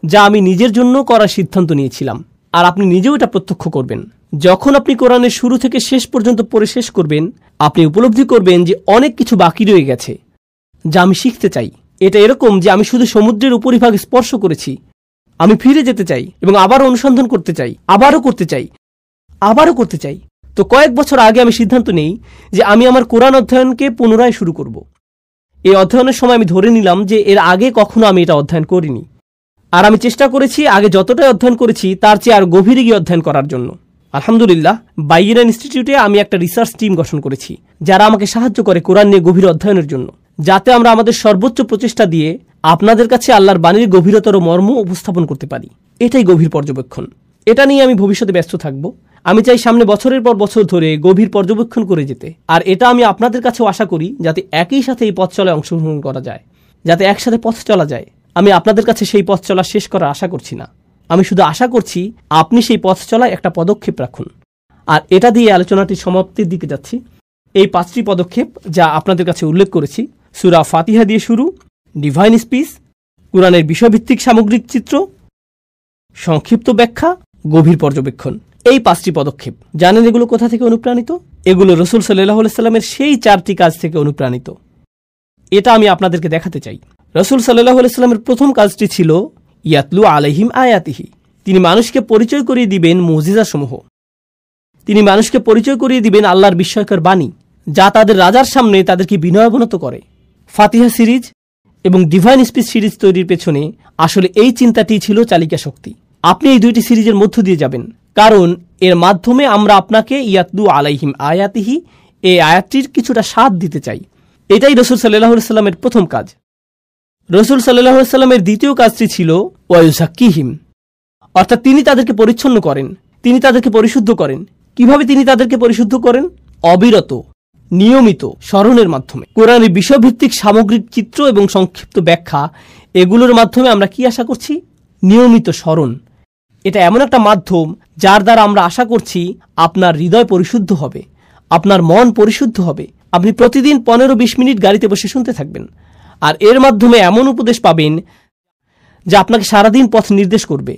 যা আমি নিজের জন্য করার সিদ্ধান্ত নিয়েছিলাম, আর আপনি নিজেও এটা প্রত্যক্ষ করবেন। যখন আপনি কোরআনের শুরু থেকে শেষ পর্যন্ত পড়ে শেষ করবেন, আপনি উপলব্ধি করবেন যে অনেক কিছু বাকি রয়ে গেছে যা আমি শিখতে চাই। এটা এরকম যে আমি শুধু সমুদ্রের উপরিভাগ স্পর্শ করেছি, আমি ফিরে যেতে চাই এবং আবারও অনুসন্ধান করতে চাই, আবারও করতে চাই, আবারও করতে চাই। তো কয়েক বছর আগে আমি সিদ্ধান্ত নেই যে আমি আমার কোরআন অধ্যয়নকে পুনরায় শুরু করব। এই অধ্যয়নের সময় আমি ধরে নিলাম যে এর আগে কখনো আমি এটা অধ্যয়ন করিনি, আর আমি চেষ্টা করেছি আগে যতটাই অধ্যয়ন করেছি তার চেয়ে আর গভীরে গিয়ে অধ্যয়ন করার জন্য। আলহামদুলিল্লাহ, বাইয়েনা ইনস্টিটিউটে আমি একটা রিসার্চ টিম গঠন করেছি যারা আমাকে সাহায্য করে কোরআন নিয়ে গভীর অধ্যয়নের জন্য, যাতে আমরা আমাদের সর্বোচ্চ প্রচেষ্টা দিয়ে আপনাদের কাছে আল্লাহর বাণীর গভীরতর মর্ম উপস্থাপন করতে পারি। এটাই গভীর পর্যবেক্ষণ। এটা নিয়ে আমি ভবিষ্যতে ব্যস্ত থাকব। আমি চাই সামনে বছরের পর বছর ধরে গভীর পর্যবেক্ষণ করে যেতে, আর এটা আমি আপনাদের কাছেও আশা করি যাতে একই সাথে এই পথ চলায় অংশগ্রহণ করা যায়, যাতে একসাথে পথ চলা যায়। আমি আপনাদের কাছে সেই পথ চলা শেষ করার আশা করছি না, আমি শুধু আশা করছি আপনি সেই পথ চলায় একটা পদক্ষেপ রাখুন। আর এটা দিয়ে আলোচনাটির সমাপ্তির দিকে যাচ্ছি। এই 5টি পদক্ষেপ যা আপনাদের কাছে উল্লেখ করেছি, সূরা ফাতিহা দিয়ে শুরু, ডিভাইন স্পিচ, কোরআনের বিষয়ভিত্তিক সামগ্রিক চিত্র, সংক্ষিপ্ত ব্যাখ্যা, গভীর পর্যবেক্ষণ, এই 5টি পদক্ষেপ। জানেন এগুলো কোথা থেকে অনুপ্রাণিত? এগুলো রাসূল সাল্লাল্লাহু আলাইহি সাল্লামের সেই 4টি কাজ থেকে অনুপ্রাণিত। এটা আমি আপনাদেরকে দেখাতে চাই। রাসূল সাল্লাল্লাহু আলাইহি সাল্লামের প্রথম কাজটি ছিল ইয়াতলু আলাইহিম আয়াতিহি। তিনি মানুষকে পরিচয় করিয়ে দিবেন মুজিজাসমূহ। তিনি মানুষকে পরিচয় করিয়ে দিবেন আল্লাহর বিস্ময়কর বাণী, যা তাদের রাজার সামনে তাদেরকে বিনয়াবনত করে। ফাতিহা সিরিজ এবং ডিভাইন স্পিচ সিরিজ তৈরির পেছনে আসলে এই চিন্তাটি ছিল চালিকা শক্তি। আপনি এই 2টি সিরিজের মধ্য দিয়ে যাবেন, কারণ এর মাধ্যমে আমরা আপনাকে ইয়াতলু আলাইহিম আয়াতিহি এই আয়াতটির কিছুটা স্বাদ দিতে চাই। এটাই রাসূল সাল্লাল্লাহু আলাইহি সাল্লামের প্রথম কাজ। রাসূল সাল্লাল্লাহু আলাইহি সাল্লামের দ্বিতীয় কাজটি ছিল ওয়ায়ুযাক্কিহিম, অর্থাৎ তিনি তাদেরকে পরিচ্ছন্ন করেন, তিনি তাদেরকে পরিশুদ্ধ করেন। কিভাবে তিনি তাদেরকে পরিশুদ্ধ করেন? অবিরত, নিয়মিত স্মরণের মাধ্যমে। কোরআনের বিষয়ভিত্তিক সামগ্রিক চিত্র এবং সংক্ষিপ্ত ব্যাখ্যা, এগুলোর মাধ্যমে আমরা কি আশা করছি? নিয়মিত স্মরণ। এটা এমন একটা মাধ্যম যার দ্বারা আমরা আশা করছি আপনার হৃদয় পরিশুদ্ধ হবে, আপনার মন পরিশুদ্ধ হবে। আপনি প্রতিদিন 15-20 মিনিট গাড়িতে বসে শুনতে থাকবেন, আর এর মাধ্যমে এমন উপদেশ পাবেন যা আপনাকে সারাদিন পথ নির্দেশ করবে।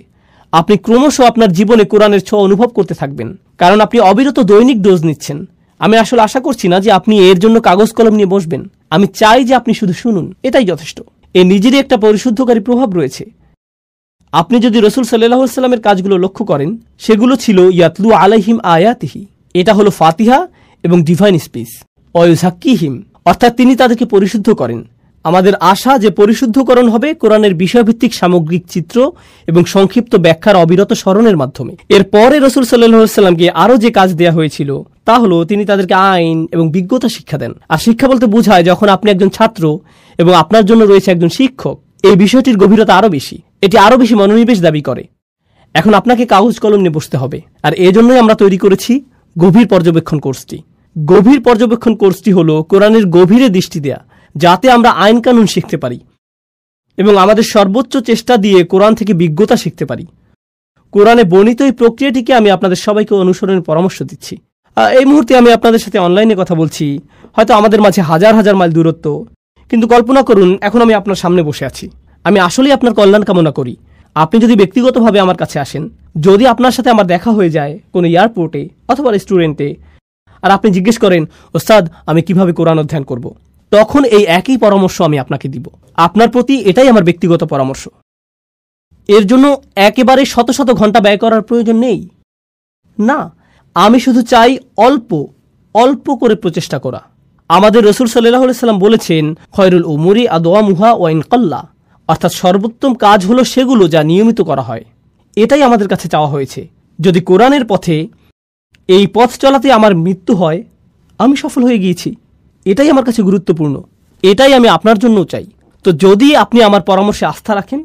আপনি ক্রমশ আপনার জীবনে কোরআনের ছোঁয়া অনুভব করতে থাকবেন, কারণ আপনি অবিরত দৈনিক ডোজ নিচ্ছেন। আমি আসলে আশা করছি না যে আপনি এর জন্য কাগজ কলম নিয়ে বসবেন। আমি চাই যে আপনি শুধু শুনুন, এটাই যথেষ্ট। এর নিজেরই একটা পরিশুদ্ধকারী প্রভাব রয়েছে। আপনি যদি রাসূল সাল্লাল্লাহু আলাইহি সাল্লামের কাজগুলো লক্ষ্য করেন, সেগুলো ছিল ইয়াতলু আলাইহিম আয়াতিহি, এটা হলো ফাতিহা এবং ডিভাইন স্পিচ। ওয়ায়ুযাক্কিহিম, অর্থাৎ তিনি তাদেরকে পরিশুদ্ধ করেন। আমাদের আশা যে পরিশুদ্ধকরণ হবে কোরআনের বিষয়ভিত্তিক সামগ্রিক চিত্র এবং সংক্ষিপ্ত ব্যাখ্যার অবিরত স্মরণের মাধ্যমে। এরপরে রাসূল সাল্লাল্লাহু আলাইহি সাল্লামকে আরও যে কাজ দেয়া হয়েছিল তা হলো তিনি তাদেরকে আইন এবং বিজ্ঞতা শিক্ষা দেন। আর শিক্ষা বলতে বোঝায় যখন আপনি একজন ছাত্র এবং আপনার জন্য রয়েছে একজন শিক্ষক, এই বিষয়টির গভীরতা আরও বেশি, এটি আরও বেশি মনোনিবেশ দাবি করে। এখন আপনাকে কাগজ কলম নিয়ে বসতে হবে, আর এজন্যই আমরা তৈরি করেছি গভীর পর্যবেক্ষণ কোর্সটি। গভীর পর্যবেক্ষণ কোর্সটি হলো কোরআনের গভীরে দৃষ্টি দেয়া, যাতে আমরা আইন কানুন শিখতে পারি এবং আমাদের সর্বোচ্চ চেষ্টা দিয়ে কোরআন থেকে বিজ্ঞতা শিখতে পারি। কোরআনে বর্ণিত এই প্রক্রিয়াটিকে আমি আপনাদের সবাইকে অনুসরণের পরামর্শ দিচ্ছি। এই মুহূর্তে আমি আপনাদের সাথে অনলাইনে কথা বলছি, হয়তো আমাদের মাঝে হাজার হাজার মাইল দূরত্ব, কিন্তু কল্পনা করুন এখন আমি আপনার সামনে বসে আছি। আমি আসলেই আপনার কল্যাণ কামনা করি। আপনি যদি ব্যক্তিগতভাবে আমার কাছে আসেন, যদি আপনার সাথে আমার দেখা হয়ে যায় কোনো এয়ারপোর্টে অথবা রেস্টুরেন্টে, আর আপনি জিজ্ঞেস করেন, ওস্তাদ আমি কিভাবে কোরআন অধ্যয়ন করব, তখন এই একই পরামর্শ আমি আপনাকে দিব। আপনার প্রতি এটাই আমার ব্যক্তিগত পরামর্শ। এর জন্য একেবারে শত শত ঘন্টা ব্যয় করার প্রয়োজন নেই। না, আমি শুধু চাই অল্প অল্প করে প্রচেষ্টা করা। আমাদের রাসূল সাল্লাল্লাহু আলাইহি সাল্লাম বলেছেন, খয়রুল উমুরি আদওয়ামুহা ওয়া ইন কাল্লা, অর্থাৎ সর্বোত্তম কাজ হলো সেগুলো যা নিয়মিত করা হয়। এটাই আমাদের কাছে চাওয়া হয়েছে। যদি কোরআনের পথে এই পথ চলাতে আমার মৃত্যু হয়, আমি সফল হয়ে গিয়েছি। এটাই আমার কাছে গুরুত্বপূর্ণ, এটাই আমি আপনার জন্যও চাই। তো যদি আপনি আমার পরামর্শে আস্থা রাখেন,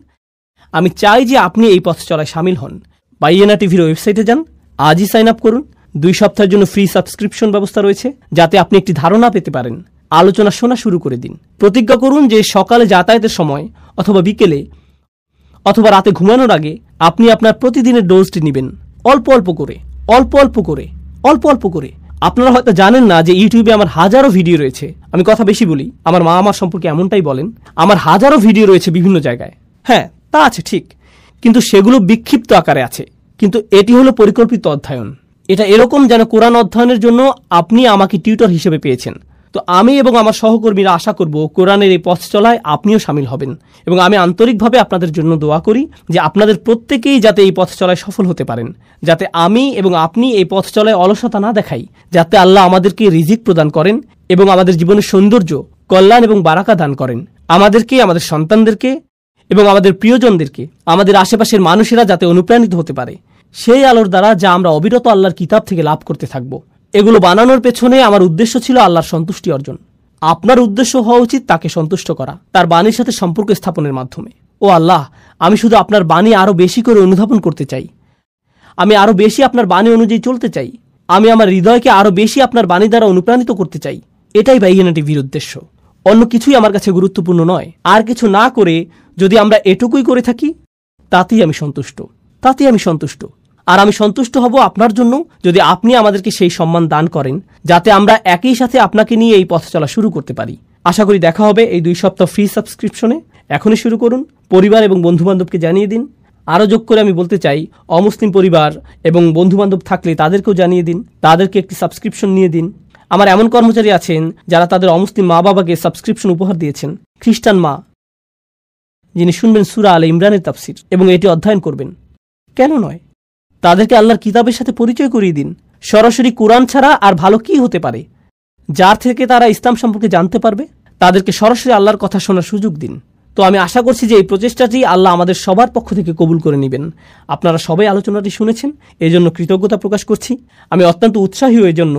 আমি চাই যে আপনি এই পথ চলায় সামিল হন। বাইয়েনা টিভির ওয়েবসাইটে যান, আজই সাইন আপ করুন। 2 সপ্তাহের জন্য ফ্রি সাবস্ক্রিপশন ব্যবস্থা রয়েছে, যাতে আপনি একটি ধারণা পেতে পারেন। আলোচনা শোনা শুরু করে দিন। প্রতিজ্ঞা করুন যে সকালে যাতায়াতের সময় অথবা বিকেলে অথবা রাতে ঘুমানোর আগে আপনি আপনার প্রতিদিনের ডোজটি নেবেন, অল্প অল্প করে, অল্প অল্প করে, অল্প অল্প করে। আপনারা হয়তো জানেন না যে ইউটিউবে আমার হাজারো ভিডিও রয়েছে। আমি কথা বেশি বলি, আমার মা আমার সম্পর্কে এমনটাই বলেন। আমার হাজারো ভিডিও রয়েছে বিভিন্ন জায়গায়। হ্যাঁ, তা আছে ঠিক, কিন্তু সেগুলো বিক্ষিপ্ত আকারে আছে। কিন্তু এটি হলো পরিকল্পিত অধ্যয়ন। এটা এরকম যেন কোরআন অধ্যয়নের জন্য আপনি আমাকে টিউটর হিসেবে পেয়েছেন। তো আমি এবং আমার সহকর্মীরা আশা করব কোরআনের এই পথ চলায় আপনিও শামিল হবেন, এবং আমি আন্তরিকভাবে আপনাদের জন্য দোয়া করি যে আপনাদের প্রত্যেকেই যাতে এই পথ চলায় সফল হতে পারেন, যাতে আমি এবং আপনি এই পথ চলায় অলসতা না দেখাই, যাতে আল্লাহ আমাদেরকে রিজিক প্রদান করেন এবং আমাদের জীবনের সৌন্দর্য, কল্যাণ এবং বারাকা দান করেন, আমাদেরকে, আমাদের সন্তানদেরকে এবং আমাদের প্রিয়জনদেরকে, আমাদের আশেপাশের মানুষেরা যাতে অনুপ্রাণিত হতে পারে সেই আলোর দ্বারা যা আমরা অবিরত আল্লাহর কিতাব থেকে লাভ করতে থাকব। এগুলো বানানোর পেছনে আমার উদ্দেশ্য ছিল আল্লাহর সন্তুষ্টি অর্জন। আপনার উদ্দেশ্য হওয়া উচিত তাকে সন্তুষ্ট করা, তার বাণীর সাথে সম্পর্ক স্থাপনের মাধ্যমে। ও আল্লাহ, আমি শুধু আপনার বাণী আরও বেশি করে অনুধাবন করতে চাই। আমি আরও বেশি আপনার বাণী অনুযায়ী চলতে চাই। আমি আমার হৃদয়কে আরও বেশি আপনার বাণী দ্বারা অনুপ্রাণিত করতে চাই। এটাই বাইয়ানা টিভির উদ্দেশ্য। অন্য কিছুই আমার কাছে গুরুত্বপূর্ণ নয়। আর কিছু না করে যদি আমরা এটুকুই করে থাকি, তাতেই আমি সন্তুষ্ট। আর আমি সন্তুষ্ট হব আপনার জন্য যদি আপনি আমাদেরকে সেই সম্মান দান করেন, যাতে আমরা একই সাথে আপনাকে নিয়ে এই পথ চলা শুরু করতে পারি। আশা করি দেখা হবে এই 2 সপ্তাহ ফ্রি সাবস্ক্রিপশনে। এখনই শুরু করুন। পরিবার এবং বন্ধুবান্ধবকে জানিয়ে দিন। আরও যোগ করে আমি বলতে চাই, অমুসলিম পরিবার এবং বন্ধুবান্ধব থাকলে তাদেরকেও জানিয়ে দিন, তাদেরকে একটি সাবস্ক্রিপশন নিয়ে দিন। আমার এমন কর্মচারী আছেন যারা তাদের অমুসলিম মা বাবাকে সাবস্ক্রিপশন উপহার দিয়েছেন। খ্রিস্টান মা যিনি শুনবেন সূরা আলে ইমরানের তাফসির এবং এটি অধ্যয়ন করবেন। কেন নয়, তাদেরকে আল্লাহর কিতাবের সাথে পরিচয় করিয়ে দিন। সরাসরি কোরআন ছাড়া আর ভালো কি হতে পারে যার থেকে তারা ইসলাম সম্পর্কে জানতে পারবে? তাদেরকে সরাসরি আল্লাহর কথা শোনার সুযোগ দিন। তো আমি আশা করছি যে এই প্রচেষ্টাটি আল্লাহ আমাদের সবার পক্ষ থেকে কবুল করে নেবেন। আপনারা সবাই আলোচনাটি শুনেছেন, এই জন্য কৃতজ্ঞতা প্রকাশ করছি। আমি অত্যন্ত উৎসাহী এই জন্য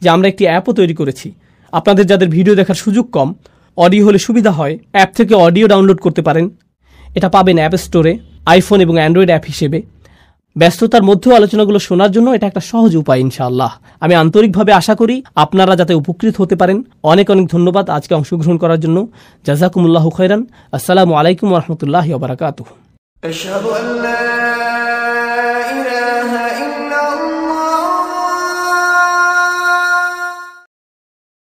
যে আমরা একটি অ্যাপও তৈরি করেছি। আপনাদের যাদের ভিডিও দেখার সুযোগ কম, অডিও হলে সুবিধা হয়, অ্যাপ থেকে অডিও ডাউনলোড করতে পারেন। এটা পাবেন অ্যাপ স্টোরে, আইফোন এবং অ্যান্ড্রয়েড অ্যাপ হিসেবে। ব্যস্ততার মধ্যেও আলোচনাগুলো শোনার জন্য এটা একটা সহজ উপায় ইনশাআল্লাহ। আমি আন্তরিকভাবে আশা করি আপনারা যাতে উপকৃত হতে পারেন। অনেক অনেক ধন্যবাদ আজকে অংশগ্রহণ করার জন্য। জাযাকুমুল্লাহু খাইরান। আসসালামু আলাইকুম ওয়া রাহমাতুল্লাহি ওয়া বারাকাতুহু।